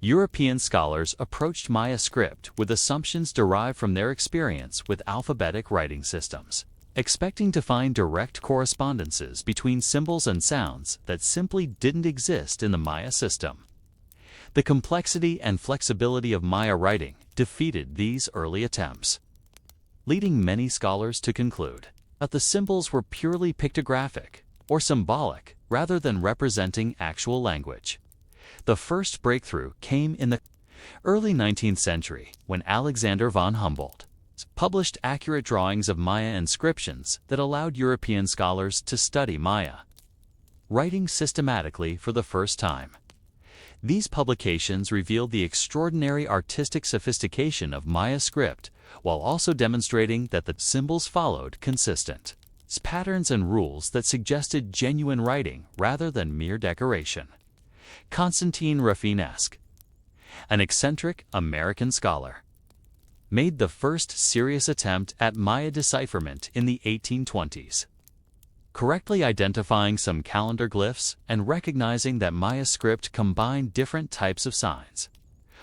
European scholars approached Maya script with assumptions derived from their experience with alphabetic writing systems, expecting to find direct correspondences between symbols and sounds that simply didn't exist in the Maya system. The complexity and flexibility of Maya writing defeated these early attempts, leading many scholars to conclude that the symbols were purely pictographic or symbolic rather than representing actual language. The first breakthrough came in the early 19th century when Alexander von Humboldt published accurate drawings of Maya inscriptions that allowed European scholars to study Maya writing systematically for the first time. These publications revealed the extraordinary artistic sophistication of Maya script while also demonstrating that the symbols followed consistent patterns and rules that suggested genuine writing rather than mere decoration. Constantine Rafinesque, an eccentric American scholar, made the first serious attempt at Maya decipherment in the 1820s, correctly identifying some calendar glyphs and recognizing that Maya script combined different types of signs.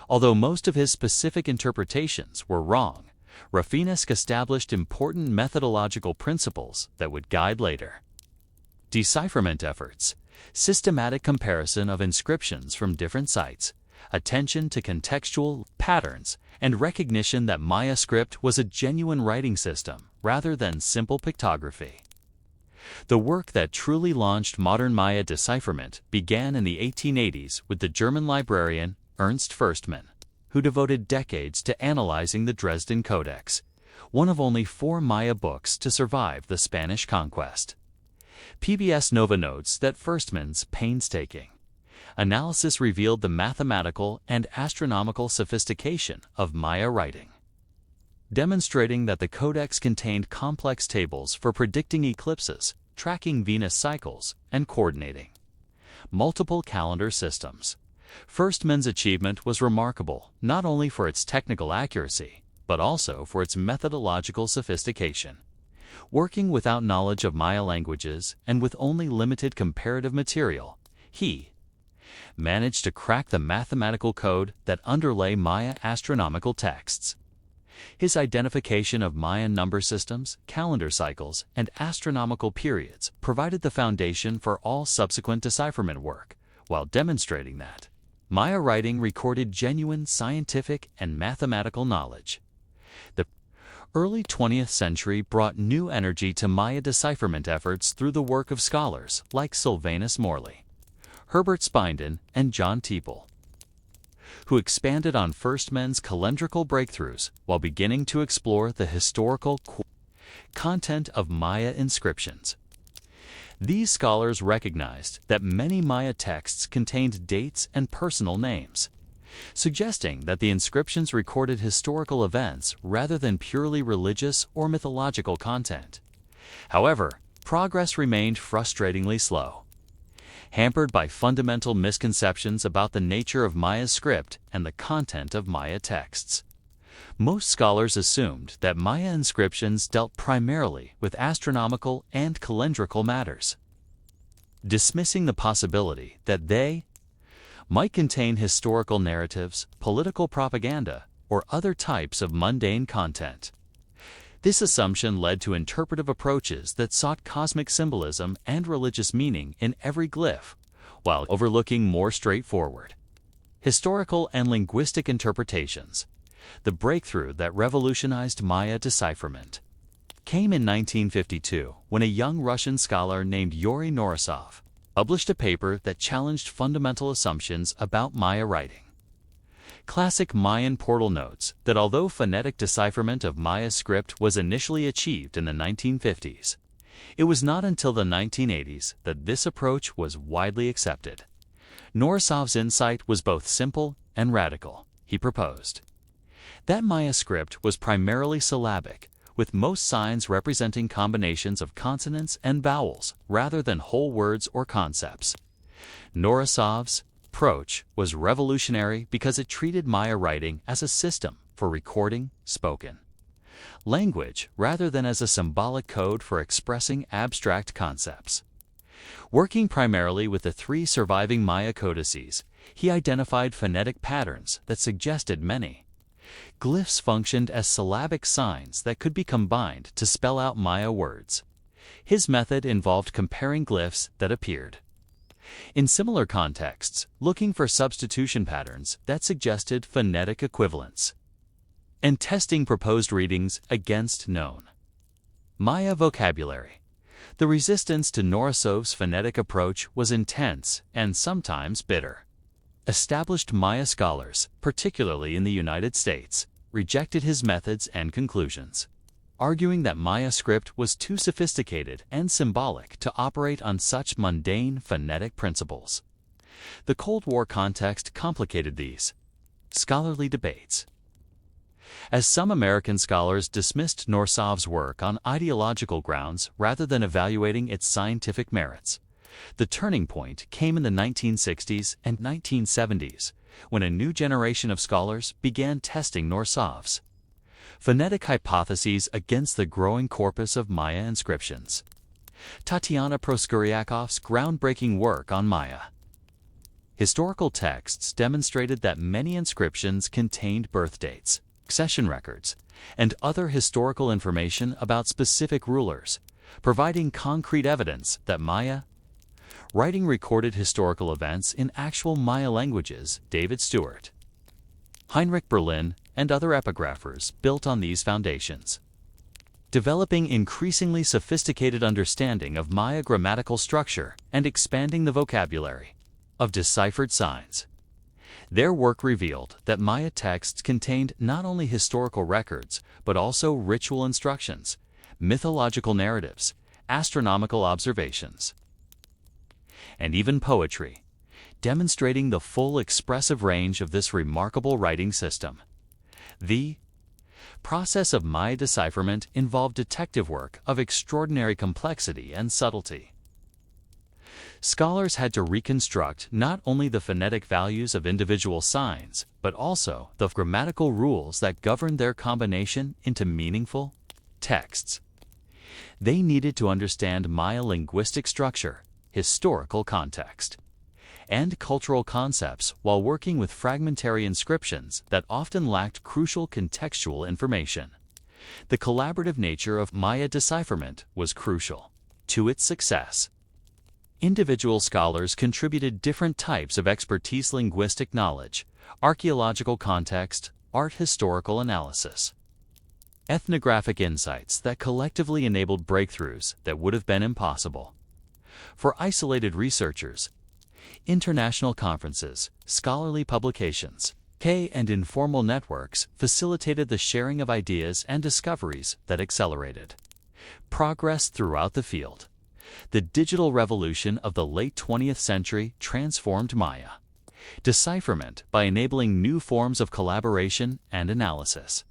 Although most of his specific interpretations were wrong, Rafinesque established important methodological principles that would guide later decipherment efforts. Systematic comparison of inscriptions from different sites, attention to contextual patterns, and recognition that Maya script was a genuine writing system rather than simple pictography. The work that truly launched modern Maya decipherment began in the 1880s with the German librarian Ernst Förstmann, who devoted decades to analyzing the Dresden Codex, one of only 4 Maya books to survive the Spanish conquest. PBS Nova notes that Förstmann's painstaking analysis revealed the mathematical and astronomical sophistication of Maya writing, demonstrating that the codex contained complex tables for predicting eclipses, tracking Venus cycles, and coordinating multiple calendar systems. Förstmann's achievement was remarkable not only for its technical accuracy, but also for its methodological sophistication. Working without knowledge of Maya languages and with only limited comparative material, he managed to crack the mathematical code that underlay Maya astronomical texts. His identification of Mayan number systems, calendar cycles, and astronomical periods provided the foundation for all subsequent decipherment work, while demonstrating that Maya writing recorded genuine scientific and mathematical knowledge. The early 20th century brought new energy to Maya decipherment efforts through the work of scholars like Sylvanus Morley, Herbert Spinden, and John Teeple, who expanded on first men's calendrical breakthroughs while beginning to explore the historical content of Maya inscriptions. These scholars recognized that many Maya texts contained dates and personal names, suggesting that the inscriptions recorded historical events rather than purely religious or mythological content. However, progress remained frustratingly slow, hampered by fundamental misconceptions about the nature of Maya's script and the content of Maya texts. Most scholars assumed that Maya inscriptions dealt primarily with astronomical and calendrical matters, dismissing the possibility that they might contain historical narratives, political propaganda, or other types of mundane content. This assumption led to interpretive approaches that sought cosmic symbolism and religious meaning in every glyph, while overlooking more straightforward historical and linguistic interpretations. The breakthrough that revolutionized Maya decipherment came in 1952 when a young Russian scholar named Yuri Norisov published a paper that challenged fundamental assumptions about Maya writing. Classic Mayan portal notes that although phonetic decipherment of Maya script was initially achieved in the 1950s, it was not until the 1980s that this approach was widely accepted. Norisov's insight was both simple and radical. He proposed that Maya script was primarily syllabic, with most signs representing combinations of consonants and vowels rather than whole words or concepts. Norisov's approach was revolutionary because it treated Maya writing as a system for recording spoken language rather than as a symbolic code for expressing abstract concepts. Working primarily with the 3 surviving Maya codices, he identified phonetic patterns that suggested many glyphs functioned as syllabic signs that could be combined to spell out Maya words. His method involved comparing glyphs that appeared in similar contexts, looking for substitution patterns that suggested phonetic equivalence, and testing proposed readings against known Maya vocabulary. The resistance to Norisov's phonetic approach was intense and sometimes bitter. Established Maya scholars, particularly in the United States, rejected his methods and conclusions, arguing that Maya script was too sophisticated and symbolic to operate on such mundane phonetic principles. The Cold War context complicated these scholarly debates, as some American scholars dismissed Norisov's work on ideological grounds rather than evaluating its scientific merits. The turning point came in the 1960s and 1970s, when a new generation of scholars began testing Norisov's phonetic hypotheses against the growing corpus of Maya inscriptions. Tatiana Proskuriakov's groundbreaking work on Maya historical texts demonstrated that many inscriptions contained birth dates, accession records, and other historical information about specific rulers, providing concrete evidence that Maya writing recorded historical events in actual Maya languages. David Stewart, Heinrich Berlin, and other epigraphers built on these foundations, developing increasingly sophisticated understanding of Maya grammatical structure and expanding the vocabulary of deciphered signs. Their work revealed that Maya texts contained not only historical records, but also ritual instructions, mythological narratives, astronomical observations, and even poetry, demonstrating the full expressive range of this remarkable writing system. The process of Maya decipherment involved detective work of extraordinary complexity and subtlety. Scholars had to reconstruct not only the phonetic values of individual signs, but also the grammatical rules that governed their combination into meaningful texts. They needed to understand Maya linguistic structure, historical context, and cultural concepts while working with fragmentary inscriptions that often lacked crucial contextual information. The collaborative nature of Maya decipherment was crucial to its success. Individual scholars contributed different types of expertise: linguistic knowledge, archaeological context, art historical analysis, ethnographic insights that collectively enabled breakthroughs that would have been impossible for isolated researchers. International conferences, scholarly publications, and informal networks facilitated the sharing of ideas and discoveries that accelerated progress throughout the field. The digital revolution of the late 20th century transformed Maya decipherment by enabling new forms of collaboration and analysis.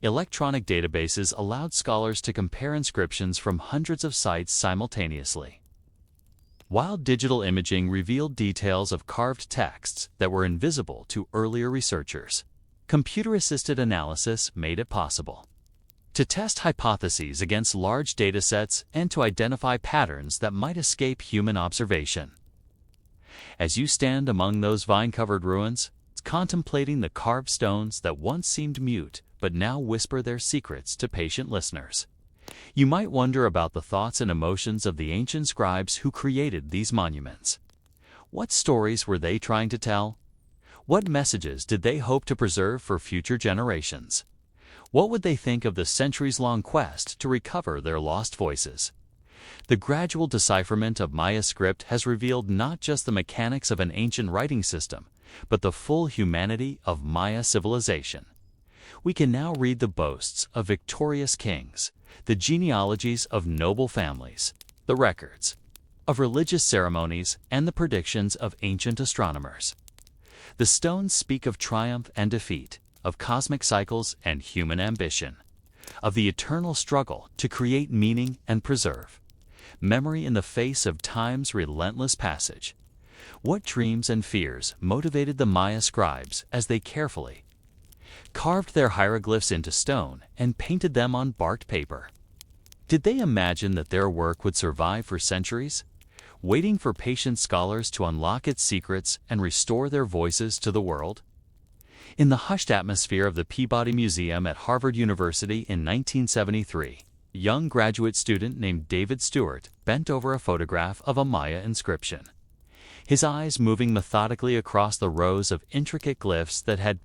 Electronic databases allowed scholars to compare inscriptions from hundreds of sites simultaneously, while digital imaging revealed details of carved texts that were invisible to earlier researchers. Computer-assisted analysis made it possible to test hypotheses against large datasets and to identify patterns that might escape human observation. As you stand among those vine-covered ruins, contemplating the carved stones that once seemed mute but now whisper their secrets to patient listeners, you might wonder about the thoughts and emotions of the ancient scribes who created these monuments. What stories were they trying to tell? What messages did they hope to preserve for future generations? What would they think of the centuries-long quest to recover their lost voices? The gradual decipherment of Maya script has revealed not just the mechanics of an ancient writing system, but the full humanity of Maya civilization. We can now read the boasts of victorious kings, the genealogies of noble families, the records of religious ceremonies, and the predictions of ancient astronomers. The stones speak of triumph and defeat, of cosmic cycles and human ambition, of the eternal struggle to create meaning and preserve memory in the face of time's relentless passage. What dreams and fears motivated the Maya scribes as they carefully carved their hieroglyphs into stone and painted them on barked paper? Did they imagine that their work would survive for centuries, waiting for patient scholars to unlock its secrets and restore their voices to the world? In the hushed atmosphere of the Peabody Museum at Harvard University in 1973, a young graduate student named David Stewart bent over a photograph of a Maya inscription, his eyes moving methodically across the rows of intricate glyphs that had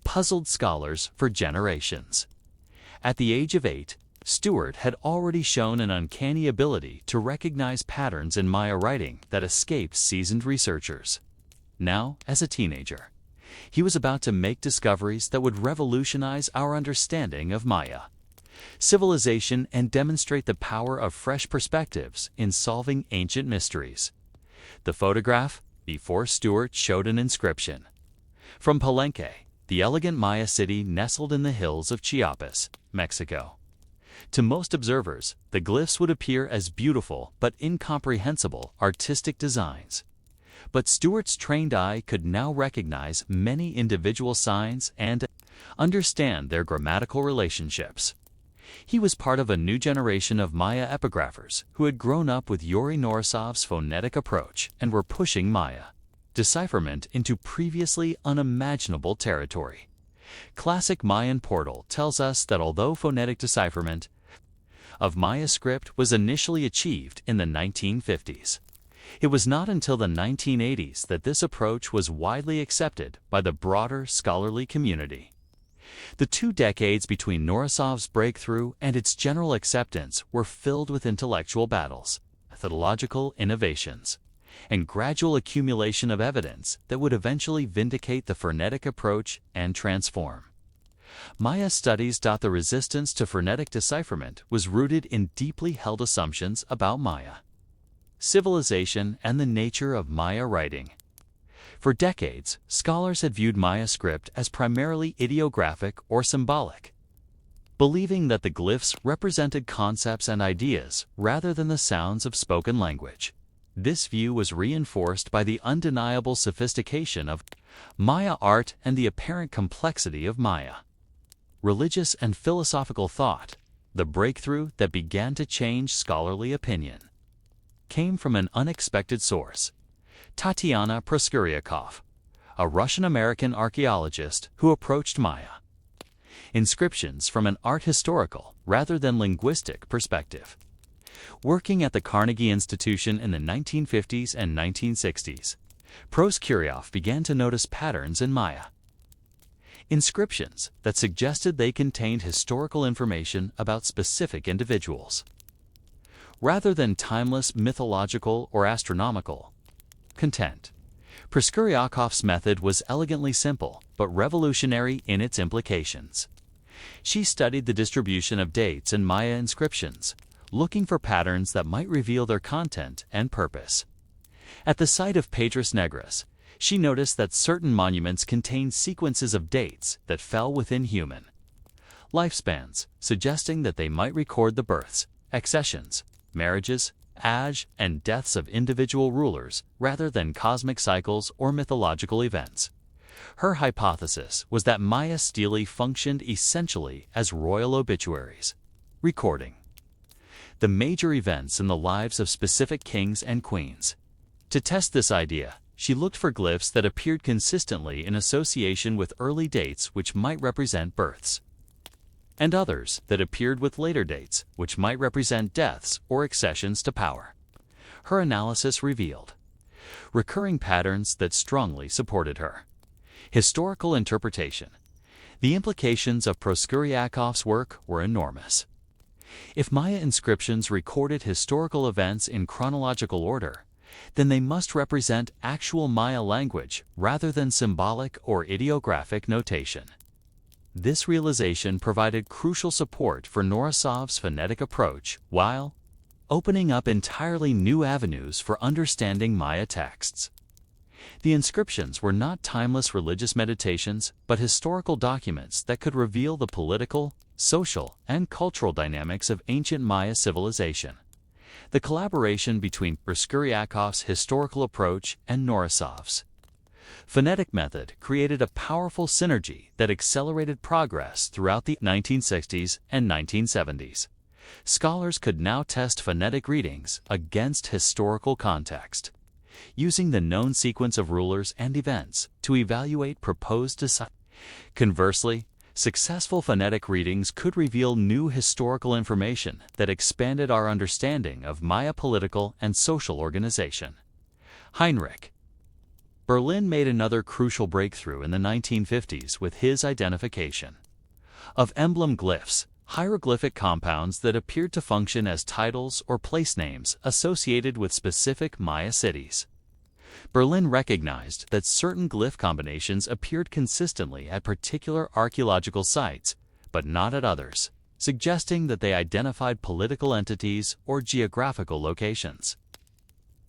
puzzled scholars for generations. At the age of 8, Stewart had already shown an uncanny ability to recognize patterns in Maya writing that escaped seasoned researchers. Now, as a teenager, he was about to make discoveries that would revolutionize our understanding of Maya civilization and demonstrate the power of fresh perspectives in solving ancient mysteries. The photograph before Stewart showed an inscription from Palenque, the elegant Maya city nestled in the hills of Chiapas, Mexico. To most observers, the glyphs would appear as beautiful but incomprehensible artistic designs. But Stewart's trained eye could now recognize many individual signs and understand their grammatical relationships. He was part of a new generation of Maya epigraphers who had grown up with Yuri Norisov's phonetic approach and were pushing Maya decipherment into previously unimaginable territory. Classic Mayan Portal tells us that although phonetic decipherment of Maya script was initially achieved in the 1950s, it was not until the 1980s that this approach was widely accepted by the broader scholarly community. The 2 decades between Norisov's breakthrough and its general acceptance were filled with intellectual battles, methodological innovations, and gradual accumulation of evidence that would eventually vindicate the phonetic approach and transform Maya studies. The resistance to phonetic decipherment was rooted in deeply held assumptions about Maya civilization and the nature of Maya writing. For decades, scholars had viewed Maya script as primarily ideographic or symbolic, believing that the glyphs represented concepts and ideas rather than the sounds of spoken language. This view was reinforced by the undeniable sophistication of Maya art and the apparent complexity of Maya religious and philosophical thought. The breakthrough that began to change scholarly opinion came from an unexpected source: Tatiana Proskuryakov, a Russian-American archaeologist who approached Maya inscriptions from an art historical rather than linguistic perspective. Working at the Carnegie Institution in the 1950s and 1960s, Proskuriov began to notice patterns in Maya. Inscriptions that suggested they contained historical information about specific individuals. Rather than timeless mythological or astronomical content, Proskuriakov's method was elegantly simple but revolutionary in its implications. She studied the distribution of dates in Maya inscriptions, looking for patterns that might reveal their content and purpose. At the site of Pedras Negras, she noticed that certain monuments contained sequences of dates that fell within human lifespans, suggesting that they might record the births, accessions, marriages, age, and deaths of individual rulers rather than cosmic cycles or mythological events. Her hypothesis was that Maya stele functioned essentially as royal obituaries, recording the major events in the lives of specific kings and queens. To test this idea, she looked for glyphs that appeared consistently in association with early dates which might represent births, and others that appeared with later dates which might represent deaths or accessions to power. Her analysis revealed recurring patterns that strongly supported her historical interpretation. The implications of Proskuriakov's work were enormous. If Maya inscriptions recorded historical events in chronological order, then they must represent actual Maya language rather than symbolic or ideographic notation. This realization provided crucial support for Norosov's phonetic approach while opening up entirely new avenues for understanding Maya texts. The inscriptions were not timeless religious meditations, but historical documents that could reveal the political, social, and cultural dynamics of ancient Maya civilization. The collaboration between Proskuriakov's historical approach and Norosov's phonetic method created a powerful synergy that accelerated progress throughout the 1960s and 1970s. Scholars could now test phonetic readings against historical context, using the known sequence of rulers and events to evaluate proposed decisions. Conversely, successful phonetic readings could reveal new historical information that expanded our understanding of Maya political and social organization. Heinrich Berlin made another crucial breakthrough in the 1950s with his identification of emblem glyphs, hieroglyphic compounds that appeared to function as titles or place names associated with specific Maya cities. Berlin recognized that certain glyph combinations appeared consistently at particular archaeological sites, but not at others, suggesting that they identified political entities or geographical locations.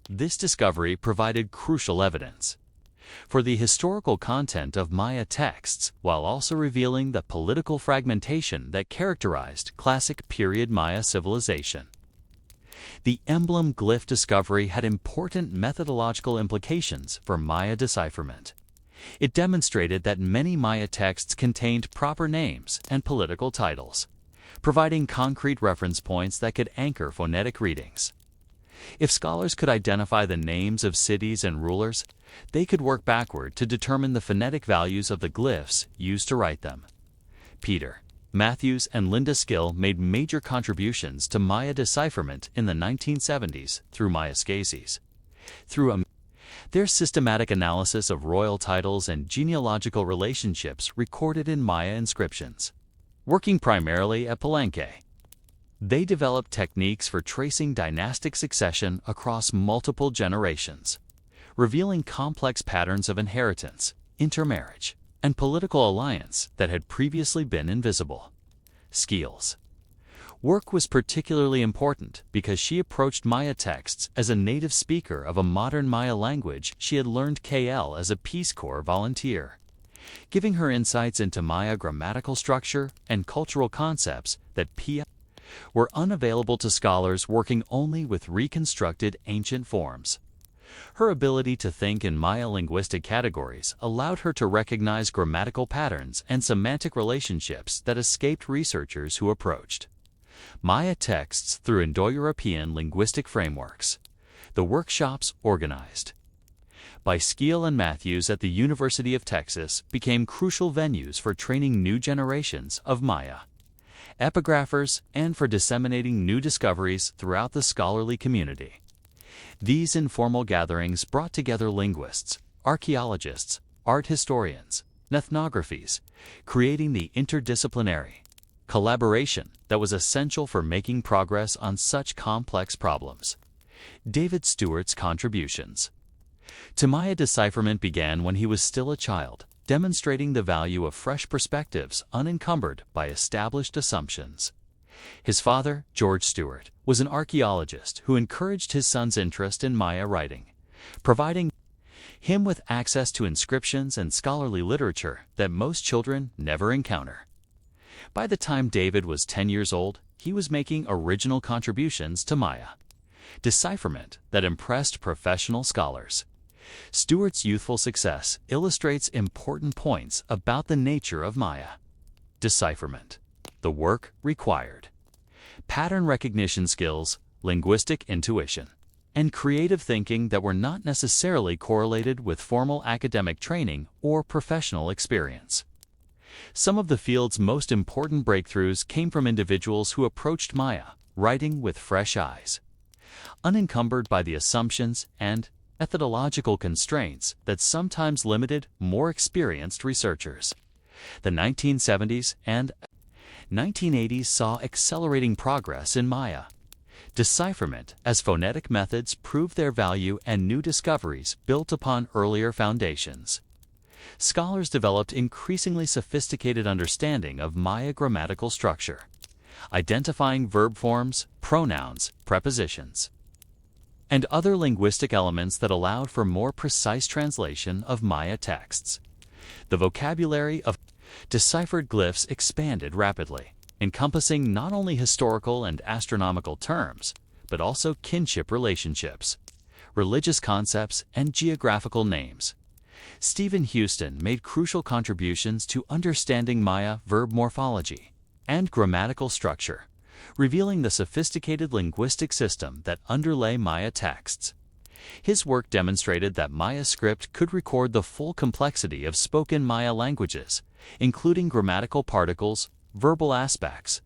This discovery provided crucial evidence for the historical content of Maya texts while also revealing the political fragmentation that characterized classic period Maya civilization. The emblem glyph discovery had important methodological implications for Maya decipherment. It demonstrated that many Maya texts contained proper names and political titles, providing concrete reference points that could anchor phonetic readings. If scholars could identify the names of cities and rulers, they could work backward to determine the phonetic values of the glyphs used to write them. Peter Matthews and Linda Skill made major contributions to Maya decipherment in the 1970s through Maya-Skazes. Their systematic analysis of royal titles and genealogical relationships recorded in Maya inscriptions. Working primarily at Palenque, they developed techniques for tracing dynastic succession across multiple generations, revealing complex patterns of inheritance, intermarriage, and political alliance that had previously been invisible. Skills work was particularly important because she approached Maya texts as a native speaker of a modern Maya language she had learned KL as a Peace Corps volunteer, giving her insights into Maya grammatical structure and cultural concepts that were unavailable to scholars working only with reconstructed ancient forms. Her ability to think in Maya linguistic categories allowed her to recognize grammatical patterns and semantic relationships that escaped researchers who approached Maya texts through Indo-European linguistic frameworks. The workshops organized by Skill and Matthews at the University of Texas became crucial venues for training new generations of Maya epigraphers, and for disseminating new discoveries throughout the scholarly community. These informal gatherings brought together linguists, archaeologists, art historians, and ethnographies, creating the interdisciplinary collaboration that was essential for making progress on such complex problems. David Stewart's contributions to Maya decipherment began when he was still a child, demonstrating the value of fresh perspectives unencumbered by established assumptions. His father, George Stewart, was an archaeologist who encouraged his son's interest in Maya writing, providing him with access to inscriptions and scholarly literature that most children never encounter. By the time David was 10 years old, he was making original contributions to Maya decipherment that impressed professional scholars. Stewart's youthful success illustrates important points about the nature of Maya decipherment. The work required pattern recognition skills, linguistic intuition, and creative thinking that were not necessarily correlated with formal academic training or professional experience. Some of the field's most important breakthroughs came from individuals who approached Maya writing with fresh eyes, unencumbered by the assumptions and methodological constraints that sometimes limited more experienced researchers. The 1970s and 1980s saw accelerating progress in Maya decipherment as phonetic methods proved their value and new discoveries built upon earlier foundations. Scholars developed increasingly sophisticated understanding of Maya grammatical structure, identifying verb forms, pronouns, prepositions, and other linguistic elements that allowed for more precise translation of Maya texts. The vocabulary of deciphered glyphs expanded rapidly, encompassing not only historical and astronomical terms, but also kinship relationships, religious concepts, and geographical names. Stephen Houston made crucial contributions to understanding Maya verb morphology and grammatical structure, revealing the sophisticated linguistic system that underlay Maya texts. His work demonstrated that Maya script could record the full complexity of spoken Maya languages, including grammatical particles, verbal aspects,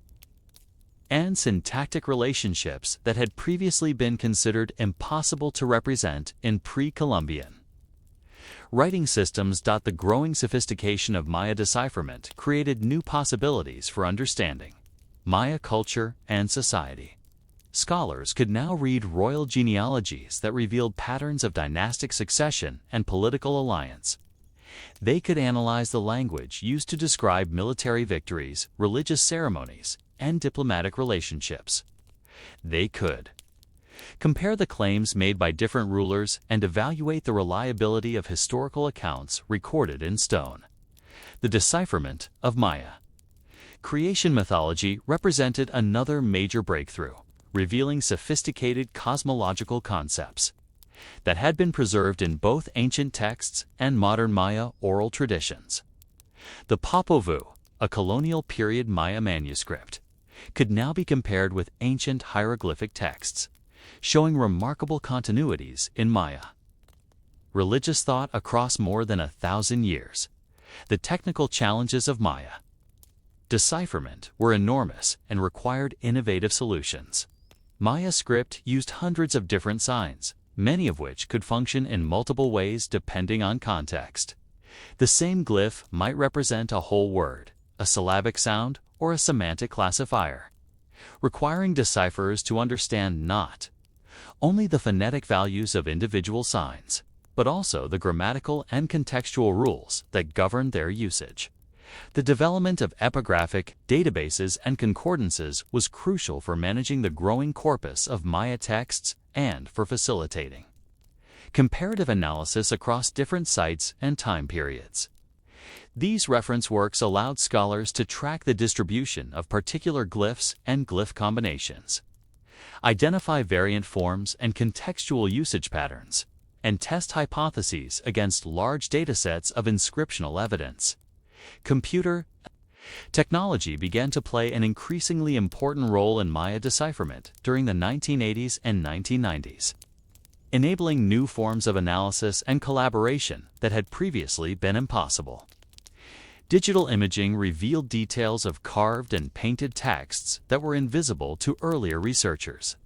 and syntactic relationships that had previously been considered impossible to represent in pre-Columbian writing systems. The growing sophistication of Maya decipherment created new possibilities for understanding Maya culture and society. Scholars could now read royal genealogies that revealed patterns of dynastic succession and political alliance. They could analyze the language used to describe military victories, religious ceremonies, and diplomatic relationships. They could compare the claims made by different rulers and evaluate the reliability of historical accounts recorded in stone. The decipherment of Maya creation mythology represented another major breakthrough, revealing sophisticated cosmological concepts that had been preserved in both ancient texts and modern Maya oral traditions. The Popol Vuh, a colonial period Maya manuscript, could now be compared with ancient hieroglyphic texts, showing remarkable continuities in Maya religious thought across more than 1,000 years. The technical challenges of Maya decipherment were enormous and required innovative solutions. Maya script used hundreds of different signs, many of which could function in multiple ways depending on context. The same glyph might represent a whole word, a syllabic sound, or a semantic classifier, requiring decipherers to understand not only the phonetic values of individual signs, but also the grammatical and contextual rules that govern their usage. The development of epigraphic databases and concordances was crucial for managing the growing corpus of Maya texts and for facilitating comparative analysis across different sites and time periods. These reference works allowed scholars to track the distribution of particular glyphs and glyph combinations, identify variant forms and contextual usage patterns, and test hypotheses against large datasets of inscriptional evidence. Computer technology began to play an increasingly important role in Maya decipherment during the 1980s and 1990s, enabling new forms of analysis and collaboration that had previously been impossible. Digital imaging revealed details of carved and painted texts that were invisible to earlier researchers,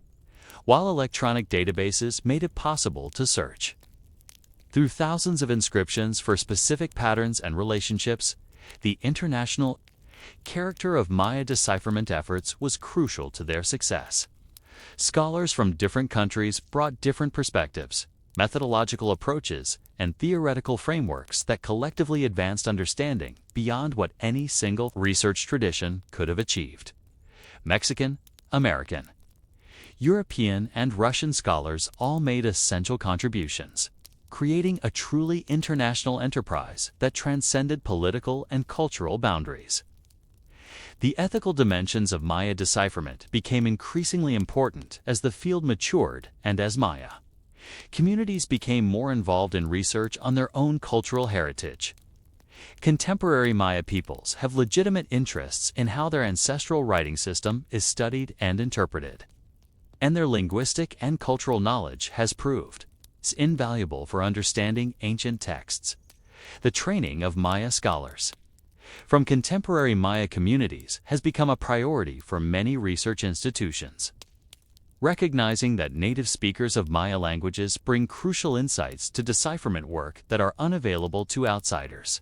while electronic databases made it possible to search. Through thousands of inscriptions for specific patterns and relationships, the international character of Maya decipherment efforts was crucial to their success. Scholars from different countries brought different perspectives, methodological approaches, and theoretical frameworks that collectively advanced understanding beyond what any single research tradition could have achieved. Mexican, American, European, and Russian scholars all made essential contributions, creating a truly international enterprise that transcended political and cultural boundaries. The ethical dimensions of Maya decipherment became increasingly important as the field matured and as Maya communities became more involved in research on their own cultural heritage. Contemporary Maya peoples have legitimate interests in how their ancestral writing system is studied and interpreted, and their linguistic and cultural knowledge has proved invaluable for understanding ancient texts. The training of Maya scholars from contemporary Maya communities has become a priority for many research institutions. Recognizing that native speakers of Maya languages bring crucial insights to decipherment work that are unavailable to outsiders.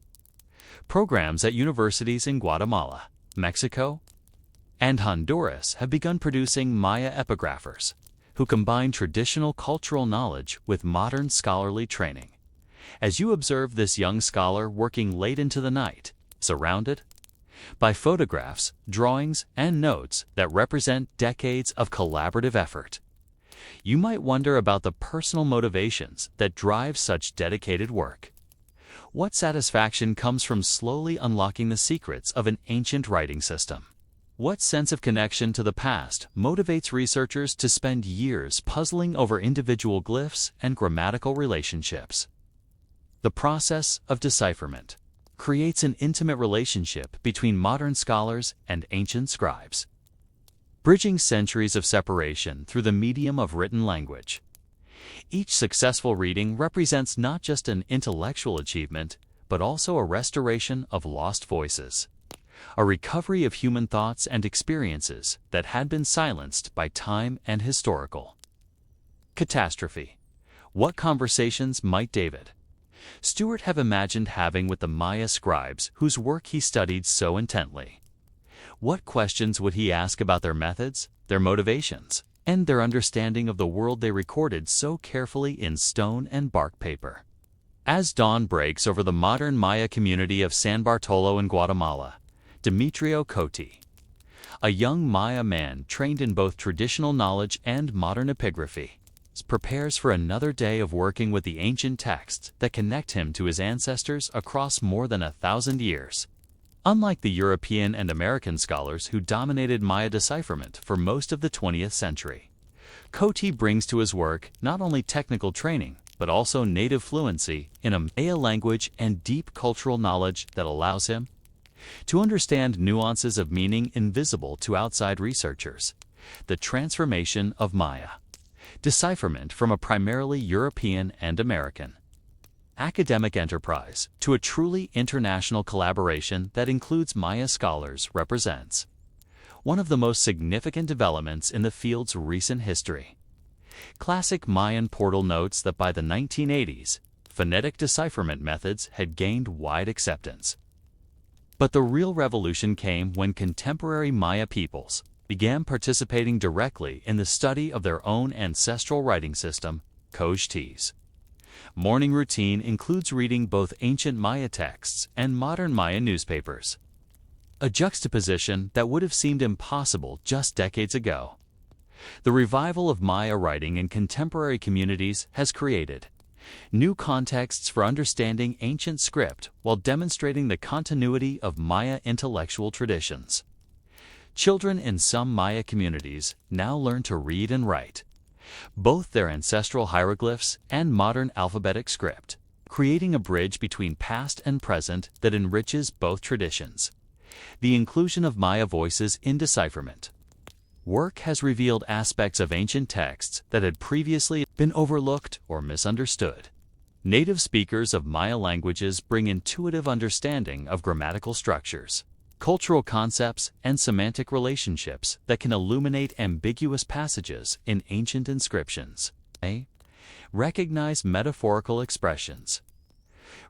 Programs at universities in Guatemala, Mexico, and Honduras have begun producing Maya epigraphers, who combine traditional cultural knowledge with modern scholarly training. As you observe this young scholar working late into the night, surrounded by photographs, drawings, and notes that represent decades of collaborative effort, you might wonder about the personal motivations that drive such dedicated work. What satisfaction comes from slowly unlocking the secrets of an ancient writing system? What sense of connection to the past motivates researchers to spend years puzzling over individual glyphs and grammatical relationships? The process of decipherment creates an intimate relationship between modern scholars and ancient scribes, bridging centuries of separation through the medium of written language. Each successful reading represents not just an intellectual achievement, but also a restoration of lost voices, a recovery of human thoughts and experiences that had been silenced by time and historical catastrophe. What conversations might David Stewart have imagined having with the Maya scribes whose work he studied so intently? What questions would he ask about their methods, their motivations, and their understanding of the world they recorded so carefully in stone and bark paper? As dawn breaks over the modern Maya community of San Bartolo in Guatemala, Demetrio Coti, a young Maya man trained in both traditional knowledge and modern epigraphy, prepares for another day of working with the ancient texts that connect him to his ancestors across more than 1,000 years. Unlike the European and American scholars who dominated Maya decipherment for most of the 20th century, Coti brings to his work not only technical training, but also native fluency in a Maya language and deep cultural knowledge that allows him to understand nuances of meaning invisible to outside researchers. The transformation of Maya decipherment from a primarily European and American academic enterprise to a truly international collaboration that includes Maya scholars represents one of the most significant developments in the field's recent history. Classic Mayan portal notes that by the 1980s, phonetic decipherment methods had gained wide acceptance. But the real revolution came when contemporary Maya peoples began participating directly in the study of their own ancestral writing system, Kojti's. Morning routine includes reading both ancient Maya texts and modern Maya newspapers, a juxtaposition that would have seemed impossible just decades ago. The revival of Maya writing in contemporary communities has created new contexts for understanding ancient script while demonstrating the continuity of Maya intellectual traditions. Children in some Maya communities now learn to read and write both their ancestral hieroglyphs and modern alphabetic script, creating a bridge between past and present that enriches both traditions. The inclusion of Maya voices in decipherment work has revealed aspects of ancient texts that had previously been overlooked or misunderstood. Native speakers of Maya languages bring intuitive understanding of grammatical structures, cultural concepts, and semantic relationships that can illuminate ambiguous passages in ancient inscriptions. Recognize metaphorical expressions.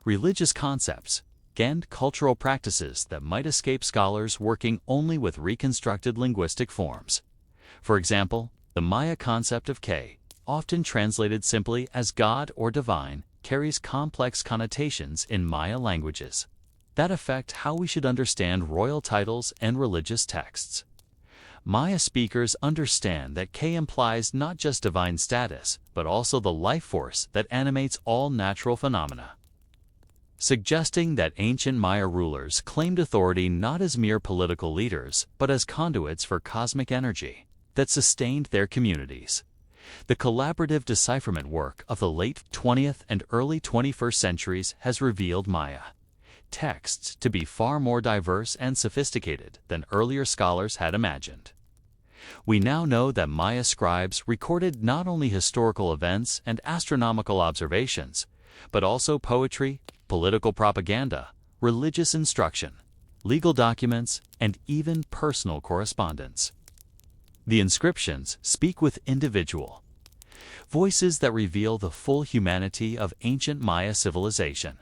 Religious concepts and cultural practices that might escape scholars working only with reconstructed linguistic forms. For example, the Maya concept of K, often translated simply as God or divine, carries complex connotations in Maya languages that affect how we should understand royal titles and religious texts. Maya speakers understand that K implies not just divine status, but also the life force that animates all natural phenomena, suggesting that ancient Maya rulers claimed authority not as mere political leaders, but as conduits for cosmic energy that sustained their communities. The collaborative decipherment work of the late 20th and early 21st centuries has revealed Maya texts to be far more diverse and sophisticated than earlier scholars had imagined. We now know that Maya scribes recorded not only historical events and astronomical observations, but also poetry, political propaganda, religious instruction, legal documents, and even personal correspondence. The inscriptions speak with individual voices that reveal the full humanity of ancient Maya civilization.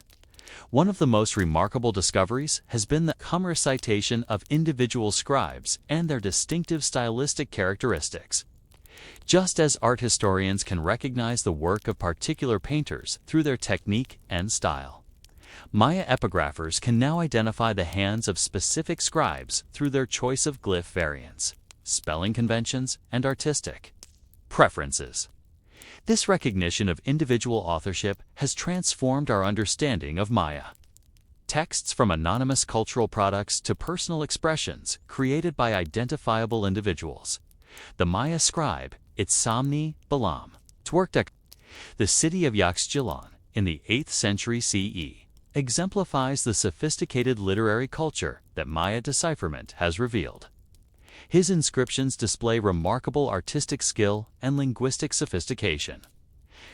One of the most remarkable discoveries has been the recitation of individual scribes and their distinctive stylistic characteristics. Just as art historians can recognize the work of particular painters through their technique and style, Maya epigraphers can now identify the hands of specific scribes through their choice of glyph variants, spelling conventions, and artistic preferences. This recognition of individual authorship has transformed our understanding of Maya. Texts from anonymous cultural products to personal expressions created by identifiable individuals. The Maya scribe, Itzamni Balam, worked at the city of Yaxchilan in the 8th century CE, exemplifies the sophisticated literary culture that Maya decipherment has revealed. His inscriptions display remarkable artistic skill and linguistic sophistication,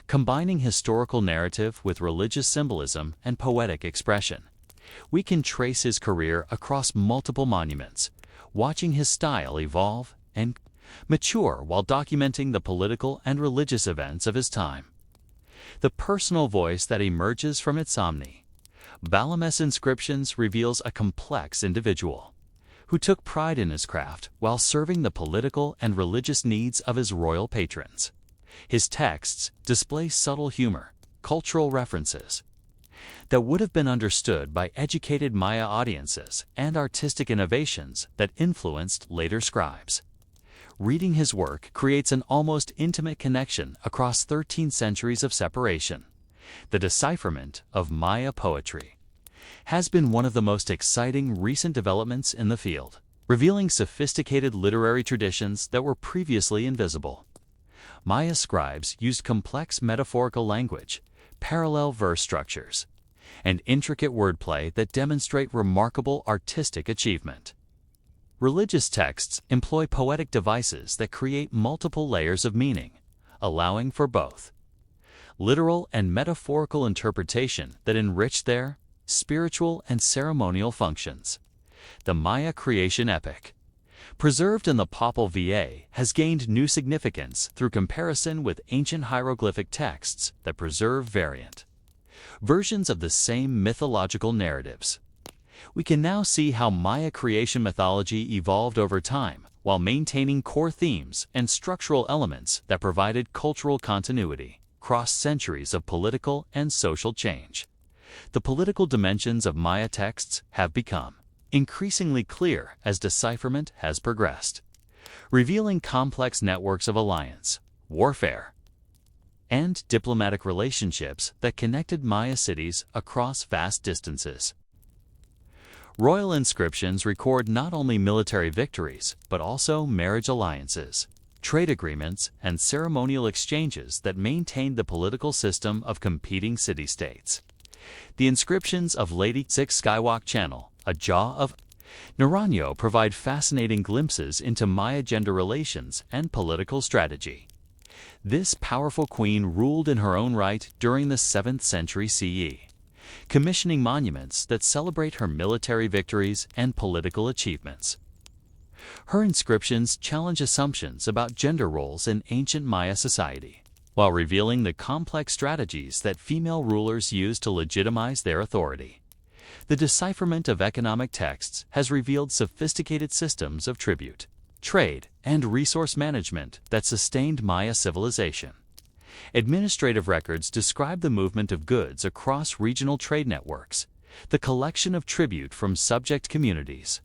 combining historical narrative with religious symbolism and poetic expression. We can trace his career across multiple monuments, watching his style evolve and mature while documenting the political and religious events of his time. The personal voice that emerges from Itzamni Balam's inscriptions reveals a complex individual who took pride in his craft while serving the political and religious needs of his royal patrons. His texts display subtle humor, cultural references that would have been understood by educated Maya audiences, and artistic innovations that influenced later scribes. Reading his work creates an almost intimate connection across 13 centuries of separation. The decipherment of Maya poetry has been one of the most exciting recent developments in the field, revealing sophisticated literary traditions that were previously invisible. Maya scribes used complex metaphorical language, parallel verse structures, and intricate wordplay that demonstrate remarkable artistic achievement. Religious texts employ poetic devices that create multiple layers of meaning, allowing for both literal and metaphorical interpretation that enrich their spiritual and ceremonial functions. The Maya creation epic, preserved in the Popol Vuh, has gained new significance through comparison with ancient hieroglyphic texts that preserve variant versions of the same mythological narratives. We can now see how Maya creation mythology evolved over time while maintaining core themes and structural elements that provided cultural continuity across centuries of political and social change. The political dimensions of Maya texts have become increasingly clear as decipherment has progressed, revealing complex networks of alliance, warfare, and diplomatic relationships that connected Maya cities across vast distances. Royal inscriptions record not only military victories, but also marriage alliances, trade agreements, and ceremonial exchanges that maintained the political system of competing city-states. The inscriptions of Lady Six Skywalk Channel, a jaw of Naranjo, provide fascinating glimpses into Maya gender relations and political strategy. This powerful queen ruled in her own right during the 7th century CE, commissioning monuments that celebrate her military victories and political achievements. Her inscriptions challenge assumptions about gender roles in ancient Maya society, while revealing the complex strategies that female rulers used to legitimize their authority. The decipherment of economic texts has revealed sophisticated systems of tribute, trade, and resource management that sustained Maya civilization. Administrative records describe the movement of goods across regional trade networks, the collection of tribute from subject communities,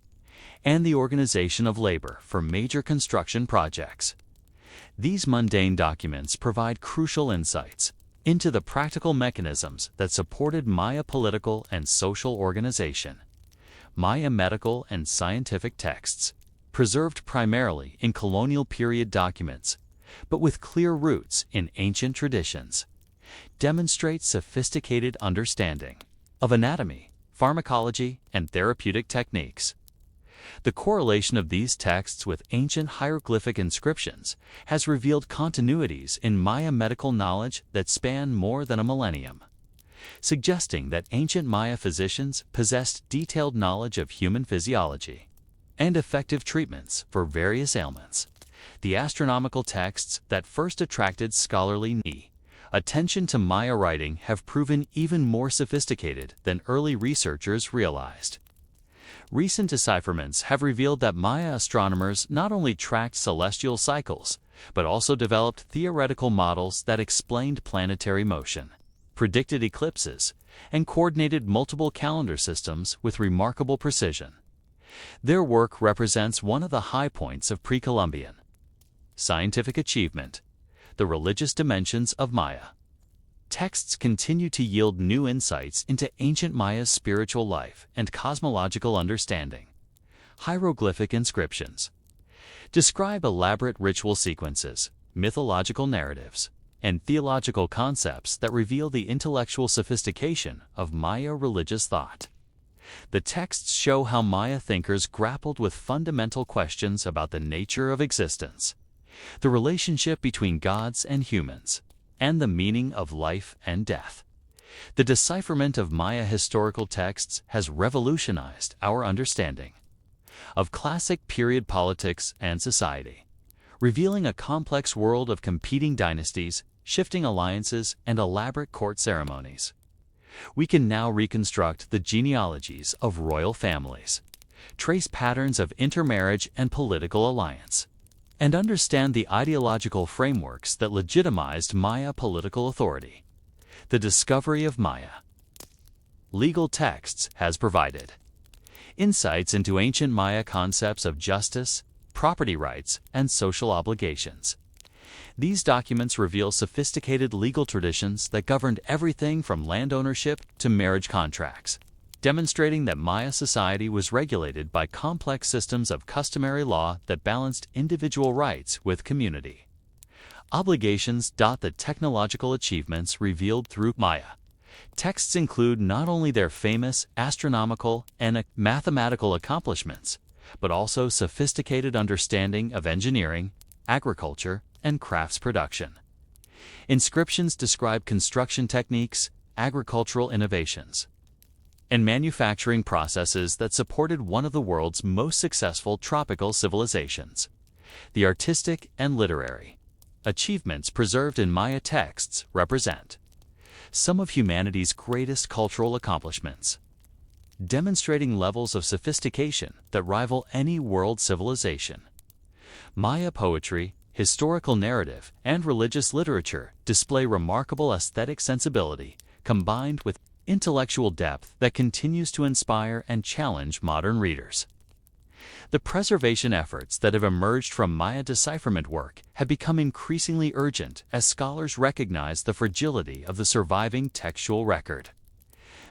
and the organization of labor for major construction projects. These mundane documents provide crucial insights into the practical mechanisms that supported Maya political and social organization. Maya medical and scientific texts, preserved primarily in colonial period documents, but with clear roots in ancient traditions, demonstrate sophisticated understanding of anatomy, pharmacology, and therapeutic techniques. The correlation of these texts with ancient hieroglyphic inscriptions has revealed continuities in Maya medical knowledge that span more than a millennium, suggesting that ancient Maya physicians possessed detailed knowledge of human physiology and effective treatments for various ailments. The astronomical texts that first attracted scholarly attention to Maya writing have proven even more sophisticated than early researchers realized. Recent decipherments have revealed that Maya astronomers not only tracked celestial cycles, but also developed theoretical models that explained planetary motion, predicted eclipses, and coordinated multiple calendar systems with remarkable precision. Their work represents one of the high points of pre-Columbian scientific achievement, the religious dimensions of Maya. Texts continue to yield new insights into ancient Maya's spiritual life and cosmological understanding. Hieroglyphic inscriptions describe elaborate ritual sequences, mythological narratives, and theological concepts that reveal the intellectual sophistication of Maya religious thought. The texts show how Maya thinkers grappled with fundamental questions about the nature of existence, the relationship between gods and humans, and the meaning of life and death. The decipherment of Maya historical texts has revolutionized our understanding of classic period politics and society, revealing a complex world of competing dynasties, shifting alliances, and elaborate court ceremonies. We can now reconstruct the genealogies of royal families, trace patterns of intermarriage and political alliance, and understand the ideological frameworks that legitimized Maya political authority. The discovery of Maya legal texts has provided insights into ancient Maya concepts of justice, property rights, and social obligations. These documents reveal sophisticated legal traditions that governed everything from land ownership to marriage contracts, demonstrating that Maya society was regulated by complex systems of customary law that balanced individual rights with community obligations. The technological achievements revealed through Maya texts include not only their famous astronomical and mathematical accomplishments, but also sophisticated understanding of engineering, agriculture, and crafts production. Inscriptions describe construction techniques, agricultural innovations, and manufacturing processes that supported one of the world's most successful tropical civilizations. The artistic and literary achievements preserved in Maya texts represent some of humanity's greatest cultural accomplishments, demonstrating levels of sophistication that rival any world civilization. Maya poetry, historical narrative, and religious literature display remarkable aesthetic sensibility combined with intellectual depth that continues to inspire and challenge modern readers. The preservation efforts that have emerged from Maya decipherment work have become increasingly urgent as scholars recognize the fragility of the surviving textual record.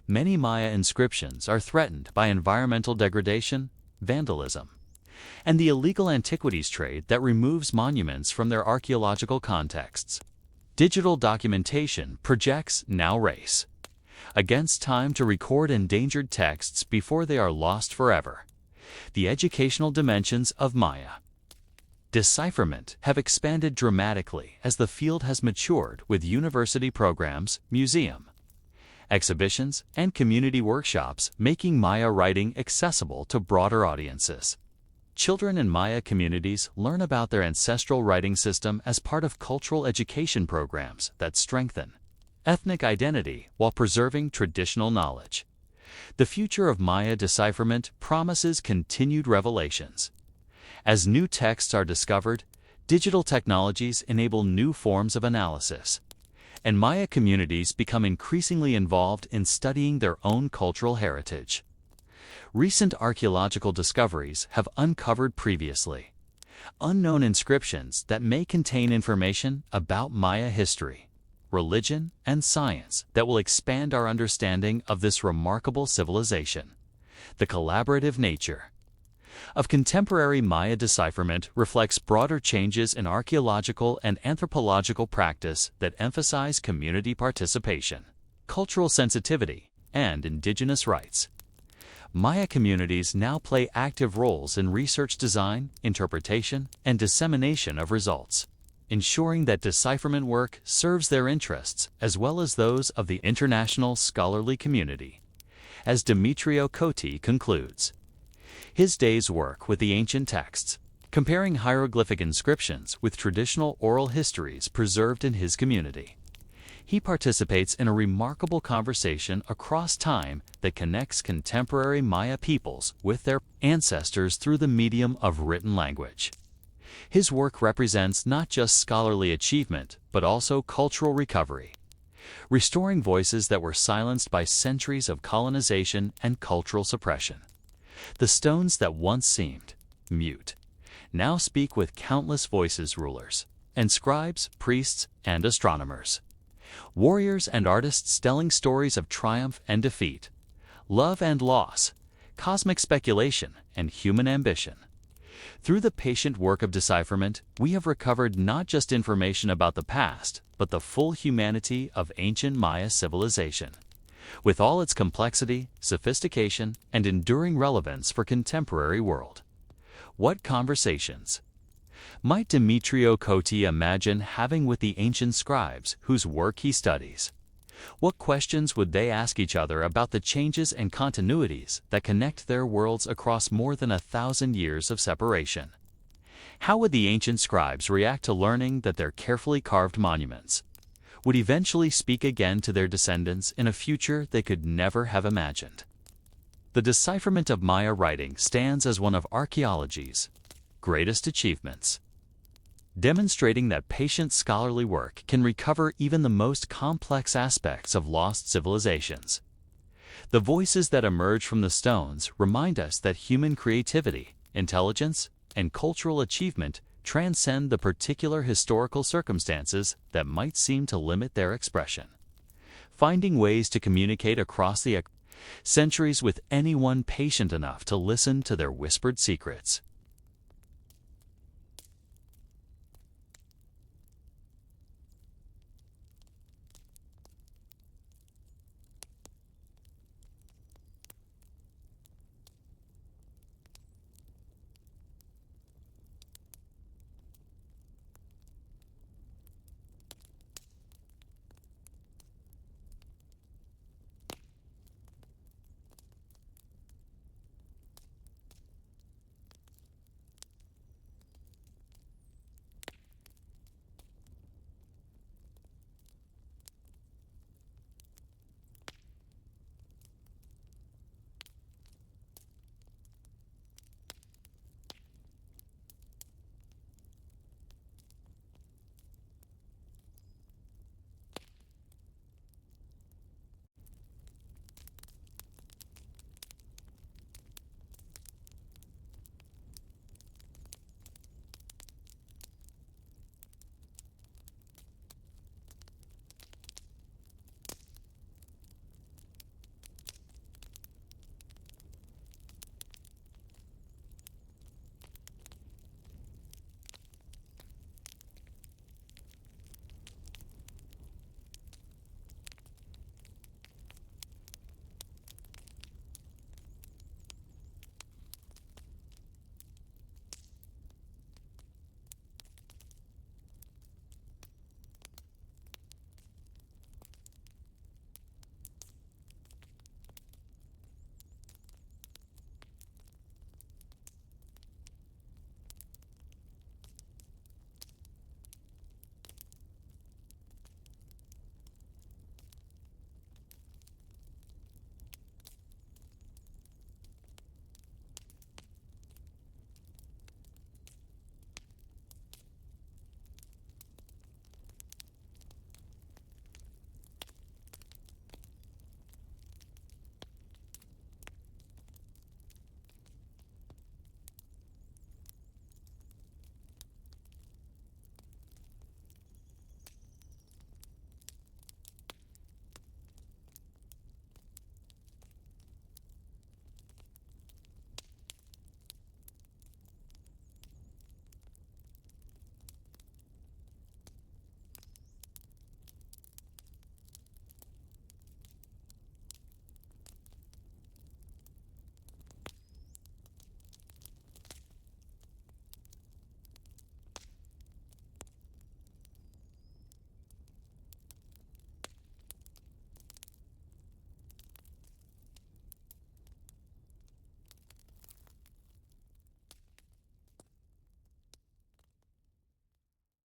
Many Maya inscriptions are threatened by environmental degradation, vandalism, and the illegal antiquities trade that removes monuments from their archaeological contexts. Digital documentation projects now race against time to record endangered texts before they are lost forever. The educational dimensions of Maya decipherment have expanded dramatically as the field has matured with university programs, museum exhibitions, and community workshops making Maya writing accessible to broader audiences. Children in Maya communities learn about their ancestral writing system as part of cultural education programs that strengthen ethnic identity while preserving traditional knowledge. The future of Maya decipherment promises continued revelations. As new texts are discovered, digital technologies enable new forms of analysis, and Maya communities become increasingly involved in studying their own cultural heritage. Recent archaeological discoveries have uncovered previously unknown inscriptions that may contain information about Maya history, religion, and science that will expand our understanding of this remarkable civilization. The collaborative nature of contemporary Maya decipherment reflects broader changes in archaeological and anthropological practice that emphasize community participation, cultural sensitivity, and indigenous rights. Maya communities now play active roles in research design, interpretation, and dissemination of results, ensuring that decipherment work serves their interests as well as those of the international scholarly community. As Demetrio Coty concludes his day's work with the ancient texts, comparing hieroglyphic inscriptions with traditional oral histories preserved in his community, he participates in a remarkable conversation across time that connects contemporary Maya peoples with their ancestors through the medium of written language. His work represents not just scholarly achievement, but also cultural recovery, restoring voices that were silenced by centuries of colonization and cultural suppression. The stones that once seemed mute now speak with countless voices: rulers and scribes, priests and astronomers, warriors and artists telling stories of triumph and defeat, love and loss, cosmic speculation and human ambition. Through the patient work of decipherment, we have recovered not just information about the past, but the full humanity of ancient Maya civilization, with all its complexity, sophistication, and enduring relevance for contemporary world. What conversations might Demetrio Coty imagine having with the ancient scribes whose work he studies? What questions would they ask each other about the changes and continuities that connect their worlds across more than 1,000 years of separation? How would the ancient scribes react to learning that their carefully carved monuments would eventually speak again to their descendants in a future they could never have imagined? The decipherment of Maya writing stands as one of archaeology's greatest achievements, demonstrating that patient scholarly work can recover even the most complex aspects of lost civilizations. The voices that emerge from the stones remind us that human creativity, intelligence, and cultural achievement transcend the particular historical circumstances that might seem to limit their expression. Finding ways to communicate across the centuries with anyone patient enough to listen to their whispered secrets.